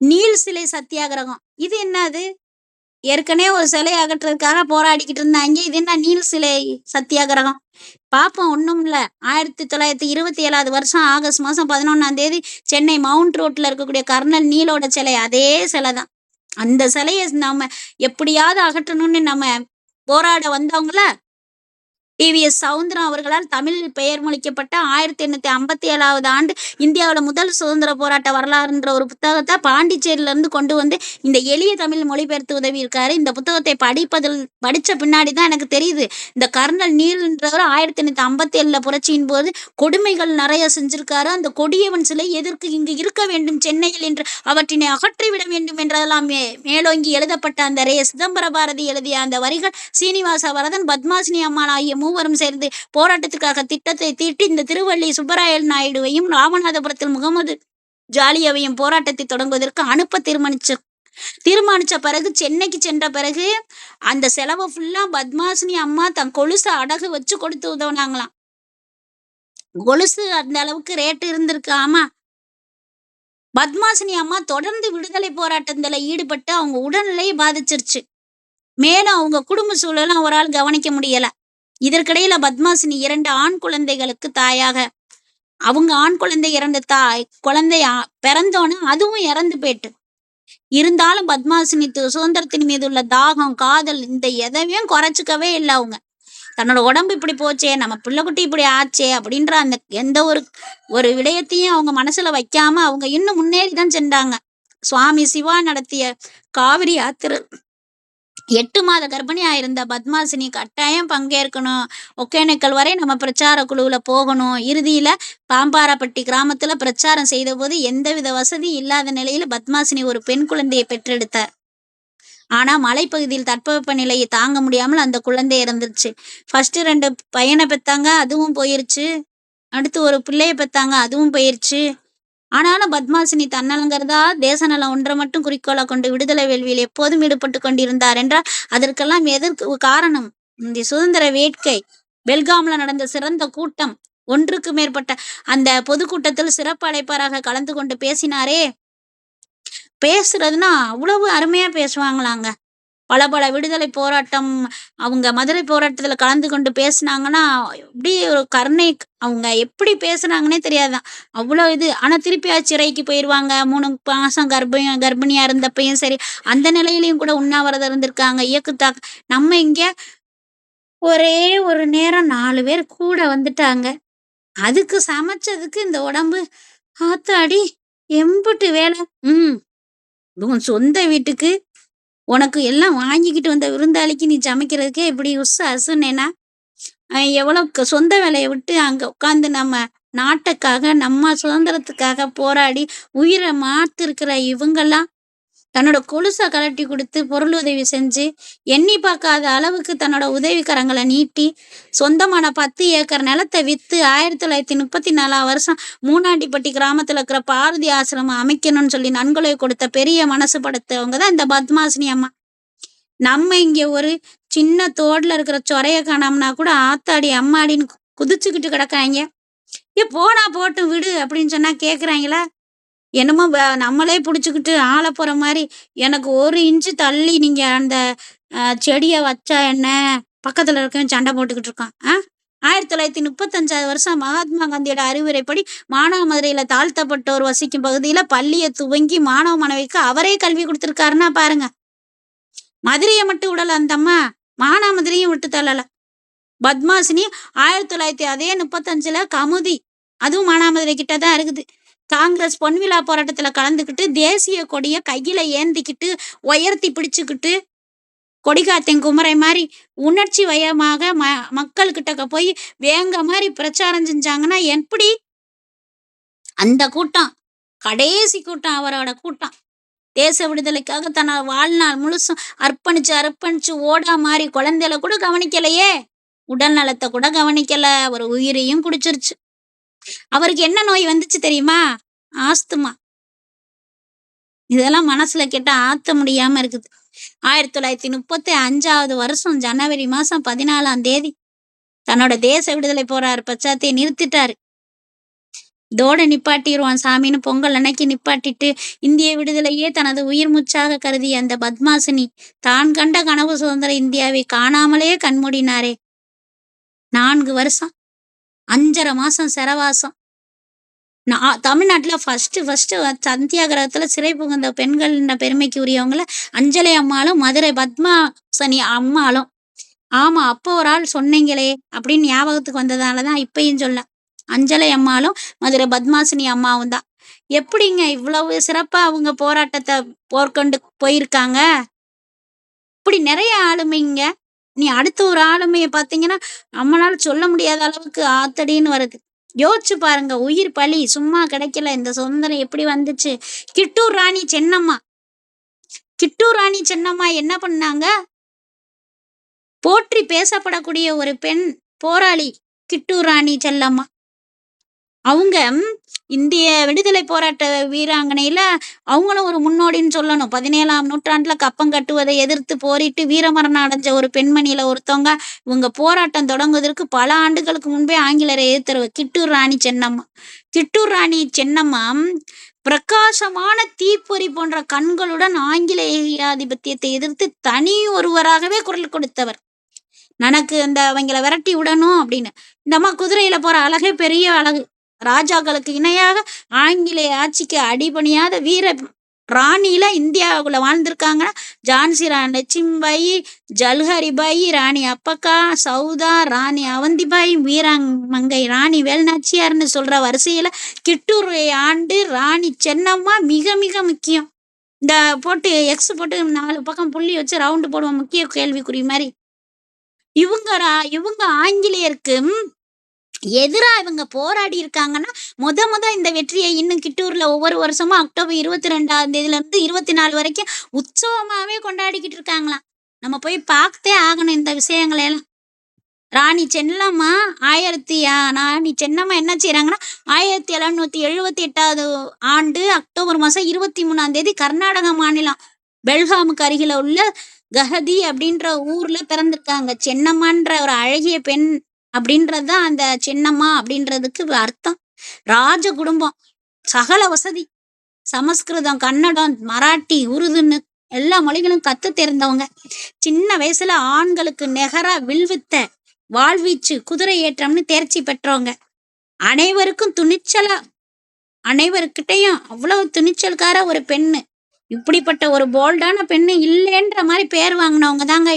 நீல் சிலை சத்தியாகிரகம், இது என்னது? ஏற்கனவே ஒரு சிலை அகற்றுறதுக்காக போராடிக்கிட்டு இருந்தாங்க, இது என்ன நீல் சிலை சத்தியாகிரகம்? பாப்போம். ஒண்ணும் இல்ல. 1927 வருஷம் ஆகஸ்ட் மாசம் 11ஆம் தேதி சென்னை மவுண்ட் ரோட்ல இருக்கக்கூடிய கர்னல் நீலோட சிலை, அதே சிலை தான். அந்த சிலையை நாம எப்படியாவது அகற்றணும்னு நம்ம போராட வந்தவங்கள டிவிஎஸ் சவுந்தரம் அவர்களால் தமிழில் பெயர் மொழிக்கப்பட்ட 1857 ஆண்டு இந்தியாவோட முதல் சுதந்திர போராட்ட வரலாறுன்ற ஒரு புத்தகத்தை பாண்டிச்சேரியில இருந்து கொண்டு வந்து இந்த எளிய தமிழ் மொழிபெயர்த்து உதவி இருக்காரு. இந்த புத்தகத்தை படிச்ச பின்னாடிதான் எனக்கு தெரியுது, இந்த கர்னல் நீல்ன்றவர் 1857 புரட்சியின் போது கொடுமைகள் நிறைய செஞ்சிருக்காரு. அந்த கொடியவன் சிலை எதற்கு இங்கு இருக்க வேண்டும் சென்னையில் என்று அவற்றினை அகற்றிவிட வேண்டும் என்றெல்லாம் மேலோங்கி எழுதப்பட்ட அந்த சிதம்பர பாரதி எழுதிய அந்த வரிகள், சீனிவாச வரதன், பத்மாசினி அம்மாள் ஆகிய மூவரும் சேர்ந்து போராட்டத்திற்காக திட்டத்தை தீட்டி இந்த திருவள்ளி சுப்பராயல் நாயுடுவையும் ராமநாதபுரத்தில் முகமது ஜாலியவையும் போராட்டத்தை தொடங்குவதற்கு அனுப்ப தீர்மானிச்ச பிறகு சென்னைக்கு சென்ற பிறகு அந்த செலவை ஃபுல்லா பத்மாசினி அம்மா தன் கொலுசு அடகு வச்சு கொடுத்து உதவுனாங்களாம். கொலுசு அந்த அளவுக்கு ரேட்டு இருந்திருக்கு. ஆமா, பத்மாசினி அம்மா தொடர்ந்து விடுதலை போராட்டத்துல ஈடுபட்டு அவங்க உடல்நிலையை பாதிச்சிருச்சு. மேலும் அவங்க குடும்ப சூழலும் அவரால் கவனிக்க முடியல. இதற்கிடையில பத்மாசினி 2 ஆண் குழந்தைகளுக்கு தாயாக, அவங்க ஆண் குழந்தை இறந்த குழந்தை பிறந்தோன்னு அதுவும் இறந்து போயிட்டு. இருந்தாலும் பத்மாசினி சுதந்திரத்தின் மீது உள்ள தாகம், காதல், இந்த எதையும் குறைச்சிக்கவே இல்லை. அவங்க தன்னோட உடம்பு இப்படி போச்சே, நம்ம பிள்ளைக்குட்டி இப்படி ஆச்சே அப்படின்ற அந்த எந்த ஒரு விடயத்தையும் அவங்க மனசுல வைக்காம அவங்க இன்னும் முன்னேறிதான் சென்றாங்க. சுவாமி சிவா நடத்திய காவிரி யாத்திரை 8 மாத கர்ப்பிணியா இருந்த பத்மாசினி கட்டாயம் பங்கேற்கணும், ஒகேனக்கல் வரை நம்ம பிரச்சார குழுவுல போகணும். இறுதியில பாம்பாரப்பட்டி கிராமத்துல பிரச்சாரம் செய்த போது எந்தவித வசதி இல்லாத நிலையில பத்மாசினி ஒரு பெண் குழந்தையை பெற்றெடுத்தார். ஆனா மலைப்பகுதியில் தட்பவெப்ப நிலையை தாங்க முடியாமல் அந்த குழந்தை இறந்துருச்சு. ஃபர்ஸ்ட் 2 பையனை பெத்தாங்க, அதுவும் போயிருச்சு. அடுத்து ஒரு பிள்ளைய பெத்தாங்க, அதுவும் போயிருச்சு. ஆனாலும் பத்மாசினி தன்னலங்கிறதா தேசநலம் ஒன்றை மட்டும் குறிக்கோளை கொண்டு விடுதலை வேள்வியில் எப்போதும் ஈடுபட்டு கொண்டிருந்தார் என்றால் அதற்கெல்லாம் எதற்கு காரணம்? இந்த சுதந்திர வேட்கை. பெல்காம்ல நடந்த சிறந்த கூட்டம், 1க்கு மேற்பட்ட அந்த பொதுக்கூட்டத்தில் சிறப்பு அழைப்பாளராக கலந்து கொண்டு பேசினாரே, பேசுறதுன்னா அவ்வளவு அருமையா பேசுவாங்களாங்க. பல விடுதலை போராட்டம், அவங்க மதுரை போராட்டத்துல கலந்து கொண்டு பேசினாங்கன்னா இப்படி ஒரு கருணை, அவங்க எப்படி பேசுனாங்கன்னே தெரியாதான், அவ்வளோ இது. ஆனா திருப்பி சிறைக்கு போயிடுவாங்க. 3 மாசம் கர்ப்பிணியா இருந்தப்பையும் சரி, அந்த நிலையிலையும் கூட உண்ணாவிரதம் இருந்திருக்காங்க. நம்ம இங்க ஒரே ஒரு நேரம் 4 பேர் கூட வந்துட்டாங்க, அதுக்கு சமைச்சதுக்கு இந்த உடம்பு ஆத்தாடி எம்புட்டு வேலை. உன் சொந்த வீட்டுக்கு உனக்கு எல்லாம் வாங்கிக்கிட்டு வந்த விருந்தாளிக்கு நீ சமைக்கிறதுக்கே இப்படி அசுனேனா, எவ்வளவு சொந்த வேலையை விட்டு அங்க உட்காந்து நம்ம நாட்டுக்காக நம்ம சுதந்திரத்துக்காக போராடி உயிரை மாத்திருக்கிற இவங்கெல்லாம் தன்னோட கொலுசை கலட்டி கொடுத்து பொருள் உதவி செஞ்சு எண்ணி பார்க்காத அளவுக்கு தன்னோட உதவிக்கரங்களை நீட்டி சொந்தமான 10 ஏக்கர் நிலத்தை வித்து 1934 வருஷம் மூணாண்டிப்பட்டி கிராமத்துல இருக்கிற பாரதி ஆசிரமம் அமைக்கணும்னு சொல்லி நன்கொடை கொடுத்த பெரிய மனசு படுத்தவங்க தான் இந்த பத்மாசினி அம்மா. நம்ம இங்க ஒரு சின்ன தோடுல இருக்கிற சொரைய காணோம்னா கூட ஆத்தாடி அம்மாடின்னு குதிச்சுக்கிட்டு கிடக்காங்க. போனா போட்டும் விடு அப்படின்னு சொன்னா கேக்குறாங்களா? என்னமோ நம்மளே பிடிச்சிக்கிட்டு ஆள போற மாதிரி, எனக்கு 1 இன்ச்சு தள்ளி நீங்க அந்த செடியை வச்சா என்ன, பக்கத்துல இருக்க சண்டை போட்டுக்கிட்டு இருக்கான். 1935 வருஷம் மகாத்மா காந்தியோட அறிவுரைப்படி மானாமதுரையில தாழ்த்தப்பட்டோர் வசிக்கும் பகுதியில பள்ளியை துவங்கி மாணவ மாணவிக்கு அவரே கல்வி கொடுத்திருக்காருன்னா பாருங்க. மதுரையை மட்டும் விடல அந்த அம்மா, மானாமதுரையும் விட்டு தள்ளல. பத்மாசினி 1935 கமுதி, அதுவும் மானாமதுரை கிட்டதான் இருக்குது, காங்கிரஸ் பொன்விழா போராட்டத்துல கலந்துக்கிட்டு தேசிய கொடிய கையில ஏந்திக்கிட்டு உயர்த்தி பிடிச்சுக்கிட்டு கொடிகாத்தன் குமரை மாதிரி உணர்ச்சி வயமாக மக்கள் கிட்ட போய் வேங்க மாதிரி பிரச்சாரம் செஞ்சாங்கன்னா எப்படி? அந்த கூட்டம் கடைசி கூட்டம், அவரோட கூட்டம். தேச விடுதலைக்காக தன்னோட வாழ்நாள் முழுசும் அர்ப்பணிச்சு ஓடா மாதிரி குழந்தைகளை கூட கவனிக்கலையே, உடல் நலத்தை கூட கவனிக்கல, அவர் உயிரையும் குடிச்சிருச்சு. அவருக்கு என்ன நோய் வந்துச்சு தெரியுமா? ஆஸ்துமா. இதெல்லாம் மனசுல கேட்டா ஆத்த முடியாம இருக்குது. 1935 வருஷம் ஜனவரி மாசம் 14ஆம் தேதி தன்னோட தேச விடுதலை போராட்ட பிரச்சாரத்தை நிறுத்திட்டாரு. இதோட நிப்பாட்டிடுவான் சாமின்னு பொங்கல் அன்னைக்கு நிப்பாட்டிட்டு, இந்திய விடுதலையே தனது உயிர் மூச்சாக கருதிய அந்த பத்மாசினி தான் கண்ட கனவு சுதந்திர இந்தியாவை காணாமலே கண்மூடினாரே. 4 வருஷம் 5.5 மாசம் சிறைவாசம். தமிழ்நாட்டுல ஃபர்ஸ்ட் சத்தியாகிரகத்துல சிறை புகுந்த பெண்கள் பெருமைக்கு உரியவங்கள அஞ்சலை அம்மாளும் மதுரை பத்மாசனி அம்மாளும். ஆமா, அப்போ ஒரு ஆள் சொன்னீங்களே அப்படின்னு ஞாபகத்துக்கு வந்ததாலதான் இப்பயும் சொல்ல. அஞ்சலை அம்மாளும் மதுரை பத்மாசினி அம்மாவும் தான். எப்படிங்க இவ்வளவு சிறப்பா அவங்க போராட்டத்தை போர்க்கொண்டு போயிருக்காங்க? இப்படி நிறைய ஆளுமைங்க. நீ அடுத்த ஒரு ஆளுமையை பார்த்தீங்கன்னா நம்மளால சொல்ல முடியாத அளவுக்கு ஆத்தடின்னு வருது. யோசிச்சு பாருங்க, உயிர் பலி சும்மா கிடைக்கல. இந்த சுதந்திரம் எப்படி வந்துச்சு? கிட்டூர் ராணி சென்னம்மா என்ன பண்ணாங்க? போற்றி பேசப்படக்கூடிய ஒரு பெண் போராளி கிட்டூர் ராணி செல்லம்மா. அவங்க இந்திய விடுதலை போராட்ட வீராங்கனையில அவங்களும் ஒரு முன்னோடின்னு சொல்லணும். 17ஆம் நூற்றாண்டுல கப்பம் கட்டுவதை எதிர்த்து போரிட்டு வீரமரணம் அடைஞ்ச ஒரு பெண்மணியில ஒருத்தவங்க. இவங்க போராட்டம் தொடங்குவதற்கு பல ஆண்டுகளுக்கு முன்பே ஆங்கிலரை எதிர்த்தவர் கிட்டூர் ராணி சென்னம்மா பிரகாசமான தீப்பொறி போன்ற கண்களுடன் ஆங்கில ஏகாதிபத்தியத்தை எதிர்த்து தனி ஒருவராகவே குரல் கொடுத்தவர். எனக்கு அவங்கள விரட்டி விடணும் அப்படின்னு. இந்த அம்மா குதிரையில போற அழகே பெரிய அழகு. ராஜாக்களுக்கு இணையாக ஆங்கிலேய ஆட்சிக்கு அடிபணியாத வீர ராணியில இந்தியாவுக்குள்ள வாழ்ந்திருக்காங்கன்னா ஜான்சி ராணி லட்சுமிபாய், ஜல்ஹரிபாய், ராணி அப்பக்கா, சௌதா, ராணி அவந்திபாய், வீராங்கை ராணி வேல்நாச்சியார்னு சொல்ற வரிசையில கிட்டூர் ஆண்டு ராணி சென்னம்மா மிக மிக முக்கியம். இந்த போட்டு எக்ஸ் போட்டு 4 பக்கம் புள்ளி வச்சு ரவுண்டு போடுவோம், முக்கிய கேள்விக்குறி மாதிரி. இவங்க ஆங்கிலேயருக்கு எதிரா இவங்க போராடி இருக்காங்கன்னா முத இந்த வெற்றியை இன்னும் கிட்டூர்ல ஒவ்வொரு வருஷமும் அக்டோபர் 22ஆம் தேதியில இருந்து 24 வரைக்கும் உற்சவமாவே கொண்டாடிக்கிட்டு இருக்காங்களாம். நம்ம போய் பார்த்தே ஆகணும் இந்த விஷயங்களை எல்லாம். ராணி சென்னம்மா என்ன செய்யறாங்கன்னா 1778 ஆண்டு அக்டோபர் மாசம் 23ஆம் தேதி கர்நாடக மாநிலம் பெல்காமுக்கு அருகில உள்ள கஹதி அப்படின்ற ஊர்ல பிறந்திருக்காங்க. சென்னம்மான்ற ஒரு அழகிய பெண் அப்படின்றதுதான் அந்த சென்னம்மா அப்படின்றதுக்கு அர்த்தம். ராஜ குடும்பம், சகல வசதி, சமஸ்கிருதம், கன்னடம், மராட்டி, உருதுன்னு எல்லா மொழிகளும் கத்து தெரிந்தவங்க. சின்ன வயசுல ஆண்களுக்கு நிகரா வில்வித்த, வாழ்வீச்சு, குதிரை ஏற்றம்னு தேர்ச்சி பெற்றவங்க. அனைவருக்கிட்டையும் அவ்வளவு துணிச்சல்கார ஒரு பெண்ணு. இப்படிப்பட்ட ஒரு போல்டான பெண்ணு இல்லைன்ற மாதிரி பேர் வாங்கினவங்க தாங்க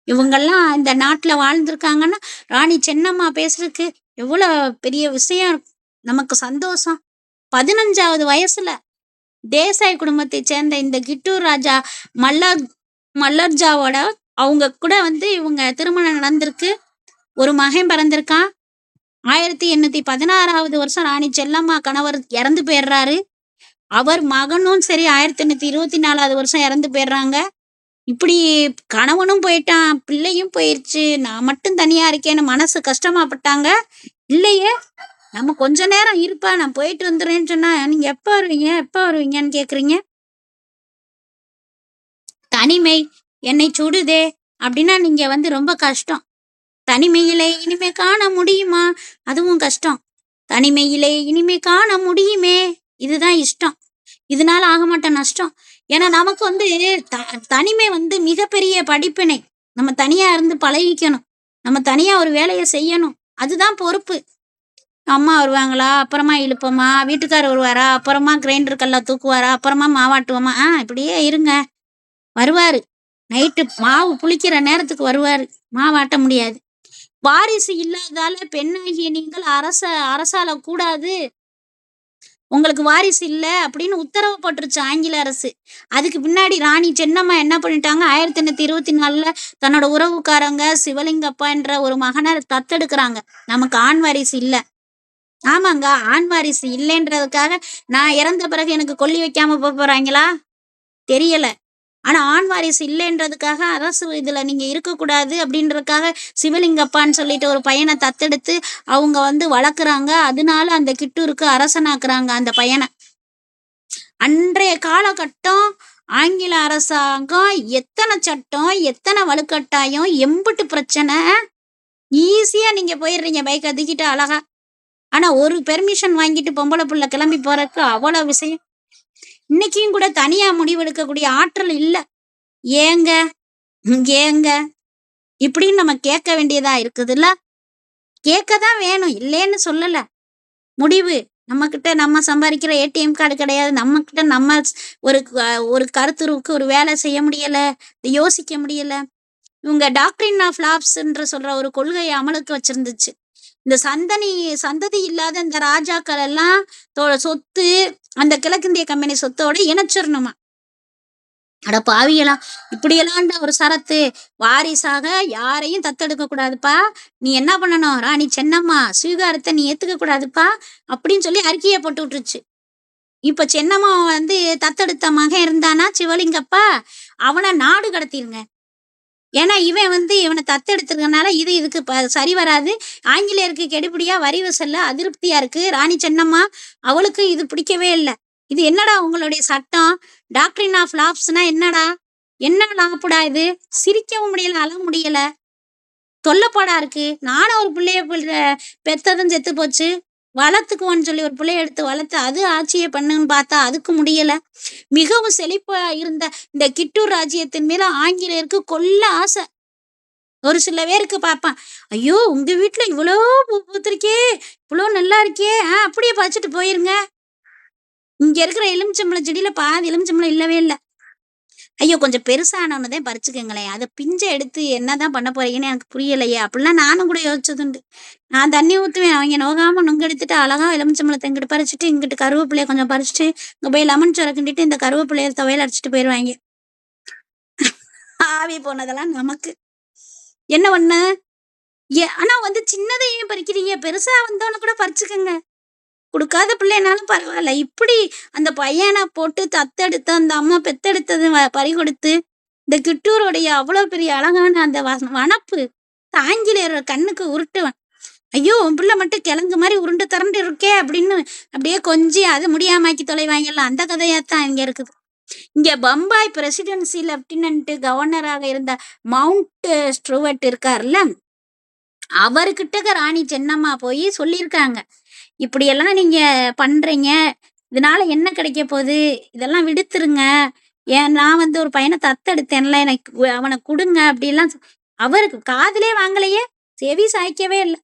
இவங்கெல்லாம் இந்த நாட்டுல வாழ்ந்திருக்காங்கன்னா ராணி சென்னம்மா பேசுறதுக்கு எவ்வளவு பெரிய விஷயம், நமக்கு சந்தோஷம். 15வது வயசுல தேசாய் குடும்பத்தை சேர்ந்த இந்த கிட்டூர் ராஜா மல்லர்ஜாவோட அவங்க கூட இவங்க திருமணம் நடந்திருக்கு. ஒரு மகன் பிறந்திருக்கான். 1816வது வருஷம் ராணி செல்லம்மா கணவர் இறந்து போயிடுறாரு. அவர் மகனும் சரி 1824வது வருஷம் இறந்து போயிடுறாங்க. இப்படி கணவனும் போயிட்டான், பிள்ளையும் போயிடுச்சு, நான் மட்டும் தனியா இருக்கேன்னு மனசு கஷ்டமாப்பட்டாங்க. இல்லையே, நம்ம கொஞ்ச நேரம் இருப்பா, நான் போயிட்டு வந்துடுறேன்னு சொன்னா நீங்க எப்ப வருவீங்கன்னு கேக்குறீங்க. தனிமை என்னை சுடுதே அப்படின்னா நீங்க ரொம்ப கஷ்டம். தனிமையிலே இனிமே காண முடியுமா? அதுவும் கஷ்டம். தனிமையிலே இனிமே காண முடியுமே, இதுதான் இஷ்டம். இதனால ஆக மாட்டேன் நஷ்டம். ஏன்னா நமக்கு தனிமை மிகப்பெரிய படிப்பினை. நம்ம தனியா இருந்து பழகிக்கணும். நம்ம தனியா ஒரு வேலையை செய்யணும். அதுதான் பொறுப்பு. அம்மா வருவாங்களா, அப்புறமா இழுப்போமா, வீட்டுக்காரர் வருவாரா, அப்புறமா கிரைண்டர் கல்ல தூக்குவாரா, அப்புறமா மாவாட்டுவோமா, இப்படியே இருங்க. வருவாரு, நைட்டு மாவு புளிக்கிற நேரத்துக்கு வருவாரு, மாவாட்ட முடியாது. வாரிசு இல்லாதால பெண்ணாகிய நீங்கள் அரசால கூடாது, உங்களுக்கு வாரிசு இல்ல அப்படின்னு உத்தரவு போட்டுருச்சு ஆங்கில அரசு. அதுக்கு பின்னாடி ராணி சென்னம்மா என்ன பண்ணிட்டாங்க, 1824ல தன்னோட உறவுக்காரங்க சிவலிங்கப்பான்ற ஒரு மகன தத்தெடுக்குறாங்க. நமக்கு ஆண் வாரிசு இல்ல. ஆமாங்க. ஆண் வாரிசு இல்லைன்றதுக்காக நான் இறந்த பிறகு எனக்கு கொல்லி வைக்காம போறாய்ங்களா? தெரியல. ஆனா ஆண் வாரிசு இல்லைன்றதுக்காக அரசு இதுல நீங்க இருக்கக்கூடாது அப்படின்றதுக்காக சிவலிங்கப்பான்னு சொல்லிட்டு ஒரு பையன தத்தெடுத்து அவங்க வளர்க்குறாங்க. அதனால அந்த கிட்டூருக்கு அரசனாக்குறாங்க அந்த பையன. அன்றைய காலகட்டம் ஆங்கில அரசாங்கம் எத்தன சட்டம், எத்தன வலுக்கட்டாயம், எம்புட்டு பிரச்சனை. ஈஸியா நீங்க போயிடுறீங்க பைக்க தூக்கிட்டு அழகா. ஆனா ஒரு பெர்மிஷன் வாங்கிட்டு பொம்பள புள்ள கிளம்பி போறதுக்கு அவ்வளோ விஷயம். இன்னைக்கும் கூட தனியா முடிவெடுக்கக்கூடிய ஆற்றல் இல்ல. ஏங்க? ஏங்க? இப்படின்னு நம்ம கேட்க வேண்டியதா இருக்குதுல்ல. கேட்க தான் வேணும். இல்லைன்னு சொல்லல. முடிவு நம்மகிட்ட நம்ம சம்பாதிக்கிற ஏடிஎம் கார்டு கிடையாது. நம்மகிட்ட நம்ம ஒரு கருத்துருக்கு ஒரு வேலை செய்ய முடியல. யோசிக்க முடியல. இவங்க டாக்ட்ரின் ஆஃப் லாப்ஸ்ன்ற சொல்ற ஒரு கொள்கையை அமலுக்கு வச்சிருந்துச்சு. இந்த சந்ததி இல்லாத இந்த ராஜாக்கள் எல்லாம் சொத்து அந்த கிழக்கிந்திய கம்பெனி சொத்தோட இணைச்சிடணுமா. அட பாவிகளா, இப்படியெல்லாம்டா ஒரு சரத்து. வாரிசாக யாரையும் தத்தெடுக்க கூடாதுப்பா. நீ என்ன பண்ணணும், ராணி சென்னம்மா ஸ்வீகாரத்தை நீ ஏத்துக்க கூடாதுப்பா அப்படின்னு சொல்லி அறிக்கையை போட்டு விட்டுருச்சு. இப்ப சென்னம்மா தத்தெடுத்த மகன் இருந்தானா சிவலிங்கப்பா, அவனை நாடு கடத்திருங்க. ஏன்னா இவனை தத்தெடுத்திருக்கனால இதுக்கு சரி வராது. ஆங்கிலேயருக்கு கெடுபிடியா வரி வசூல்ல அதிருப்தியா இருக்கு. ராணி சென்னம்மா அவளுக்கு இது பிடிக்கவே இல்லை. இது என்னடா உங்களுடைய சட்டம், டாக்ட்ரின் ஆஃப் லாப்ஸ்னா என்னடா, என்ன லாப்புடா இது? சிரிக்கவும் முடியல, அழ முடியல, தொல்லப்பாடா இருக்கு. நானும் ஒரு பிள்ளைய பெத்ததும் செத்து போச்சு. வளர்த்துக்குவோன்னு சொல்லி ஒரு பிள்ளைய எடுத்து வளர்த்து அது ஆட்சியை பண்ணுன்னு பார்த்தா அதுக்கு முடியல. மிகவும் செழிப்பா இருந்த இந்த கிட்டூர் ராஜ்யத்தின் மேல ஆங்கிலேயருக்கு கொல்ல ஆசை. ஒரு சில பேருக்கு பார்ப்பான், ஐயோ உங்க வீட்டுல இவ்வளோ பூ பூத்திருக்கே, இவ்வளோ நல்லா இருக்கே, அப்படியே பறிச்சுட்டு போயிருங்க. இங்க இருக்கிற எலுமிச்சம்பழம் செடியில பாதி எலுமிச்சம்பழம் இல்லவே இல்லை. ஐயோ கொஞ்சம் பெருசானவனதான் பறிச்சுக்கங்களேன், அதை பிஞ்சை எடுத்து என்னதான் பண்ண போறீங்கன்னு எனக்கு புரியலையே அப்படிலாம் நானும் கூட யோசிச்சதுண்டு. நான் தண்ணி ஊற்றுவேன், அவங்க நோகாம நுங்க எடுத்துட்டு அழகா எலுமிச்சம்பழத்தை இங்கிட்டு பறிச்சுட்டு இங்கிட்டு கருவேப்பிலையை கொஞ்சம் பறிச்சுட்டு இங்க போய் லெமன் சோறை கிண்டிட்டு இந்த கருவேப்பிலையை துவையல் அடிச்சுட்டு போயிடுவாங்க. ஆவி போனதெல்லாம் நமக்கு என்ன ஒண்ணு. ஆனா சின்னதையும் பறிக்கிறீங்க, பெருசா வந்தோன்னு கூட பறிச்சுக்கங்க. கொடுக்காத பிள்ளைனாலும் பரவாயில்ல. இப்படி அந்த பையனை போட்டு தத்தெடுத்து அந்த அம்மா பெத்தெடுத்தது பறி கொடுத்து இந்த கிட்டூருடைய அவ்வளவு பெரிய அழகான அந்த வனப்பு ஆங்கிலேயரோட கண்ணுக்கு உருட்டுவன். ஐயோ உன் பிள்ளை மட்டும் கிழங்கு மாதிரி உருண்டு திரண்டு இருக்கே அப்படின்னு அப்படியே கொஞ்சம் அது முடியாமாக்கி தொலைவாங்கல்ல, அந்த கதையாத்தான் இங்க இருக்குது. இங்க பம்பாய் பிரசிடென்சி லெப்டினன்ட் கவர்னராக இருந்த மவுண்ட் ஸ்டூவர்ட் இருக்காருல்ல, அவர்கிட்ட ராணி சென்னம்மா போய் சொல்லியிருக்காங்க, இப்படியெல்லாம் நீங்க பண்றீங்க, இதனால என்ன கிடைக்க போகுது, இதெல்லாம் விடுத்துருங்க. நான் ஒரு பையனை தத்தெடுத்தேன்ல, எனக்கு அவனை கொடுங்க அப்படிலாம். அவருக்கு காதுலே வாங்கலையே, செவி சாய்க்கவே இல்லை.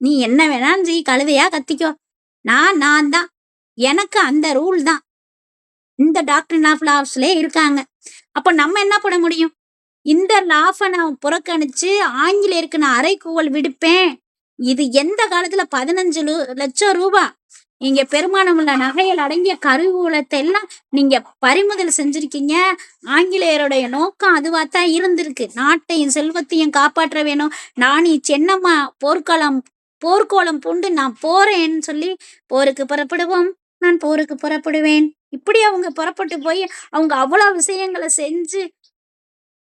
நீ என்ன வேணாலும் செய், கழுதையா கத்திக்கோ, நான் தான், எனக்கு அந்த ரூல் தான். இந்த டாக்ட்ரின் ஆஃப் லாப்ஸ்ல இருக்காங்க. அப்ப நம்ம என்ன பண்ண முடியும்? இந்த லாஃபை நான் புறக்கணிச்சு ஆங்கிலேயருக்கு நான் அரைக்கூவல் விடுப்பேன். இது எந்த காலத்துல 15 லட்சம் ரூபாய் இங்க பெருமானம் உள்ள நகைகள் அடங்கிய கருவூலத்தை எல்லாம் நீங்க பறிமுதல் செஞ்சிருக்கீங்க. ஆங்கிலேயருடைய நோக்கம் அதுவாத்தான் இருந்திருக்கு, நாட்டையும் செல்வத்தையும் காப்பாற்ற வேணும். நானி சென்னம்மா போர்க்கோளம் பூண்டு நான் போறேன்னு சொல்லி போருக்கு புறப்படுவோம், நான் போருக்கு புறப்படுவேன், இப்படி அவங்க புறப்பட்டு போய் அவங்க அவ்வளவு விஷயங்களை செஞ்சு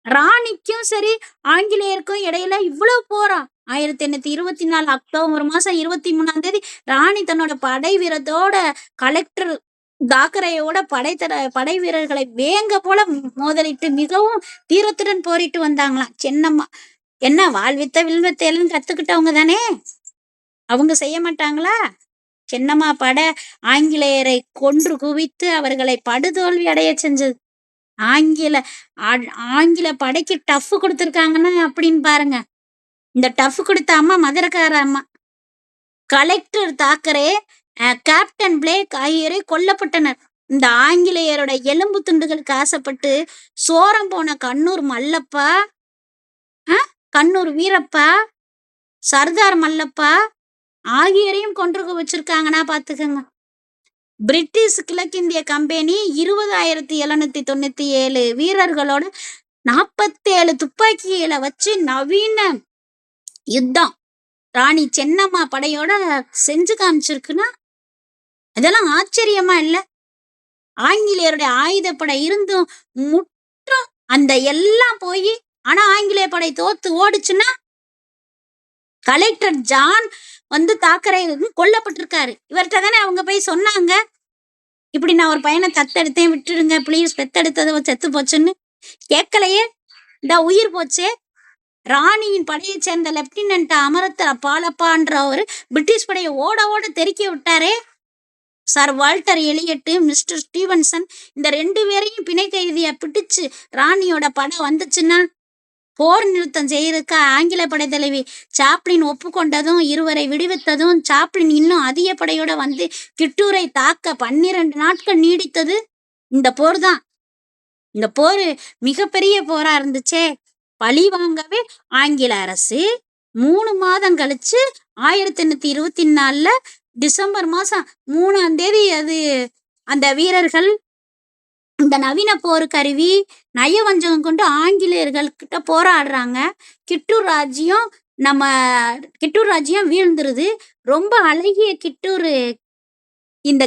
ராணிக்கும் சரி ஆங்கிலேயருக்கும் இடையில இவ்வளவு போறா. 1824 அக்டோபர் மாசம் 23ஆம் தேதி ராணி தன்னோட படை வீரத்தோட கலெக்டர் தாக்கரையோட படை வீரர்களை வேங்க போல மோதலிட்டு மிகவும் தீரத்துடன் போரிட்டு வந்தாங்களாம் சென்னம்மா. என்ன வாழ்வித்த வில்வத்தை எல்லாம் கத்துக்கிட்டவங்க தானே, அவங்க செய்ய மாட்டாங்களா? சென்னம்மா ஆங்கிலேயரை கொன்று குவித்து அவர்களை படுதோல்வி அடைய செஞ்சது. ஆங்கில படைக்கு டஃப் கொடுத்துருக்காங்கன்னா அப்படின்னு பாருங்க. இந்த டஃப் கொடுத்த அம்மா மதுரக்கார அம்மா. கலெக்டர் தாக்கரே, கேப்டன் பிளேக் ஆகியோரை கொல்லப்பட்டனர். இந்த ஆங்கிலேயரோட எலும்பு துண்டுகளுக்கு ஆசைப்பட்டு சோரம் போன கண்ணூர் மல்லப்பா, கண்ணூர் வீரப்பா, சர்தார் மல்லப்பா ஆகியோரையும் கொன்று வச்சிருக்காங்கன்னா பாத்துக்கங்க. பிரிட்டிஷ் கிழக்கிந்திய கம்பெனி 20,797 வீரர்களோட 47 துப்பாக்கிகளை வச்சு நவீன யுத்தம் ராணி சென்னம்மா படையோட செஞ்சு காமிச்சிருக்குன்னா அதெல்லாம் ஆச்சரியமா இல்ல? ஆங்கிலேயருடைய ஆயுதப்படை இருந்தும் முற்றும் அந்த எல்லாம் போய் ஆனா ஆங்கிலேய படை தோத்து ஓடுச்சுன்னா கலெக்டர் ஜான் வந்து தாக்கரை கொல்லப்பட்டிருக்காரு. இவர்கிட்ட தானே அவங்க போய் சொன்னாங்க, இப்படி நான் ஒரு பையனை தத்தெடுத்தேன், விட்டுடுங்க ப்ளீஸ், பெத்தெடுத்தது செத்து போச்சுன்னு. கேட்கலையே, இந்த உயிர் போச்சே. ராணியின் படையை சேர்ந்த லெப்டினன்ட் அமரத்த பாலப்பான்றவர் பிரிட்டிஷ் படையை ஓட ஓட தெறிக்க விட்டாரே. சார் வால்டர் எலியட்டு, மிஸ்டர் ஸ்டீவன்சன் இந்த 2 பேரையும் பிணை கைதியா பிடிச்சு ராணியோட படம் வந்துச்சுன்னா போர் நிறுத்தம் செய்யறதுக்கு ஆங்கில படை தலைவி சாப்ளின் ஒப்புக்கொண்டதும், இருவரை விடுவித்ததும், சாப்ளின் இன்னும் அதிக படையோட வந்து கிட்டூரை தாக்க 12 நாட்கள் நீடித்தது இந்த போர் தான். இந்த போர் மிகப்பெரிய போரா இருந்துச்சே. பழி வாங்கவே ஆங்கில அரசு 3 மாதம் கழிச்சு 1824 டிசம்பர் மாசம் 3ஆம் தேதி அது அந்த வீரர்கள் இந்த நவீன போர் கருவி நயவஞ்சகம் கொண்டு ஆங்கிலேயர்கள் கிட்ட போராடுறாங்க. கிட்டூர் ராஜ்யம் வீழ்ந்துருது. ரொம்ப அழகிய கிட்டூர் இந்த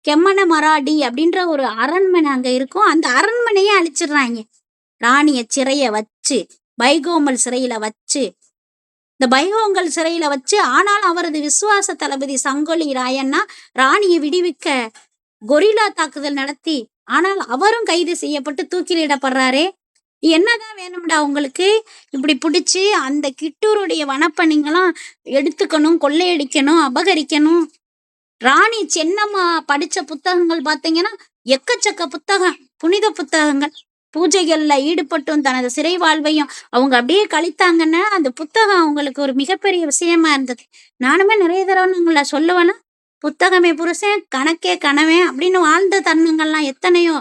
கெம்மன மராடி அப்படின்ற ஒரு அரண்மனை அங்க இருக்கும். அந்த அரண்மனையே அழிச்சிடுறாங்க. ராணிய சிறைய வச்சு பைகோமல் சிறையில வச்சு ஆனாலும் அவரது விசுவாச தளபதி சங்கொலி ராயண்ணா ராணியை விடுவிக்க கொரில்லா தாக்குதல் நடத்தி, ஆனால் அவரும் கைது செய்யப்பட்டு தூக்கிலிடப்படுறாரே. என்னதான் வேணும்டா உங்களுக்கு? இப்படி பிடிச்சி அந்த கிட்டூருடைய வனப்பணிங்கெல்லாம் எடுத்துக்கணும், கொள்ளையடிக்கணும், அபகரிக்கணும். ராணி சென்னம்மா படிச்ச புத்தகங்கள் பார்த்தீங்கன்னா எக்கச்சக்க புத்தகம், புனித புத்தகங்கள். பூஜைகள்ல ஈடுபட்டும் தனது சிறை வாழ்வையும் அவங்க அப்படியே கழித்தாங்கன்னா அந்த புத்தகம் அவங்களுக்கு ஒரு மிகப்பெரிய விஷயமா இருந்தது. நானுமே நிறைய தடவை உங்களை சொல்லுவேன்னா, புத்தகமே புருஷன், கணக்கே கனவே அப்படின்னு வாழ்ந்த தருணங்கள்லாம் எத்தனையோ.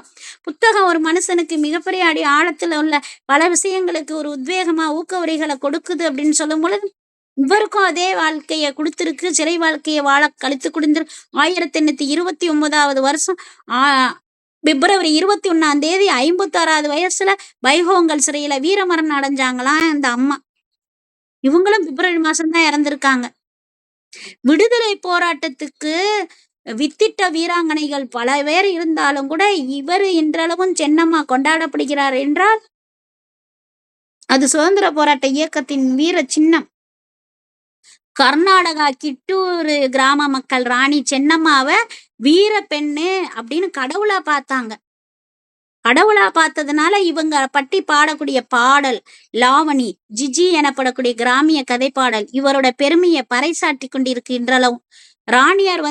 புத்தகம் ஒரு மனுஷனுக்கு மிகப்பெரிய ஆழத்துல உள்ள பல விஷயங்களுக்கு ஒரு உத்வேகமா ஊக்கவரிகளை கொடுக்குது அப்படின்னு சொல்லும் பொழுது இவருக்கும் அதே வாழ்க்கைய கொடுத்திருக்கு. சிறை வாழ்க்கையை வாழ கழித்து கொடுத்துரு. 1829வது வருஷம் பிப்ரவரி 21ஆம் தேதி 56வது வயசுல பைகோங்கல் சிறையில வீரமரணம் அடைஞ்சாங்களாம் இந்த அம்மா. இவங்களும் பிப்ரவரி மாசம்தான் இறந்திருக்காங்க. விடுதலை போராட்டத்துக்கு வித்திட்ட வீராங்கனைகள் பல பேர் இருந்தாலும் கூட இவர் இன்றளவும் சென்னம்மா கொண்டாடப்படுகிறார் என்றால் அது சுதந்திர போராட்ட இயக்கத்தின் வீர சின்னம். கர்நாடகா கிட்டூர் கிராம மக்கள் ராணி சென்னம்மாவை வீர பெண்ணு அப்படின்னு கடவுளா பார்த்தாங்க. கடவுளா பார்த்ததுனால இவங்க பட்டி பாடக்கூடிய பாடல் லாவணி, ஜிஜி எனப்படக்கூடிய கிராமிய கதை பாடல் இவரோட பெருமையை பறைசாட்டி கொண்டிருக்கின்றளவும். ராணியார்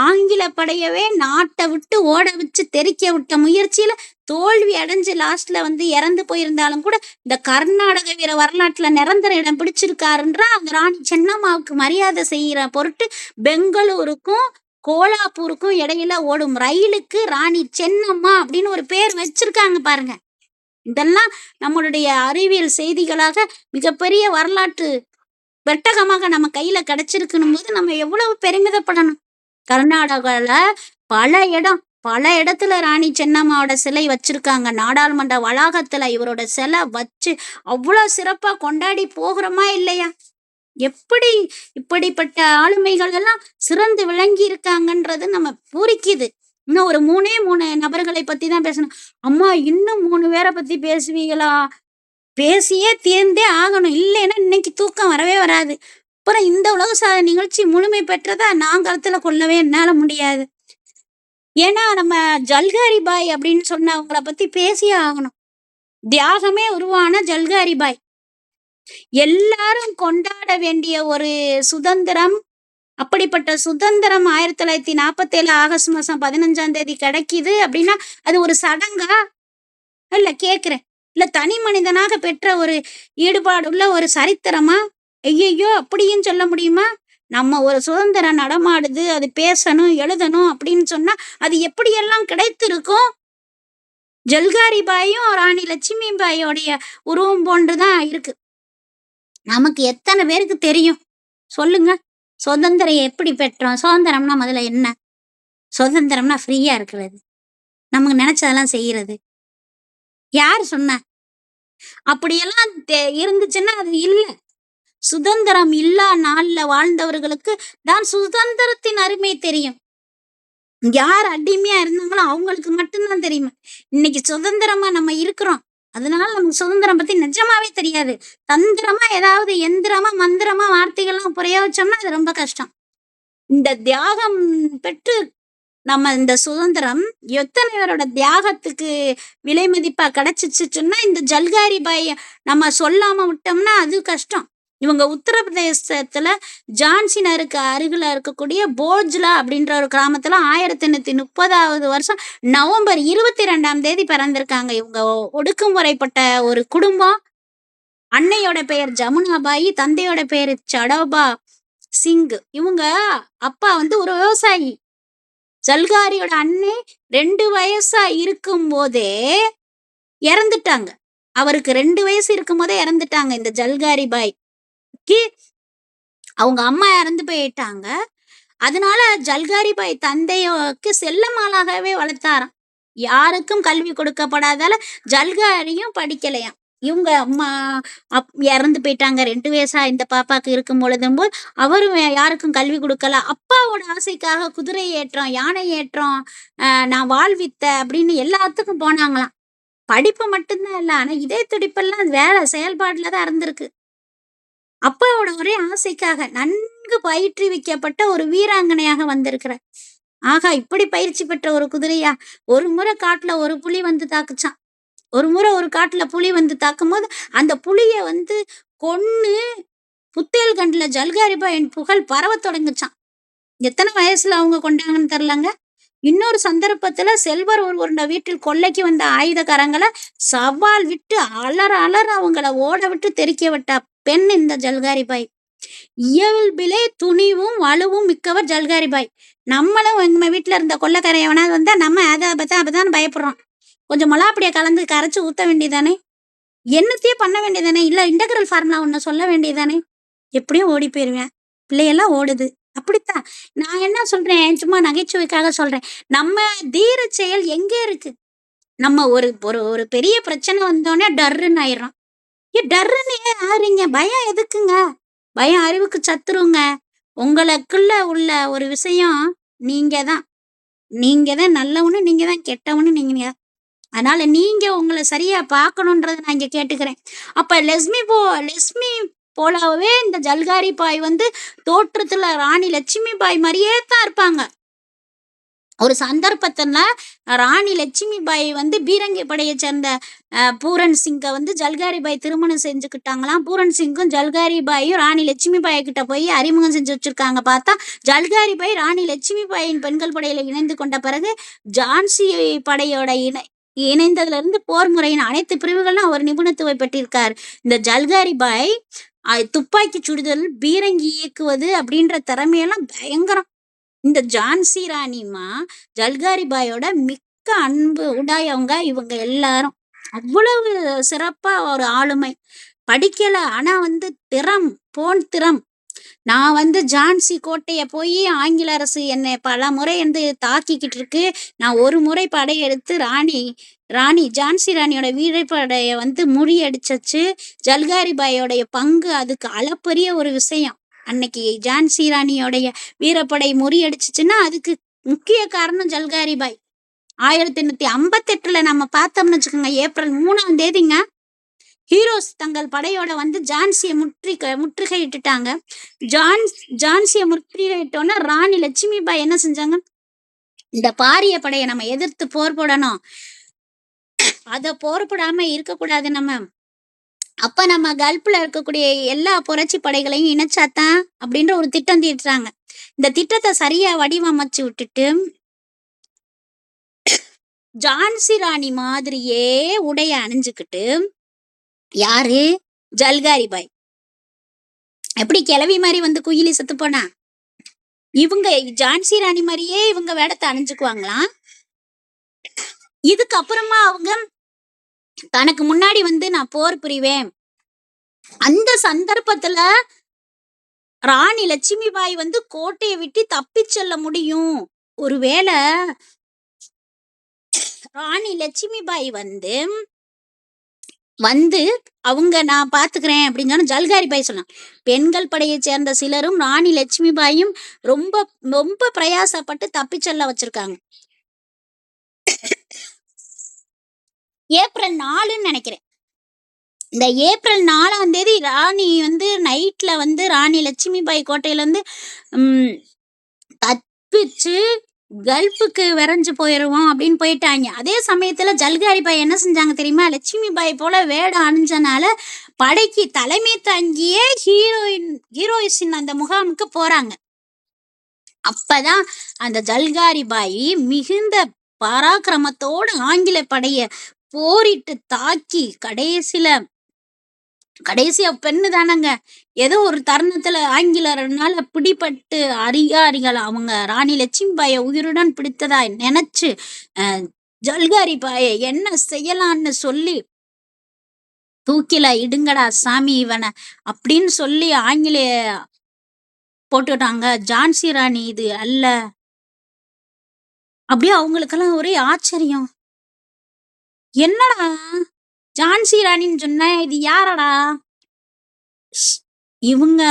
ஆங்கில படையவே நாட்டை விட்டு ஓட வச்சு தெறிக்க விட்ட முயற்சியில தோல்வி அடைஞ்சு லாஸ்ட்ல இறந்து போயிருந்தாலும் கூட இந்த கர்நாடக வீர வரலாற்றுல நிரந்தர இடம் பிடிச்சிருக்காருன்றா அந்த ராணி சென்னம்மாவுக்கு மரியாதை செய்யற பொருட்டு பெங்களூருக்கும் கோலாப்பூருக்கும் இடையில ஓடும் ரயிலுக்கு ராணி சென்னம்மா அப்படின்னு ஒரு பேர் வச்சிருக்காங்க பாருங்க. இதெல்லாம் நம்மளுடைய அறிவியல் செய்திகளாக மிகப்பெரிய வரலாற்று வெட்டகமாக நம்ம கையில கிடைச்சிருக்கணும் போது நம்ம எவ்வளவு பெருமிதப்படணும். கர்நாடகால பல இடத்துல ராணி சென்னம்மாவோட சிலை வச்சிருக்காங்க. நாடாளுமன்ற வளாகத்துல இவரோட சிலை வச்சு அவ்வளவு சிறப்பா கொண்டாடி போகிறோமா இல்லையா? எப்படி இப்படிப்பட்ட ஆளுமைகள் எல்லாம் சிறந்து விளங்கி இருக்காங்கன்றது நம்ம பூரிக்குது. இன்னும் ஒரு 3 நபர்களை பத்தி தான் பேசணும். அம்மா இன்னும் 3 பேரை பத்தி பேசுவீங்களா? பேசியே தீர்ந்தே ஆகணும். இல்லைன்னா இன்னைக்கு தூக்கம் வரவே வராது. அப்புறம் இந்த உலக சாதனை நிகழ்ச்சி முழுமை பெற்றதா நான் கருத்துல கொள்ளவே என்னால முடியாது. ஏன்னா நம்ம ஜல்காரி பாய் அப்படின்னு சொன்னவங்கள பத்தி பேசியே ஆகணும். தியாகமே உருவான ஜல்காரி பாய். எல்லாரும் கொண்டாட வேண்டிய ஒரு சுதந்திரம். அப்படிப்பட்ட சுதந்திரம் 1947 ஆகஸ்ட் மாசம் 15ஆம் தேதி கிடைக்குது அப்படின்னா அது ஒரு சடங்கா இல்ல கேக்குறேன், இல்ல தனி மனிதனாக பெற்ற ஒரு ஈடுபாடுள்ள ஒரு சரித்திரமா? ஐயையோ அப்படியும் சொல்ல முடியுமா? நம்ம ஒரு சுதந்திரம் நடமாடுது, அது பேசணும் எழுதணும் அப்படின்னு சொன்னா அது எப்படியெல்லாம் கிடைத்திருக்கும்? ஜல்காரி பாயும் ராணி லட்சுமி பாயோடைய உருவம் போன்றுதான் இருக்கு. நமக்கு எத்தனை பேருக்கு தெரியும் சொல்லுங்க? சுதந்திரம் எப்படி பெற்றோம்? சுதந்திரம்னா முதல்ல என்ன? சுதந்திரம்னா ஃப்ரீயா இருக்கிறது, நமக்கு நினைச்சதெல்லாம் செய்யறது. யார் சொன்னா? அப்படியெல்லாம் இருந்துச்சுன்னா அது இல்ல. சுதந்திரம் இல்லா நாள்ல வாழ்ந்தவர்களுக்கு தான் சுதந்திரத்தின் அருமை தெரியும். யார் அடிமையா இருந்தாங்களோ அவங்களுக்கு மட்டும்தான் தெரியும். இன்னைக்கு சுதந்திரமா நம்ம இருக்கிறோம். அதனால நமக்கு சுதந்திரம் பத்தி நிஜமாவே தெரியாது. தந்திரமா ஏதாவது எந்திரமா, மந்திரமா வார்த்தைகள்லாம் பிரயோகிச்சோம்னா அது ரொம்ப கஷ்டம். இந்த தியாகம் பெற்று நம்ம இந்த சுதந்திரம் எத்தனை பேரோட தியாகத்துக்கு விலை மதிப்பா கிடைச்சிச்சு சொன்னா, இந்த ஜல்காரி பாய் நம்ம சொல்லாம விட்டோம்னா அது கஷ்டம். இவங்க உத்தரப்பிரதேசத்துல ஜான்சி நகருக்கு அருகில இருக்கக்கூடிய போஜ்லா அப்படின்ற ஒரு கிராமத்துல 1830வது வருஷம் நவம்பர் 22ஆம் தேதி பிறந்திருக்காங்க. இவங்க ஒடுக்குமுறைப்பட்ட ஒரு குடும்பம். அன்னையோட பெயர் ஜமுனாபாய், தந்தையோட பேரு சடோபா சிங். இவங்க அப்பா வந்து ஒரு விவசாயி. ஜல்காரியோட அன்னை 2 வயசா இருக்கும் போதே இறந்துட்டாங்க. அவருக்கு 2 வயசு இருக்கும் போதே இறந்துட்டாங்க. இந்த ஜல்காரி பாய்க்கு அவங்க அம்மா இறந்து போயிட்டாங்க. அதனால ஜல்காரி பாய் தந்தையோக்கு செல்லமாளாகவே வளர்த்தாராம். யாருக்கும் கல்வி கொடுக்கப்படாதால ஜல்காரியும் படிக்கலையாம். இவங்க அம்மா இறந்து போயிட்டாங்க 2 வயசா இந்த பாப்பாக்கு இருக்கும் பொழுதும் போது அவரும் யாருக்கும் கல்வி கொடுக்கல. அப்பாவோட ஆசைக்காக குதிரை ஏற்றம், யானை ஏற்றம், நான் வாழ்வித்த அப்படின்னு எல்லாத்துக்கும் போனாங்களாம். படிப்பு மட்டும்தான் இல்ல, ஆனா இதே துடிப்பெல்லாம் வேலை செயல்பாடுல தான் இருந்திருக்கு. அப்பாவோட ஒரே ஆசைக்காக நன்கு பயிற்றுவிக்கப்பட்ட ஒரு வீராங்கனையாக வந்திருக்கிறார். ஆகா, இப்படி பயிற்சி பெற்ற ஒரு குதிரையா? ஒரு முறை காட்டுல ஒரு புலி வந்து தாக்குச்சான். ஒரு முறை ஒரு காட்டுல புலி வந்து தாக்கும் போது அந்த புலிய வந்து கொன்னு புத்தேல்கண்ட்ல ஜல்காரி பாயின் புகழ் பரவ தொடங்குச்சான். எத்தனை வயசுல அவங்க கொண்டாங்கன்னு தெரியலங்க. இன்னொரு சந்தர்ப்பத்துல செல்வர் ஒருவருடைய வீட்டில் கொள்ளைக்கு வந்த ஆயுதக்காரங்களை சவால் விட்டு அலற அலற அவங்கள ஓட விட்டு தெறிக்க விட்ட பெண் இந்த ஜல்காரி பாய். இயல்பிலே துணிவும் வலுவும் மிக்கவர் ஜல்காரி பாய். நம்மளும் எங்க வீட்டுல இருந்த கொள்ளைக்காரையவனா வந்தா நம்ம அப்பதான் பயப்படுறோம். கொஞ்சம் மொளாப்படியா கலந்து கரைச்சு ஊத்த வேண்டியதானே, என்னத்தையே பண்ண வேண்டியதானே, இல்ல இன்டகிரல் ஃபார்முலா ஒண்ணு சொல்ல வேண்டியதானே. எப்படியும் ஓடி போயிருவேன். பிள்ளையெல்லாம் ஓடுது. அப்படித்தான். நான் என்ன சொல்றேன், சும்மா நகைச்சுவைக்காக சொல்றேன். நம்ம தீர செயல் எங்க இருக்கு? நம்ம ஒரு ஒரு ஒரு பெரிய பிரச்சனை வந்தோடனே டர்ருன்னு ஆயிடுறோம். டர்ருன்னு ஏன் ஆறீங்க? பயம் எதுக்குங்க? பயம் அறிவுக்கு சத்துருங்க. உங்களுக்குள்ள உள்ள ஒரு விஷயம் நீங்க தான். நீங்க தான் நல்லவனு, நீங்க தான் கெட்டவனு நீங்க. அதனால நீங்க உங்களை சரியா பார்க்கணுன்றத நான் இங்க கேட்டுக்கிறேன். அப்ப லெஸ்மி போலவே இந்த ஜல்காரி பாய் வந்து தோற்றத்துல ராணி லட்சுமி பாய் மாதிரியே தான் இருப்பாங்க. ஒரு சந்தர்ப்பத்துல ராணி லட்சுமி பாய் வந்து பீரங்கி படையை சேர்ந்த பூரன் சிங்கை வந்து ஜல்காரி பாய் திருமணம் செஞ்சுக்கிட்டாங்களாம். பூரன் சிங்கும் ஜல்காரி பாயும் ராணி லட்சுமி பாய் கிட்ட போய் அறிமுகம் செஞ்சு வச்சிருக்காங்க. பார்த்தா ஜல்காரி பாய் ராணி லட்சுமி பாயின் பெண்கள் படையில இணைந்து கொண்ட பிறகு ஜான்சி படையோட இணைந்ததுல இருந்து போர் முறையின் அனைத்து பிரிவுகளும் அவர் நிபுணத்துவம் பெற்றிருக்கார். இந்த ஜல்காரி பாய் துப்பாக்கி சுடுதல், பீரங்கி இயக்குவது அப்படின்ற திறமையெல்லாம் பயங்கரம். இந்த ஜான்சி ராணிமா ஜல்காரி பாயோட மிக்க அன்பு உடையவங்க இவங்க எல்லாரும். அவ்வளவு சிறப்பா ஒரு ஆளுமை. படிக்கல, ஆனா வந்து திறம். நான் வந்து ஜான்சி கோட்டைய போய் ஆங்கில அரசு என்னை பல முறை வந்து தாக்கிக்கிட்டு இருக்கு. நான் ஒரு முறை படையெடுத்து ராணி ஜான்சி ராணியோட வீரப்படைய வந்து முறியடிச்சச்சு. ஜல்காரி பாயோடைய பங்கு அதுக்கு அளப்பரிய ஒரு விஷயம். அன்னைக்கு ஜான்சி ராணியோடைய வீரப்படை முறியடிச்சுச்சுன்னா அதுக்கு முக்கிய காரணம் ஜல்காரி பாய். 1858 நம்ம பார்த்தோம்னு வச்சுக்கோங்க, ஏப்ரல் 3ஆம் தேதிங்க, ஹீரோஸ் தங்கள் படையோட வந்து ஜான்சியை முற்றுகையிட்டுட்டாங்க. ஜான்சியை முற்றுகையிட்டோன்னா ராணி லட்சுமி பாய் என்ன செஞ்சாங்க, இந்த பாரிய படையை நம்ம எதிர்த்து போர் போடணும், அத போர் போடாம இருக்கக்கூடாது நம்ம. அப்ப நம்ம கல்ஃப்ல இருக்கக்கூடிய எல்லா புரட்சி படைகளையும் இணைச்சாத்தான் அப்படின்ற ஒரு திட்டம் தீட்டுறாங்க. இந்த திட்டத்தை சரியா வடிவமைச்சு விட்டுட்டு ஜான்சி ராணி மாதிரியே உடைய அணிஞ்சுக்கிட்டு யாரு ஜல்காரி பாய் எப்படி கிளவி மாதிரி வந்து குயிலி செத்து போனா, இவங்க ஜான்சி ராணி மாதிரியே இவங்க வேடத்தை அணிஞ்சுக்குவாங்களாம். இதுக்கப்புறமா அவங்க தனக்கு முன்னாடி வந்து நான் போர் புரிவேன். அந்த சந்தர்ப்பத்துல ராணி லட்சுமி பாய் வந்து கோட்டையை விட்டு தப்பி செல்ல முடியும் ஒருவேளை ராணி லட்சுமிபாய் வந்து வந்து அவங்க நான் பாத்துக்கிறேன் அப்படின்னு சொன்னா ஜல்காரி பாய் சொன்னாங்க. பெண்கள் படையை சேர்ந்த சிலரும் ராணி லட்சுமிபாயும் ரொம்ப ரொம்ப பிரயாசப்பட்டு தப்பிச்செல்ல வச்சிருக்காங்க. ஏப்ரல் 4ன்னு நினைக்கிறேன். இந்த ஏப்ரல் 4ஆம் தேதி ராணி வந்து நைட்ல வந்து ராணி லட்சுமிபாய் கோட்டையில இருந்து தப்பிச்சு கல்ஃபுக்கு விரைஞ்சு போயிருவோம் அப்படின்னு போயிட்டாங்க. அதே சமயத்துல ஜல்காரி பாய் என்ன செஞ்சாங்க தெரியுமா? லட்சுமி பாய் போல வேடம் அணிஞ்சனால படைக்கு தலைமை தாங்கிய ஹீரோயின் அந்த முகாமுக்கு போறாங்க. அப்பதான் அந்த ஜல்காரி பாய் மிகுந்த பராக்கிரமத்தோடு ஆங்கில படைய போரிட்டு தாக்கி கடைசியா பெண்ணு தானங்க, ஏதோ ஒரு தருணத்துல ஆங்கிலர்னால பிடிபட்டு அதிகாரிகள் அவங்க ராணி லட்சுமிபாயை உயிருடன் பிடித்ததா நினைச்சு ஜல்காரி பாயை என்ன செய்யலான்னு சொல்லி தூக்கில இடுங்கடா சாமி இவனை அப்படின்னு சொல்லி ஆங்கிலேய போட்டுட்டாங்க. ஜான்சி ராணி இது அல்ல. அப்படியே அவங்களுக்கெல்லாம் ஒரே ஆச்சரியம். என்னடா ஜான்சி ராணின்னு சொன்ன, இது யாரடா? இவங்க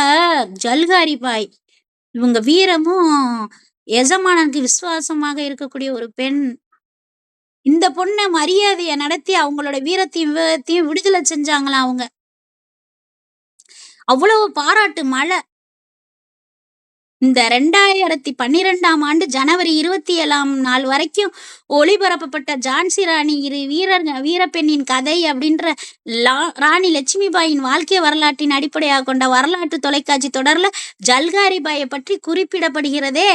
ஜல்காரி பாய். இவங்க வீரமும் எஜமானனுக்கு விசுவாசமாக இருக்கக்கூடிய ஒரு பெண். இந்த பொண்ணை மரியாதைய நடத்தி அவங்களோட வீரத்தையும் விடுதலை செஞ்சாங்களாம். அவங்க அவ்வளவு பாராட்டு மழை. இந்த 2012ஆம் ஆண்டு ஜனவரி 27ஆம் நாள் வரைக்கும் ஒளிபரப்பப்பட்ட ஜான்சி ராணி வீரப்பெண்ணின் கதை அப்படின்ற ராணி லட்சுமிபாயின் வாழ்க்கை வரலாற்றின் அடிப்படையாக கொண்ட வரலாற்று தொலைக்காட்சி தொடர்ல ஜல்காரி பாயை பற்றி குறிப்பிடப்படுகிறதே.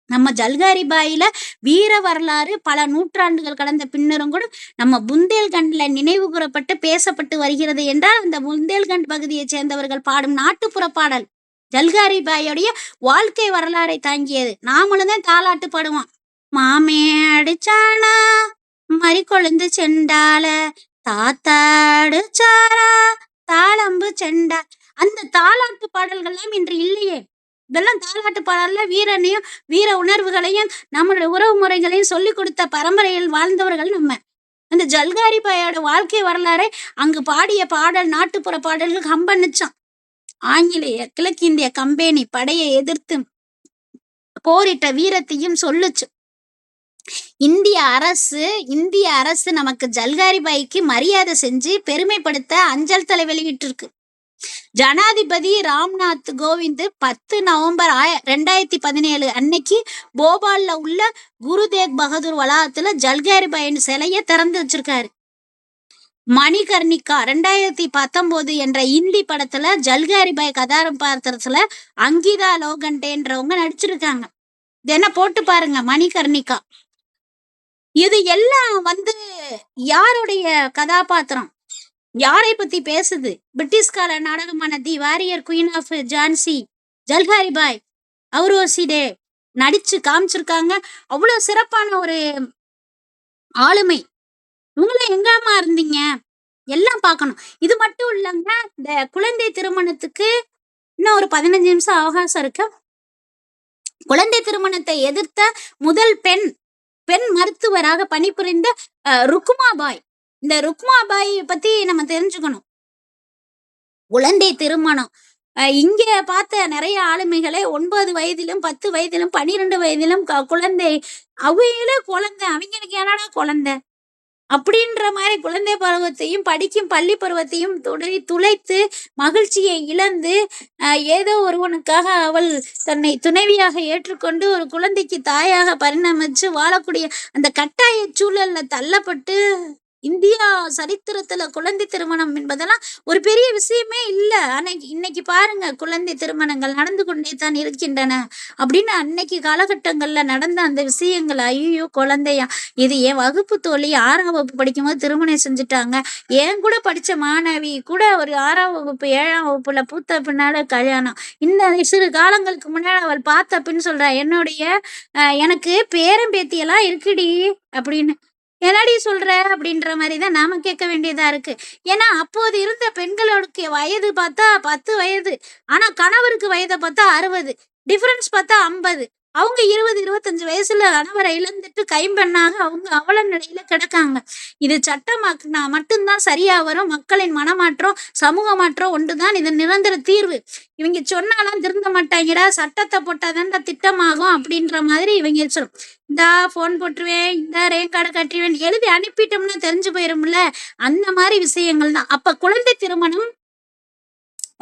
நம்ம ஜல்காரி பாயில வீர வரலாறு பல நூற்றாண்டுகள் கடந்த பின்னரும் கூட நம்ம புந்தேல்கண்ட்ல நினைவு கூறப்பட்டு பேசப்பட்டு வருகிறது என்றால் அந்த புந்தேல்கண்ட் பகுதியை சேர்ந்தவர்கள் பாடும் நாட்டுப்புற பாடல் ஜல்காரி பாயோடைய வாழ்க்கை வரலாறை தாங்கியது. நாமளும் தான் தாலாட்டு பாடுவோம். மாமே அடிச்சானா மறி கொழுந்து செண்டால தாத்தாடுச்சாரா தாளம்பு செண்டா. அந்த தாலாட்டு பாடல்கள்லாம் இன்று இல்லையே. இதெல்லாம் தாலாட்டு பாடல்ல வீரனையும் வீர உணர்வுகளையும் நம்மளுடைய உறவு முறைகளையும் சொல்லி கொடுத்த பரம்பரையில் வாழ்ந்தவர்கள் நம்ம. அந்த ஜல்காரி பாயோட வாழ்க்கை வரலாறை அங்கு பாடிய பாடல் நாட்டுப்புற பாடல்கள் கம்பனுச்சான். ஆங்கிலேய கிழக்கிந்திய கம்பெனி படையை எதிர்த்து போரிட்ட வீரத்தையும் சொல்லுச்சு. இந்திய அரசு நமக்கு ஜல்காரி பாய்க்கு மரியாதை செஞ்சு பெருமைப்படுத்த அஞ்சல் தலை வெளியிட்டிருக்கு. ஜனாதிபதி ராம்நாத் கோவிந்த் 10 நவம்பர் 2017 அன்னைக்கு போபால்ல உள்ள குரு தேக் பகதூர் வளாகத்துல ஜல்காரி பாயின் சிலைய திறந்து வச்சிருக்காரு. மணிகர்ணிகா 2019 என்ற இந்தி படத்துல ஜல்காரி பாய் கதாபாத்திரத்துல அங்கிதா லோகண்டேன்றவங்க நடிச்சிருக்காங்க. என்ன போட்டு பாருங்க மணிகர்ணிகா. இது எல்லாம் வந்து யாருடைய கதாபாத்திரம், யாரை பத்தி பேசுது? பிரிட்டிஷ் கால நாடகமான தி வாரியர் குயின் ஆஃப் ஜான்சி ஜல்காரி பாய் அவுரோசிடே நடிச்சு காமிச்சிருக்காங்க. அவ்வளவு சிறப்பான ஒரு ஆளுமை. இவங்கள எங்கம்மா இருந்தீங்க எல்லாம் பார்க்கணும். இது மட்டும் இல்லைங்க, இந்த குழந்தை திருமணத்துக்கு இன்னும் ஒரு 15 நிமிஷம் அவகாசம் இருக்கு. குழந்தை திருமணத்தை எதிர்த்த முதல் பெண் மருத்துவராக பணிபுரிந்த ருக்குமாபாய். இந்த ருக்குமாபாய் பத்தி நம்ம தெரிஞ்சுக்கணும். குழந்தை திருமணம் இங்க பார்த்த நிறைய ஆளுமைகளை 9 வயதிலும் 10 வயதிலும் 12 வயதிலும் குழந்தை அவங்களுக்கு என்னடா குழந்தை அப்படின்ற மாதிரி குழந்தை பருவத்தையும் படிக்கும் பள்ளி பருவத்தையும் துளைத்து மகிழ்ச்சியை இழந்து ஏதோ ஒருவனுக்காக அவள் தன்னை துணைவியாக ஏற்றுக்கொண்டு ஒரு குழந்தைக்கு தாயாக பரிணமிச்சு வாழக்கூடிய அந்த கட்டாய சூழல்ல தள்ளப்பட்டு இந்தியா சரித்திரத்துல குழந்தை திருமணம் என்பதெல்லாம் ஒரு பெரிய விஷயமே இல்லை. இன்னைக்கு பாருங்க, குழந்தை திருமணங்கள் நடந்து கொண்டே தான் இருக்கின்றன அப்படின்னு அன்னைக்கு காலகட்டங்கள்ல நடந்த அந்த விஷயங்கள். ஐயோ குழந்தையா, இது என் வகுப்பு தோழி 6ஆம் வகுப்பு படிக்கும்போது திருமணம் செஞ்சுட்டாங்க. என் கூட படிச்ச மாணவி கூட ஒரு 6ஆம் வகுப்பு 7ஆம் வகுப்புல பூத்த பின்னால கல்யாணம். இந்த சிறு காலங்களுக்கு முன்னாடி அவள் பார்த்த பின்னு சொல்றா, எனக்கு பேரம்பேத்தியெல்லாம் இருக்குடி அப்படின்னு. என்னடி சொல்ற அப்படின்ற மாதிரிதான் நாம கேட்க வேண்டியதா இருக்கு. ஏன்னா அப்போது இருந்த பெண்களுக்கு வயது பார்த்தா 10 வயது, ஆனா கணவருக்கு வயதை பார்த்தா 60, டிஃபரன்ஸ் பார்த்தா 50. அவங்க 20, 25 வயசுல கணவரை இழந்துட்டு கைம்பெண்ணாக அவங்க அவல நிலையில கிடக்காங்க. இது சட்டமாக்குனா மட்டும்தான் சரியா வரும். மக்களின் மனமாற்றம், சமூக மாற்றம் ஒன்றுதான் இது நிரந்தர தீர்வு. இவங்க சொன்னாலாம் திருந்த மாட்டாங்கடா, சட்டத்தை போட்டா தான்டா திட்டமாகும் அப்படின்ற மாதிரி இவங்க இந்தா ஃபோன் போட்டுருவேன், இந்த ரேங்க் கார்டு கட்டிடுவேன் எழுதி அனுப்பிட்டோம்னா தெரிஞ்சு போயிரும்ல. அந்த மாதிரி விஷயங்கள் தான். அப்ப குழந்தை திருமணம்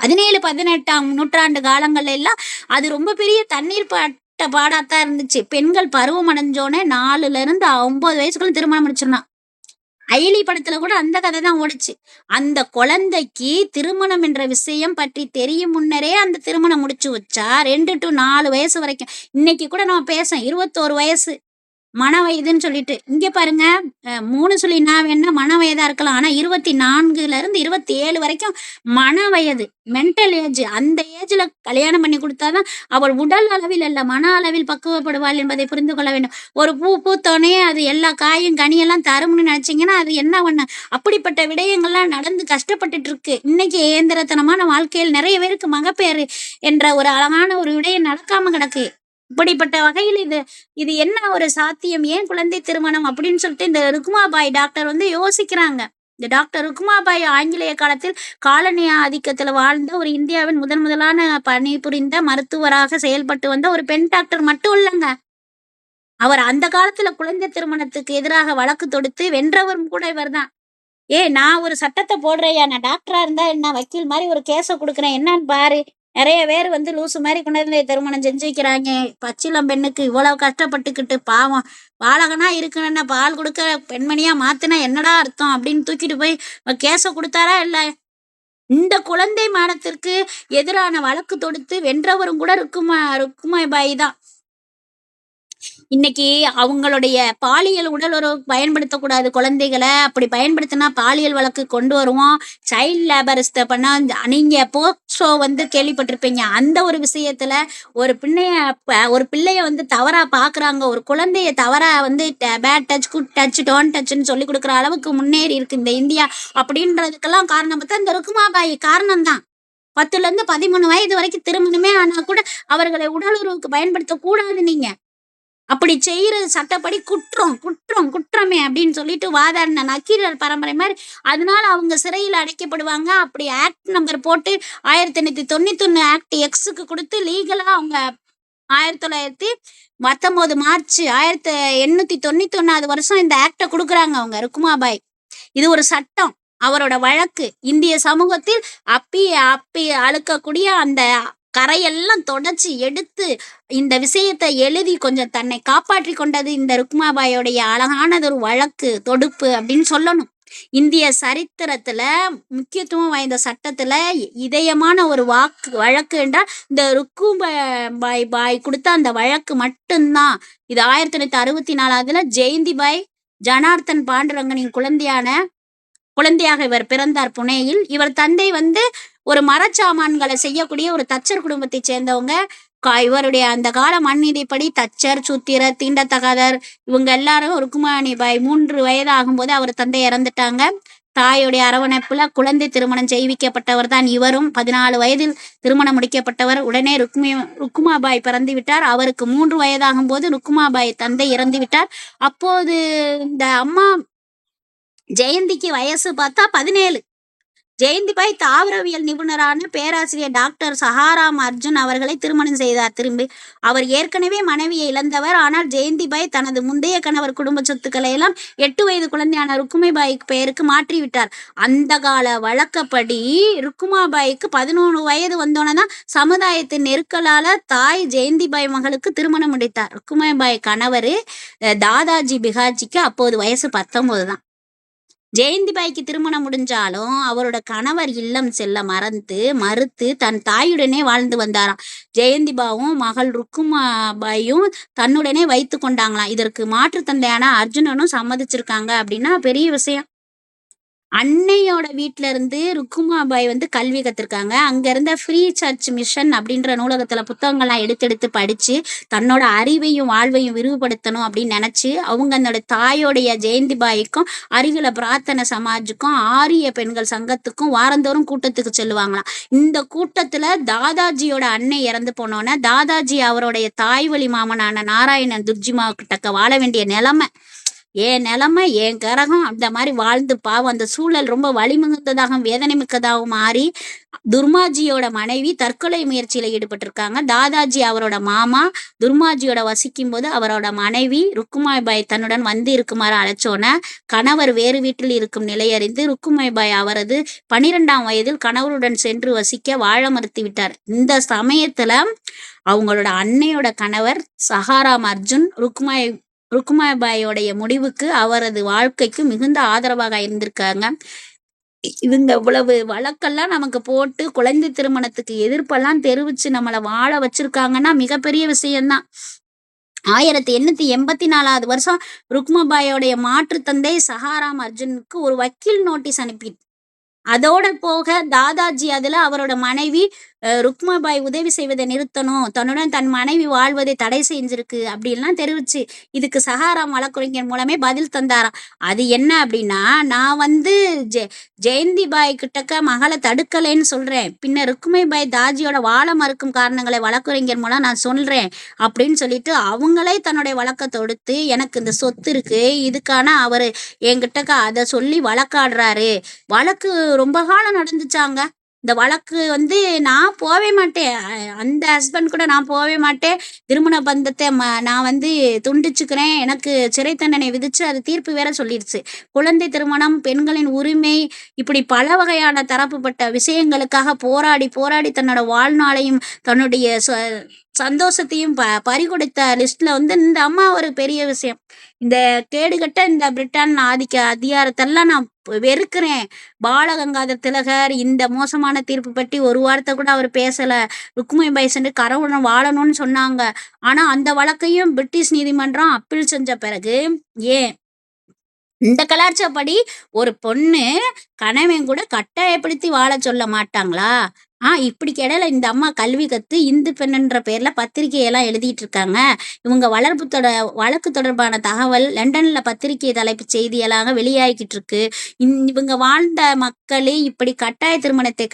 17, 18ஆம் நூற்றாண்டு காலங்கள்ல எல்லாம் அது ரொம்ப பெரிய தண்ணீர் பட்ட பாடாத்தான் இருந்துச்சு. பெண்கள் பருவம் அடைஞ்சோனே 4ல இருந்து 9 வயசுக்குள்ள திருமணம் முடிச்சிடலாம். அயலி படத்துல கூட அந்த கதை தான் ஓடுச்சு. அந்த குழந்தைக்கு திருமணம் என்ற விஷயம் பற்றி தெரியும் முன்னரே அந்த திருமணம் முடிச்சு வச்சா 2 to 4 வயசு வரைக்கும். இன்னைக்கு கூட நம்ம பேச 21 வயசு மன வயதுன்னு சொல்லிட்டு இங்க பாருங்க. 3 என்ன மன வயதா இருக்கலாம். ஆனா 24ல இருந்து 27 வரைக்கும் மன வயது, மென்டல் ஏஜ். அந்த ஏஜ்ல கல்யாணம் பண்ணி கொடுத்தாதான் அவள் உடல் அளவில் அல்ல மன அளவில் பக்குவப்படுவாள் என்பதை புரிந்து கொள்ள வேண்டும். ஒரு பூ பூத்தோனே அது எல்லா காயும் கனியெல்லாம் தரும்னு நினைச்சீங்கன்னா அது என்ன பண்ண? அப்படிப்பட்ட விடயங்கள்லாம் நடந்து கஷ்டப்பட்டுட்டு இருக்கு. இன்னைக்கு இயந்திரத்தனமான வாழ்க்கையில் நிறைய பேருக்கு மகப்பேறு என்ற ஒரு அழகான ஒரு விடயம் நடக்காம கிடக்கு. இப்படிப்பட்ட வகையில் இது இது என்ன ஒரு சாத்தியம்? ஏன் குழந்தை திருமணம் அப்படின்னு சொல்லிட்டு இந்த ருக்குமாபாய் டாக்டர் வந்து யோசிக்கிறாங்க. இந்த டாக்டர் ருக்குமாபாய் ஆங்கிலேய காலத்தில் காலனி ஆதிக்கத்துல வாழ்ந்த ஒரு இந்தியாவின் முதலான பணிபுரிந்த மருத்துவராக செயல்பட்டு வந்த ஒரு பெண் டாக்டர் மட்டும் இல்லைங்க. அவர் அந்த காலத்துல குழந்தை திருமணத்துக்கு எதிராக வழக்கு தொடுத்து வென்றவரும் கூட இவர்தான். நான் ஒரு சட்டத்தை போடுறேயா, நான் டாக்டரா இருந்தா என்ன, வக்கீல் மாதிரி ஒரு கேஸ கொடுக்குறேன், என்னன்னு பாரு. நிறைய பேர் வந்து லூசு மாதிரி குழந்தை திருமணம் செஞ்சு வைக்கிறாங்க. பச்சிளம் பெண்ணுக்கு இவ்வளவு கஷ்டப்பட்டுக்கிட்டு பாவம் பாலகனா இருக்கணும்னா பால் கொடுக்க பெண்மணியா மாத்தினா என்னடா அர்த்தம் அப்படின்னு தூக்கிட்டு போய் கேஸ கொடுத்தாரா இல்ல? இந்த குழந்தை மானத்திற்கு எதிரான வழக்கு தொடுத்து வென்றவரும் கூட ருக்குமாபாய் தான். இன்னைக்கு அவங்களுடைய பாலியல் உடலுறவு பயன்படுத்தக்கூடாது குழந்தைகளை. அப்படி பயன்படுத்தினா பாலியல் வழக்கு கொண்டு வருவோம். சைல்ட் லேபரிஸ்ட பண்ணா நீங்க போக்சோ வந்து கேள்விப்பட்டிருப்பீங்க. அந்த ஒரு விஷயத்துல ஒரு பிள்ளைய வந்து தவறா பாக்குறாங்க. ஒரு குழந்தைய தவறா வந்து bad touch, good touch, don't டச்ன்னு சொல்லி கொடுக்குற அளவுக்கு முன்னேறி இருக்கு இந்த இந்தியா. அப்படின்றதுக்கெல்லாம் காரணம் பார்த்தா இந்த ருக்குமாபாய் காரணம் தான். 10ல இருந்து 13 வயது வரைக்கும் திருமணமே ஆனா கூட அவர்களை உடலுறவுக்கு பயன்படுத்த கூடாது. நீங்க அப்படி செய்யறது சட்டப்படி குற்றமே அப்படின்னு சொல்லிட்டு வாதாடின நக்கீரர் பரம்பரை மாதிரி. அதனால அவங்க சிறையில் அடைக்கப்படுவாங்க. அப்படி ஆக்ட் நம்பர் போட்டு 1891 ஆக்ட் எக்ஸுக்கு கொடுத்து லீகலா அவங்க 1919 மார்ச் 1891 வருஷம் இந்த ஆக்ட கொடுக்குறாங்க அவங்க ருக்குமாபாய். இது ஒரு சட்டம். அவரோட வழக்கு இந்திய சமூகத்தில் அப்பி அழுக்கக்கூடிய அந்த கரையெல்லாம் தொடச்சி எடுத்து இந்த விஷயத்தை எழுதி கொஞ்சம் தன்னை காப்பாற்றி கொண்டது இந்த ருக்குமாபாயோடைய அழகானது ஒரு வழக்கு தொடுப்பு அப்படின்னு சொல்லணும். இந்திய சரித்திரத்துல முக்கியத்துவம் வாய்ந்த சட்டத்துல இதயமான ஒரு வழக்கு என்றால் இந்த ருக்குமாபாய் கொடுத்த அந்த வழக்கு மட்டும்தான். இது 1964 ஜெயந்திபாய் ஜனார்த்தன் பாண்டுரங்கனின் குழந்தையாக இவர் பிறந்தார் புனேயில். இவர் தந்தை வந்து ஒரு மரச்சாமான்களை செய்யக்கூடிய ஒரு தச்சர் குடும்பத்தை சேர்ந்தவங்க. இவருடைய அந்த கால மண்ணிதிப்படி தச்சர், சூத்திரர், தீண்டத்தகாதர் இவங்க எல்லாரும் ருக்குமாபாய் 3 வயது ஆகும்போது அவர் தந்தை இறந்துட்டாங்க. தாயுடைய அரவணைப்புல குழந்தை திருமணம் செய்விக்கப்பட்டவர் தான் இவரும். 14 வயதில் திருமணம் முடிக்கப்பட்டவர். உடனே ருக்குமாபாய் பிறந்து விட்டார். அவருக்கு 3 வயதாகும் போது ருக்குமாபாய் தந்தை இறந்து விட்டார். அப்போது இந்த அம்மா ஜெயந்திக்கு வயசு பார்த்தா 17. ஜெயந்திபாய் தாவரவியல் நிபுணரான பேராசிரியர் டாக்டர் சஹாராம் அர்ஜுன் அவர்களை திருமணம் செய்தார். திரும்பி அவர் ஏற்கனவே மனைவியை இழந்தவர். ஆனால் ஜெயந்திபாய் தனது முந்தைய கணவர் குடும்ப சொத்துக்களை எல்லாம் 8 வயது குழந்தையான ருக்குமாபாய்க்கு பெயருக்கு மாற்றிவிட்டார். அந்த கால வழக்கப்படி ருக்குமாபாய்க்கு 11 வயது வந்தோன்னதான் சமுதாயத்தின் நெருக்கலால தாய் ஜெயந்திபாய் மகளுக்கு திருமணம் முடித்தார். ருக்குமாபாய் கணவர் தாதாஜி பிகாஜிக்கு அப்போது வயசு 19 தான். ஜெயந்திபாய்க்கு திருமணம் முடிஞ்சாலும் அவரோட கணவர் இல்லம் செல்ல மறுத்து தன் தாயுடனே வாழ்ந்து வந்தாராம். ஜெயந்திபாவும் மகள் ருக்குமாபாயும் தன்னுடனே வைத்து கொண்டாங்களாம். இதற்கு மாற்று தந்தையான அர்ஜுனனும் சம்மதிச்சிருக்காங்க அப்படின்னா பெரிய விஷயம். அன்னையோட வீட்ல இருந்து ருக்குமாபாய் வந்து கல்வி கத்திருக்காங்க. அங்க இருந்த ஃப்ரீ சர்ச் மிஷன் அப்படின்ற நூலகத்துல புத்தகங்கள்லாம் எடுத்து எடுத்து படிச்சு, தன்னோட அறிவையும் வாழ்வையும் விரிவுபடுத்தணும் அப்படின்னு நினைச்சு, அவங்க தன்னோட தாயோடைய ஜெயந்திபாய்க்கும், அருகில பிரார்த்தனை சமாஜுக்கும், ஆரிய பெண்கள் சங்கத்துக்கும் வாரந்தோறும் கூட்டத்துக்கு செல்லுவாங்களாம். இந்த கூட்டத்துல தாதாஜியோட அன்னை இறந்து போனோன்னே, தாதாஜி அவருடைய தாய் வழி மாமனான நாராயணன் துர்ஜிமா கிட்டக்க வாழ வேண்டிய நிலைமை. என் நிலைமை என் கரகம் அந்த மாதிரி வாழ்ந்து பாவம் அந்த சூழல் ரொம்ப வலிமிகுந்ததாகவும் வேதனை மிக்கதாகவும் மாறி துர்மாஜியோட மனைவி தற்கொலை முயற்சியில ஈடுபட்டிருக்காங்க. தாதாஜி அவரோட மாமா துர்மாஜியோட வசிக்கும் போது அவரோட மனைவி ருக்குமாய்பாய் தன்னுடன் வந்து இருக்குமாறு அழைச்சோன கணவர் வேறு வீட்டில் இருக்கும் நிலையறிந்து ருக்குமாய்பாய் அவரது 12ஆம் வயதில் கணவருடன் சென்று வசிக்க வாழ மறுத்து விட்டார். இந்த சமயத்துல அவங்களோட அன்னையோட கணவர் சஹாராம் அர்ஜுன் ருக்குமாபாயோடைய முடிவுக்கு அவரது வாழ்க்கைக்கு மிகுந்த ஆதரவாக இருந்திருக்காங்க. இவங்க இவ்வளவு வழக்கெல்லாம் நமக்கு போட்டு குழந்தை திருமணத்துக்கு எதிர்ப்பெல்லாம் தெரிவிச்சு நம்மளை வாழ வச்சிருக்காங்கன்னா மிகப்பெரிய விஷயம்தான். 1884 வருஷம் ருக்மாபாயோடைய மாற்று தந்தை சஹாராம் அர்ஜுனுக்கு ஒரு வக்கீல் நோட்டீஸ் அனுப்பி அதோட போக தாதாஜி அதுல அவரோட மனைவி ருக்மாபாய் உதவி செய்வதை நிறுத்தணும், தன்னுடன் தன் மனைவி வாழ்வதை தடை செஞ்சிருக்கு அப்படின்லாம் தெரிவிச்சு இதுக்கு சஹாராம் வழக்குரைஞர் மூலமே பதில் தந்தாராம். அது என்ன அப்படின்னா, நான் வந்து ஜெயந்திபாய் கிட்டக்க மகளை தடுக்கலைன்னு சொல்றேன், பின்ன ருக்மைபாய் தாஜியோட வாழ மறுக்கும் காரணங்களை வழக்குரைஞர் மூலம் நான் சொல்றேன் அப்படின்னு சொல்லிட்டு அவங்களே தன்னுடைய வழக்கை தொடுத்து எனக்கு இந்த சொத்து இருக்கு இதுக்கான அவரு என்கிட்டக்க அதை சொல்லி வழக்காடுறாரு. வழக்கு ரொம்ப காலம் நடந்துச்சாங்க. இந்த வழக்கு வந்து நான் போவே மாட்டேன், அந்த ஹஸ்பண்ட் கூட நான் போவே மாட்டேன், திருமண பந்தத்தை நான் வந்து துண்டிச்சுக்கிறேன், எனக்கு சிறை தண்டனை விதிச்சு அது தீர்ப்பு வேற சொல்லிடுச்சு. குழந்தை திருமணம், பெண்களின் உரிமை, இப்படி பல வகையான தரப்புப்பட்ட விஷயங்களுக்காக போராடி போராடி தன்னோட வாழ்நாளையும் தன்னுடைய சந்தோஷத்தையும் பறிகொடுத்த லிஸ்ட்ல வந்து இந்த அம்மா ஒரு பெரிய விஷயம். இந்த கேடுகட்ட இந்த பிரிட்டன் ஆதிக்க அதிகாரத்தெல்லாம் நான் வெறுக்கிறேன். பாலகங்காதர் திலகர் இந்த மோசமான தீர்ப்பு பற்றி ஒரு வார்த்தை கூட அவர் பேசல. ருக்மைபாய் சென்று கரவுடன் வாழணும்னு சொன்னாங்க. ஆனா அந்த வழக்கையும் பிரிட்டிஷ் நீதிமன்றம் அப்பீல் செஞ்ச பிறகு ஏன் இந்த கலாச்சாரப்படி ஒரு பொண்ணு கணவன் கூட கட்டாயப்படுத்தி வாழ சொல்ல மாட்டாங்களா? இப்படி இடையில இந்த அம்மா கல்வி கத்து இந்து பெண்ணுன்ற பேர்ல பத்திரிகையெல்லாம் எழுதிட்டு இருக்காங்க. இவங்க வழக்கு தொடர்பான தகவல் லண்டன்ல பத்திரிகை தலைப்பு செய்தியெல்லாம் வெளியாகிக்கிட்டு இருக்கு. இவங்க வாழ்ந்த மக்களே இப்படி கட்டாய திருமணத்தை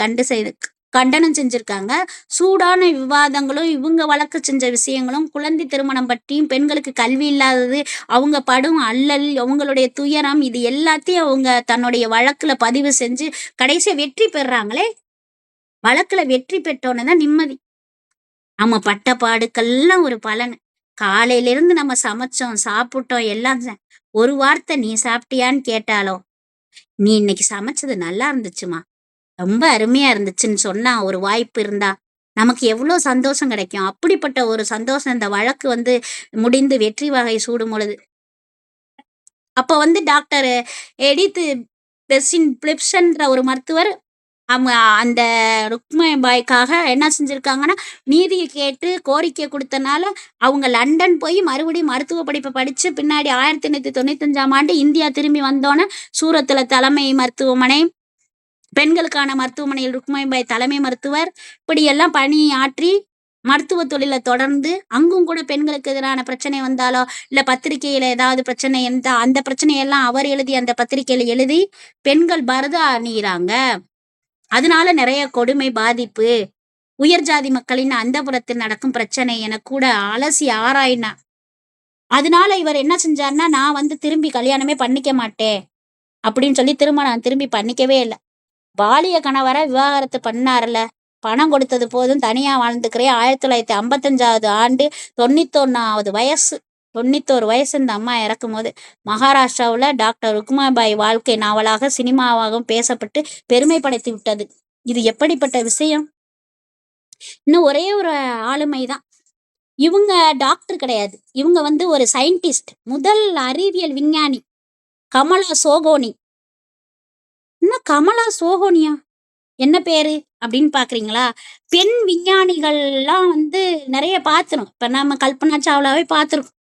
கண்டனம் செஞ்சிருக்காங்க. சூடான விவாதங்களும் இவங்க வழக்கு செஞ்ச விஷயங்களும் குழந்தை திருமணம் பற்றியும் பெண்களுக்கு கல்வி இல்லாதது, அவங்க படும் அல்லல், அவங்களுடைய துயரம், இது எல்லாத்தையும் அவங்க தன்னுடைய வழக்குல பதிவு செஞ்சு கடைசியா வெற்றி பெறாங்களே. வழக்குல வெற்றி பெற்றோன்னு தான் நிம்மதி. நம்ம பட்ட பாடுக்கெல்லாம் ஒரு பலன். காலையில இருந்து நம்ம சமைச்சோம் சாப்பிட்டோம் எல்லாம் ஒரு வார்த்தை நீ சாப்பிட்டியான்னு கேட்டாலும் நீ இன்னைக்கு சமைச்சது நல்லா இருந்துச்சுமா, ரொம்ப அருமையா இருந்துச்சுன்னு சொன்னா ஒரு வாய்ப்பு இருந்தா நமக்கு எவ்வளவு சந்தோஷம் கிடைக்கும். அப்படிப்பட்ட ஒரு சந்தோஷம் இந்த வழக்கு வந்து முடிந்து வெற்றி வகை சூடும் பொழுது. அப்ப வந்து டாக்டர் எடித் பெர்சின் பிளிப்ஸ்ன்ற ஒரு மருத்துவர் அவங்க அந்த ருக்மைபாய்க்காக என்ன செஞ்சிருக்காங்கன்னா, நீதியை கேட்டு கோரிக்கை கொடுத்தனால அவங்க லண்டன் போய் மறுபடியும் மருத்துவ படிப்பை படிச்சு பின்னாடி 1895ஆம் ஆண்டு இந்தியா திரும்பி வந்தோன்னே சூரத்துல தலைமை மருத்துவமனை, பெண்களுக்கான மருத்துவமனையில் ருக்மைபாய் தலைமை மருத்துவர், இப்படியெல்லாம் பணியாற்றி மருத்துவ தொழிலை தொடர்ந்து அங்கும் கூட பெண்களுக்கு எதிரான பிரச்சனை வந்தாலோ இல்ல பத்திரிகையில ஏதாவது பிரச்சனை இருந்தா அந்த பிரச்சனையெல்லாம் அவர் எழுதி அந்த பத்திரிகையில எழுதி பெண்கள் பரதா அணிகிறாங்க, அதனால நிறைய கொடுமை பாதிப்பு, உயர் ஜாதி மக்களின் அந்தப்புறத்தில் நடக்கும் பிரச்சனை என கூட அலசி ஆராயினா. அதனால இவர் என்ன செஞ்சாருன்னா, நான் வந்து திரும்பி கல்யாணமே பண்ணிக்க மாட்டேன் அப்படின்னு சொல்லி திருமணம் திரும்பி பண்ணிக்கவே இல்லை. பாலிய கணவரை விவாகரத்து பண்ணார்ல, பணம் கொடுத்தது போதும் தனியா வாழ்ந்துக்கிறேன். 1955ஆவது ஆண்டு 91ஆவது வயசு 91 வயசு இந்த அம்மா இறக்கும் போது மகாராஷ்டிராவுல டாக்டர் ருக்மாபாய் வாழ்க்கை நாவலாக சினிமாவாகவும் பேசப்பட்டு பெருமை படைத்து விட்டது. இது எப்படிப்பட்ட விஷயம்? இன்னும் ஒரே ஒரு ஆளுமைதான். இவங்க டாக்டர் கிடையாது, இவங்க வந்து ஒரு சயின்டிஸ்ட், முதல் அறிவியல் விஞ்ஞானி கமலா சோகோனி. இன்னும் கமலா சோகோனியா என்ன பேரு அப்படின்னு பாக்குறீங்களா? பெண் விஞ்ஞானிகள்லாம் வந்து நிறைய பார்த்துரும். இப்ப நம்ம கல்பனா சாவ்லாவே பார்த்துருக்கோம்.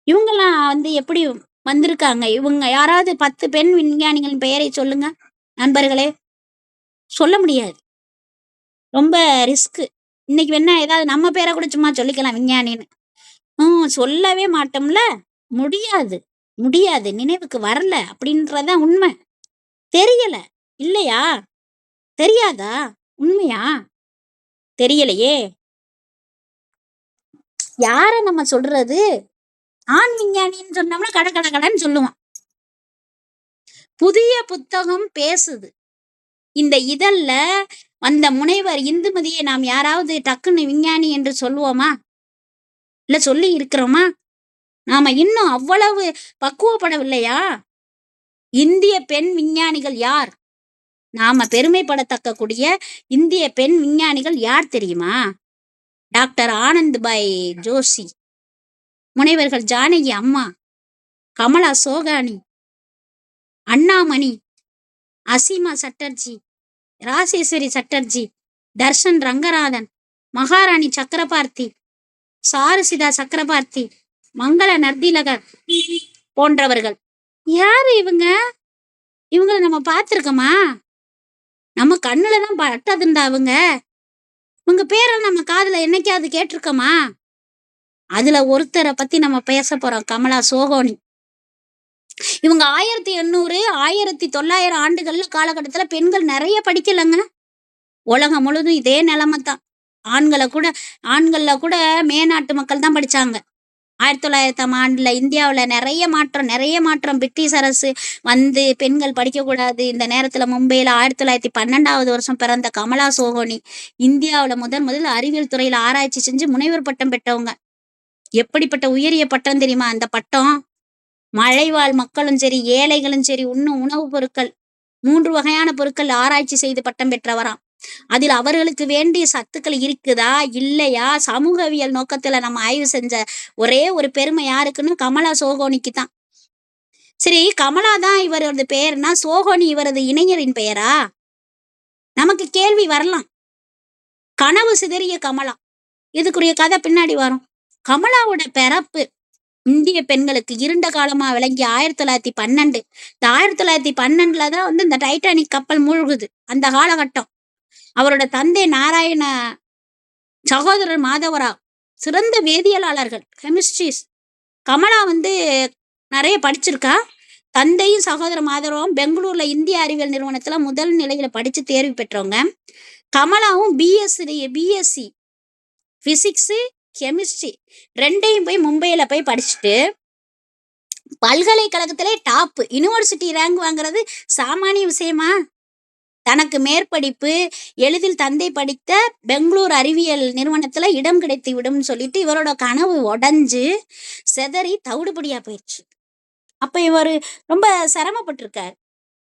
இவங்கெல்லாம் வந்து எப்படி வந்திருக்காங்க? இவங்க யாராவது 10 பெண் விஞ்ஞானிகளின் பெயரை சொல்லுங்க. நண்பர்களே? சொல்ல முடியாது. ரொம்ப ரிஸ்க். இன்னைக்கு வேணா ஏதாவது நம்ம பேரை கூட சும்மா சொல்லிக்கலாம் விஞ்ஞானின்னு. சொல்லவே மாட்டோம்ல. முடியாது, முடியாது. நினைவுக்கு வரல அப்படின்றதுதான் உண்மை. தெரியல. இல்லையா? தெரியாதா? உண்மையா? தெரியலையே. யார நம்ம சொல்றது? ஆண் விஞ்ஞானின்னு சொன்னோம்னா கட கட கடன்னு சொல்லுவான். புதிய புத்தகம் பேசுது. இந்த இதழ்ல வந்த முனைவர் இந்துமதியை நாம் யாராவது டக்குன்னு விஞ்ஞானி என்று சொல்லுவோமா? இல்ல சொல்லி இருக்கிறோமா? நாம இன்னும் அவ்வளவு பக்குவப்படவில்லையா? இந்திய பெண் விஞ்ஞானிகள் யார்? நாம பெருமைப்படத்தக்க கூடிய இந்திய பெண் விஞ்ஞானிகள் யார் தெரியுமா? டாக்டர் ஆனந்த்பாய் ஜோஷி, முனைவர்கள் ஜானகி அம்மா, கமலா சோகானி, அண்ணாமணி, அசீமா சட்டர்ஜி, ராசேஸ்வரி சட்டர்ஜி, தர்ஷன் ரங்கராதன், மகாராணி சக்கரபார்த்தி, சாருசிதா சக்கரபார்த்தி, மங்கள நர்திலகர் போன்றவர்கள். யாரு இவங்க? இவங்களை நம்ம பார்த்திருக்கோமா? நம்ம கண்ணுல தான் பட்டதுண்டா அவங்க? இவங்க பேரை நம்ம காதுல என்னைக்காவது கேட்டிருக்கோமா? அதுல ஒருத்தரை பத்தி நம்ம பேச போறோம், கமலா சோகோனி. இவங்க 1800 1900 ஆண்டுகள்ல காலகட்டத்துல பெண்கள் நிறைய படிக்கலங்க. உலகம் முழுதும் இதே நிலைமை தான். ஆண்கள்ல கூட மேநாட்டு மக்கள் தான் படிச்சாங்க. 1900ஆம் ஆண்டுல இந்தியாவுல நிறைய மாற்றம். பிரிட்டிஷ் அரசு வந்து பெண்கள் படிக்கக்கூடாது. இந்த நேரத்துல மும்பையில 1912ஆவது வருஷம் பிறந்த கமலா சோகோனி இந்தியாவுல முதல் அறிவியல் துறையில ஆராய்ச்சி செஞ்சு முனைவர் பட்டம் பெற்றவங்க. எப்படிப்பட்ட உயரிய பட்டம் தெரியுமா அந்த பட்டம்? மலைவாழ் மக்களும் சரி, ஏழைகளும் சரி உண்ணும் உணவுப் பொருட்கள் 3 வகையான பொருட்கள் ஆராய்ச்சி செய்து பட்டம் பெற்றவராம். அதில் அவர்களுக்கு வேண்டிய சத்துக்கள் இருக்குதா இல்லையா, சமூகவியல் நோக்கத்துல நம்ம ஆய்வு செஞ்ச ஒரே ஒரு பெருமை யாருக்குன்னு கமலா சோகோனிக்கு தான். சரி, கமலா தான் இவரது பெயர்னா சோகோனி இவரது இணையரின் பெயரா? நமக்கு கேள்வி வரலாம். கனவு சிதறிய கமலா, இதுக்குரிய கதை பின்னாடி வரும். கமலாவோட பிறப்பு இந்திய பெண்களுக்கு இருண்ட காலமா விளங்கி 1912. இந்த 1912 தான் இந்த டைட்டானிக் கப்பல் மூழ்குது. அந்த காலகட்டம். அவரோட தந்தை நாராயண, சகோதரர் மாதவராவ் சிறந்த வேதியியலாளர்கள், கெமிஸ்ட்ரிஸ். கமலா நிறைய படிச்சிருக்கா. தந்தையும் சகோதர மாதவராவும் பெங்களூர்ல இந்திய அறிவியல் நிறுவனத்துல முதல் நிலையில படிச்சு தேர்வு பெற்றவங்க. கமலாவும் பிஎஸ்சி பிசிக்ஸ், கெமிஸ்ட்ரி 2ஐயும் போய் மும்பையில போய் படிச்சுட்டு பல்கலைக்கழகத்திலே டாப் யூனிவர்சிட்டி ரேங்க் வாங்குறது சாமானிய விஷயமா? தனக்கு மேற்படிப்பு எளிதில் தந்தை படித்த பெங்களூர் அறிவியல் நிறுவனத்துல இடம் கிடைத்து விடும் சொல்லிட்டு இவரோட கனவு உடைஞ்சு செதறி தவிடுபடியா போயிடுச்சு. அப்ப இவர் ரொம்ப சிரமப்பட்டிருக்கார்.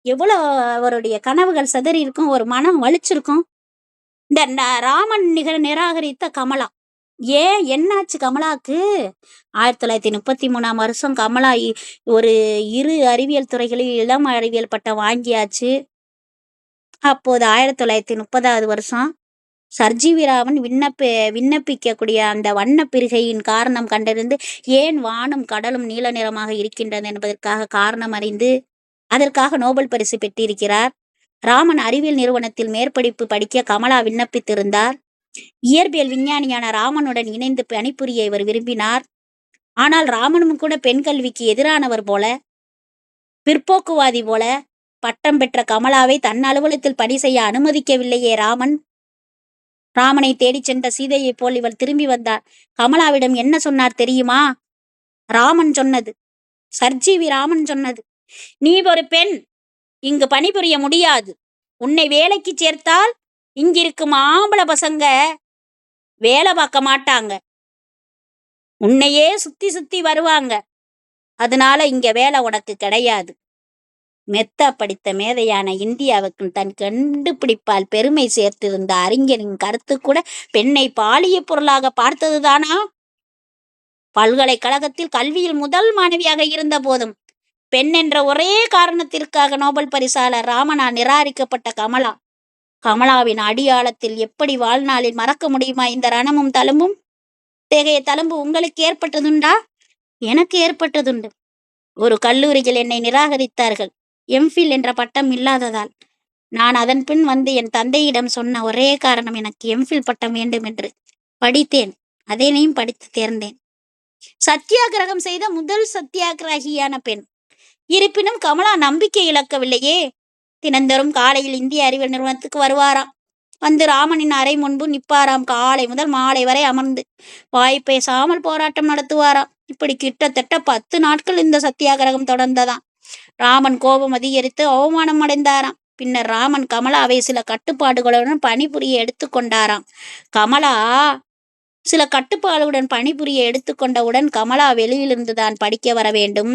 எவ்வளவு அவருடைய கனவுகள் செதறி இருக்கும், ஒரு மனம் வலிச்சிருக்கும். இந்த ராமன் நிராகரித்த கமலா, என்னாச்சு கமலாக்கு? 1933ஆம் வருஷம் கமலா ஒரு 2 அறிவியல் துறைகளில் இளம் அறிவியல் பட்டம் வாங்கியாச்சு. அப்போது 1930ஆவது வருஷம் சர்ஜிவி ராமன் விண்ணப்பிக்கக்கூடிய அந்த வண்ணப்பிரிகையின் காரணம் கண்டறிந்து ஏன் வானும் கடலும் நீல நிறமாக இருக்கின்றது என்பதற்காக காரணம் அறிந்து அதற்காக நோபல் பரிசு பெற்றிருக்கிறார். ராமன் அறிவியல் நிறுவனத்தில் மேற்படிப்பு படிக்க கமலா விண்ணப்பித்திருந்தார். இயற்பியல் விஞ்ஞானியான ராமனுடன் இணைந்து பணிபுரிய இவர் விரும்பினார். ஆனால் ராமனும் கூட பெண் கல்விக்கு எதிரானவர் போல, பிற்போக்குவாதி போல பட்டம் பெற்ற கமலாவை தன் அலுவலகத்தில் பணி செய்ய அனுமதிக்கவில்லையே ராமன். ராமனை தேடி சென்ற சீதையை போல் இவர் திரும்பி வந்தார். கமலாவிடம் என்ன சொன்னார் தெரியுமா? ராமன் சொன்னது, சர்ஜிவி ராமன் சொன்னது, நீ ஒரு பெண், இங்கு பணிபுரிய முடியாது. உன்னை வேலைக்கு சேர்த்தால் இங்கிருக்கும் ஆம்பளை பசங்க வேலை பார்க்க மாட்டாங்க, உன்னையே சுத்தி சுத்தி வருவாங்க. அதனால இங்க வேலை உனக்கு கிடையாது. மெத்த படித்த மேதையான இந்தியாவுக்கு தன் கண்டுபிடிப்பால் பெருமை சேர்த்திருந்த அறிஞரின் கருத்து கூட பெண்ணை பாலிய பொருளாக பார்த்ததுதானா? பல்கலைக்கழகத்தில் கல்வியில் முதல் மாணவியாக இருந்த போதும் பெண் என்ற ஒரே காரணத்திற்காக நோபல் பரிசாளர் ராமனால் நிராகரிக்கப்பட்ட கமலாவின் அடியாளத்தில் எப்படி வாழ்நாளில் மறக்க முடியுமா இந்த ரணமும் தழும்பும்? இத்தகைய தழும்பு உங்களுக்கு ஏற்பட்டதுண்டா? எனக்கு ஏற்பட்டதுண்டு. ஒரு கல்லூரியில் என்னை நிராகரித்தார்கள், எம்ஃபில் என்ற பட்டம் இல்லாததால். நான் அதன் பின் வந்து என் தந்தையிடம் சொன்ன ஒரே காரணம் எனக்கு எம்ஃபில் பட்டம் வேண்டும் என்று. படித்தேன். அதனையும் படித்து தேர்ந்தேன். சத்தியாகிரகம் செய்த முதல் சத்தியாகிரகியான பெண். இருப்பினும் கமலா நம்பிக்கை இழக்கவில்லையே. தினந்தோறும் காலையில் இந்திய அறிவியல் நிறுவனத்துக்கு வருவாராம். வந்து ராமனின் அறை முன்பு நிற்பாராம். காலை முதல் மாலை வரை அமர்ந்து வாய் பேசாமல் போராட்டம் நடத்துவாராம். இப்படி கிட்டத்தட்ட 10 நாட்கள் இந்த சத்தியாகிரகம் தொடர்ந்ததாம். ராமன் கோபம் அதிகரித்து அவமானம் அடைந்தாராம். பின்னர் ராமன் கமலாவை சில கட்டுப்பாடுகளுடன் பணிபுரிய எடுத்துக்கொண்டாராம். கமலா சில கட்டுப்பாடுகளுடன் பணிபுரிய எடுத்துக்கொண்டவுடன் கமலா வெளியிலிருந்து தான் படிக்க வர வேண்டும்.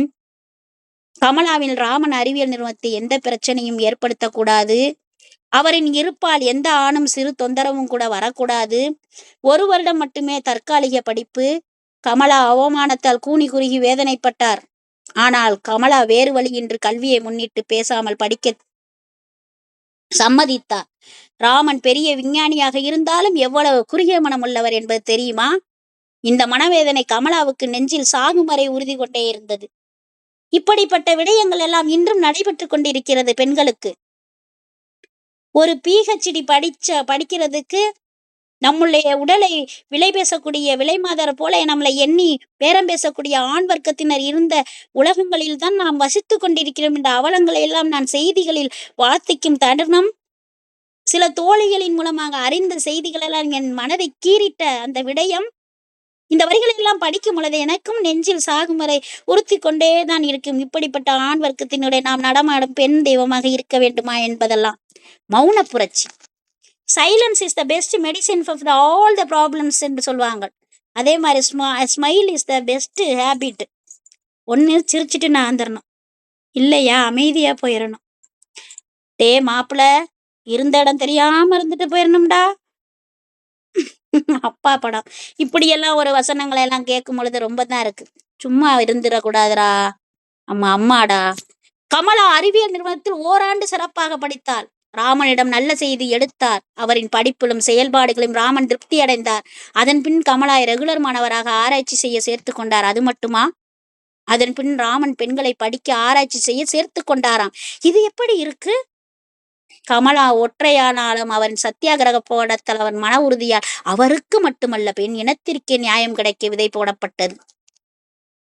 கமலாவில் ராமன் அறிவியல் நிறுவனத்தை எந்த பிரச்சனையும் ஏற்படுத்தக்கூடாது. அவரின் இருப்பால் எந்த ஆணும் சிறு தொந்தரவும் கூட வரக்கூடாது. 1 வருடம் மட்டுமே தற்காலிக படிப்பு. கமலா அவமானத்தால் கூனி குறுகி வேதனைப்பட்டார். ஆனால் கமலா வேறு வழியின்றி கல்வியை முன்னிட்டு பேசாமல் படிக்க சம்மதித்தார். ராமன் பெரிய விஞ்ஞானியாக இருந்தாலும் எவ்வளவு குறுகிய மனம் உள்ளவர் என்பது தெரியுமா? இந்த மனவேதனை கமலாவுக்கு நெஞ்சில் சாகும் வரை உறுதி கொண்டே இருந்தது. இப்படிப்பட்ட விடயங்கள் எல்லாம் இன்றும் நடைபெற்று கொண்டிருக்கிறது பெண்களுக்கு. ஒரு PhD படிக்கிறதுக்கு நம்முடைய உடலை விலை பேசக்கூடிய விலை மாதர் போல நம்மளை எண்ணி பேரம் பேசக்கூடிய ஆண் வர்க்கத்தினர் இருந்த உலகங்களில் தான் நாம் வசித்து கொண்டிருக்கிறோம் என்ற அவலங்களை எல்லாம் நான் செய்திகளில் வாசிக்கும் தருணம், சில தோழிகளின் மூலமாக அறிந்த செய்திகள் எல்லாம் என் மனதை கீறிட்ட அந்த விடயம், இந்த வரிகளை எல்லாம் படிக்கும் பொழுது எனக்கும் நெஞ்சில் சாகும் வரை உறுத்தி கொண்டேதான் இருக்கும். இப்படிப்பட்ட ஆண் வர்க்கத்தினுடைய நாம் நடமாடும் பெண் தெய்வமாக இருக்க வேண்டுமா என்பதெல்லாம். மௌன புரட்சி. Silence is the best medicine for all the problems என்று சொல்லுவாங்க. அதே மாதிரி smile is the best habit. ஒன்று சிரிச்சுட்டு நான் வந்துடணும், இல்லையா அமைதியா போயிடணும். டே மாப்பிள்ள, இருந்த இடம் தெரியாம இருந்துட்டு போயிடணும்டா. அப்பா படம். இப்படியெல்லாம் ஒரு வசனங்களை எல்லாம் கேட்கும் பொழுது ரொம்ப தான் இருக்கு. சும்மா இருந்துடக்கூடாதுரா. அம்மாடா. கமலா அறிவியல் நிறுவனத்தில் ஓராண்டு சிறப்பாக படித்தாள். ராமனிடம் நல்ல செய்தி எடுத்தார். அவரின் படிப்பிலும் செயல்பாடுகளும் ராமன் திருப்தி அடைந்தார். அதன் பின் கமலாய் ரெகுலர் மாணவராக ஆராய்ச்சி செய்ய சேர்த்து கொண்டார். அது மட்டுமா, அதன் பின் ராமன் பெண்களை படிக்க ஆராய்ச்சி செய்ய சேர்த்து கொண்டாராம். இது எப்படி இருக்கு? கமலா ஒற்றையானாலும் அவரின் சத்தியாகிரக போராட்டத்தில் அவன் மன உறுதியால் அவருக்கு மட்டுமல்ல பெண் இனத்திற்கே நியாயம் கிடைக்க விதை போடப்பட்டது.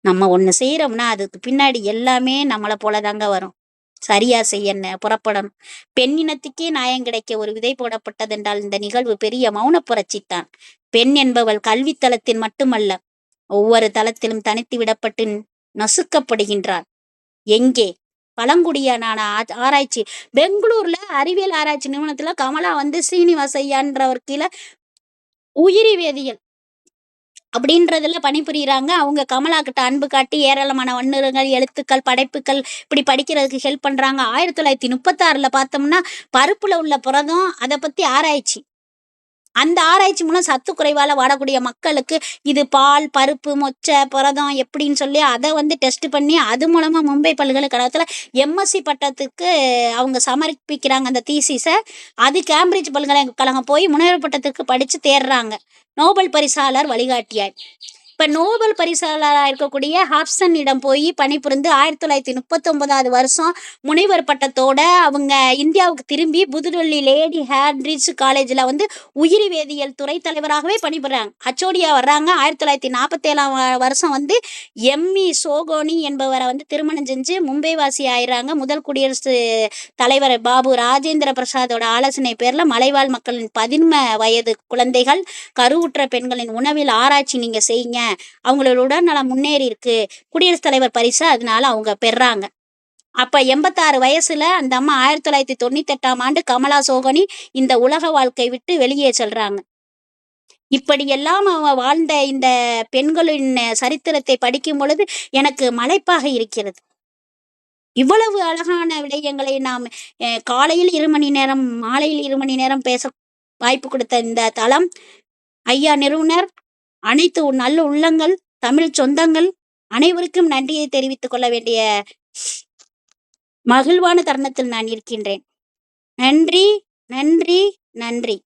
நம்ம ஒண்ணு செய்யறோம்னா அதுக்கு பின்னாடி எல்லாமே நம்மளை போலதாங்க வரும். சரியா செய்ய புறப்படணும். பெண் இனத்துக்கே நியாயம் கிடைக்க ஒரு விதை போடப்பட்டது என்றால் இந்த நிகழ்வு பெரிய மௌன புரட்சித்தான். பெண் என்பவள் கல்வி தளத்தில் மட்டுமல்ல, ஒவ்வொரு தளத்திலும் தனித்து விடப்பட்டு நசுக்கப்படுகின்றார். எங்கே? பழங்குடியான ஆராய்ச்சி. பெங்களூர்ல அறிவியல் ஆராய்ச்சி நிறுவனத்துல கமலா வந்து ஸ்ரீனிவாசையான்றவர் கீழே உயிரி வேதியியல் அப்படின்றதுல பணிபுரியுறாங்க. அவங்க கமலா கிட்ட அன்பு காட்டி ஏராளமான வண்ணங்கள், எழுத்துக்கள், படைப்புகள் இப்படி படிக்கிறதுக்கு ஹெல்ப் பண்றாங்க. 1936 பார்த்தோம்னா பருப்புல உள்ள புரதம் அதை பத்தி ஆராய்ச்சி. அந்த ஆராய்ச்சி மூலம் சத்து குறைவால வாடக்கூடிய மக்களுக்கு இது பால், பருப்பு, மொச்சை, புரதம் எப்படின்னு சொல்லி அதை வந்து டெஸ்ட் பண்ணி அது மூலமா மும்பை பல்கலைக்கழகத்துல MSc பட்டத்துக்கு அவங்க சமர்ப்பிக்கிறாங்க அந்த தீசிஸை. அது கேம்பிரிட்ஜ் பல்கலைக்கழகம் போய் முனைவர் பட்டத்துக்கு படிச்சு தேர்றாங்க. நோபல் பரிசாளர் வழிகாட்டியாய். இப்ப நோபல் பரிசாளராக இருக்கக்கூடிய ஹாப்சனிடம் போய் பணிபுரிந்து 1939 வருஷம் முனைவர் பட்டத்தோட அவங்க இந்தியாவுக்கு திரும்பி புதுடெல்லி லேடி ஹேண்ட்ரிட்ஜ் காலேஜ்ல வந்து உயிரி வேதியியல் துறை தலைவராகவே பணிபுறாங்க. ஹச்சோடியா வர்றாங்க. 1947 வருஷம் வந்து ME சோகோனி என்பவரை வந்து திருமணம் செஞ்சு மும்பை வாசி ஆயிடுறாங்க. முதல் குடியரசு தலைவர் பாபு ராஜேந்திர பிரசாதோட ஆலோசனை பேர்ல மலைவாழ் மக்களின் 11 வயது குழந்தைகள், கருவுற்ற பெண்களின் உணவில் ஆராய்ச்சி நீங்க செய்யுங்க, அவங்களோட உடல்நலம் முன்னேறி இருக்கு, குடியரசுத் தலைவர் பரிசு அதனால அவங்க பெறாங்க. அப்ப 86 வயசுல அந்த அம்மா 1998 கமலா சோகனி இந்த உலக வாழ்க்கை விட்டு வெளியே செல்றாங்க. இப்படியெல்லாம் அவ வாழ்ந்த இந்த பெண்களின் சரித்திரத்தை படிக்கும் பொழுது எனக்கு மலைப்பாக இருக்கிறது. இவ்வளவு அழகான விடயங்களை நாம் காலையில் 2 மணி நேரம், மாலையில் 2 மணி நேரம் பேச வாய்ப்பு கொடுத்த இந்த தளம், ஐயா நிறுவனர், அனைத்து நல்ல உள்ளங்கள், தமிழ் சொந்தங்கள் அனைவருக்கும் நன்றியை தெரிவித்துக் கொள்ள வேண்டிய மகிழ்வான தருணத்தில் நான் இருக்கின்றேன். நன்றி, நன்றி, நன்றி.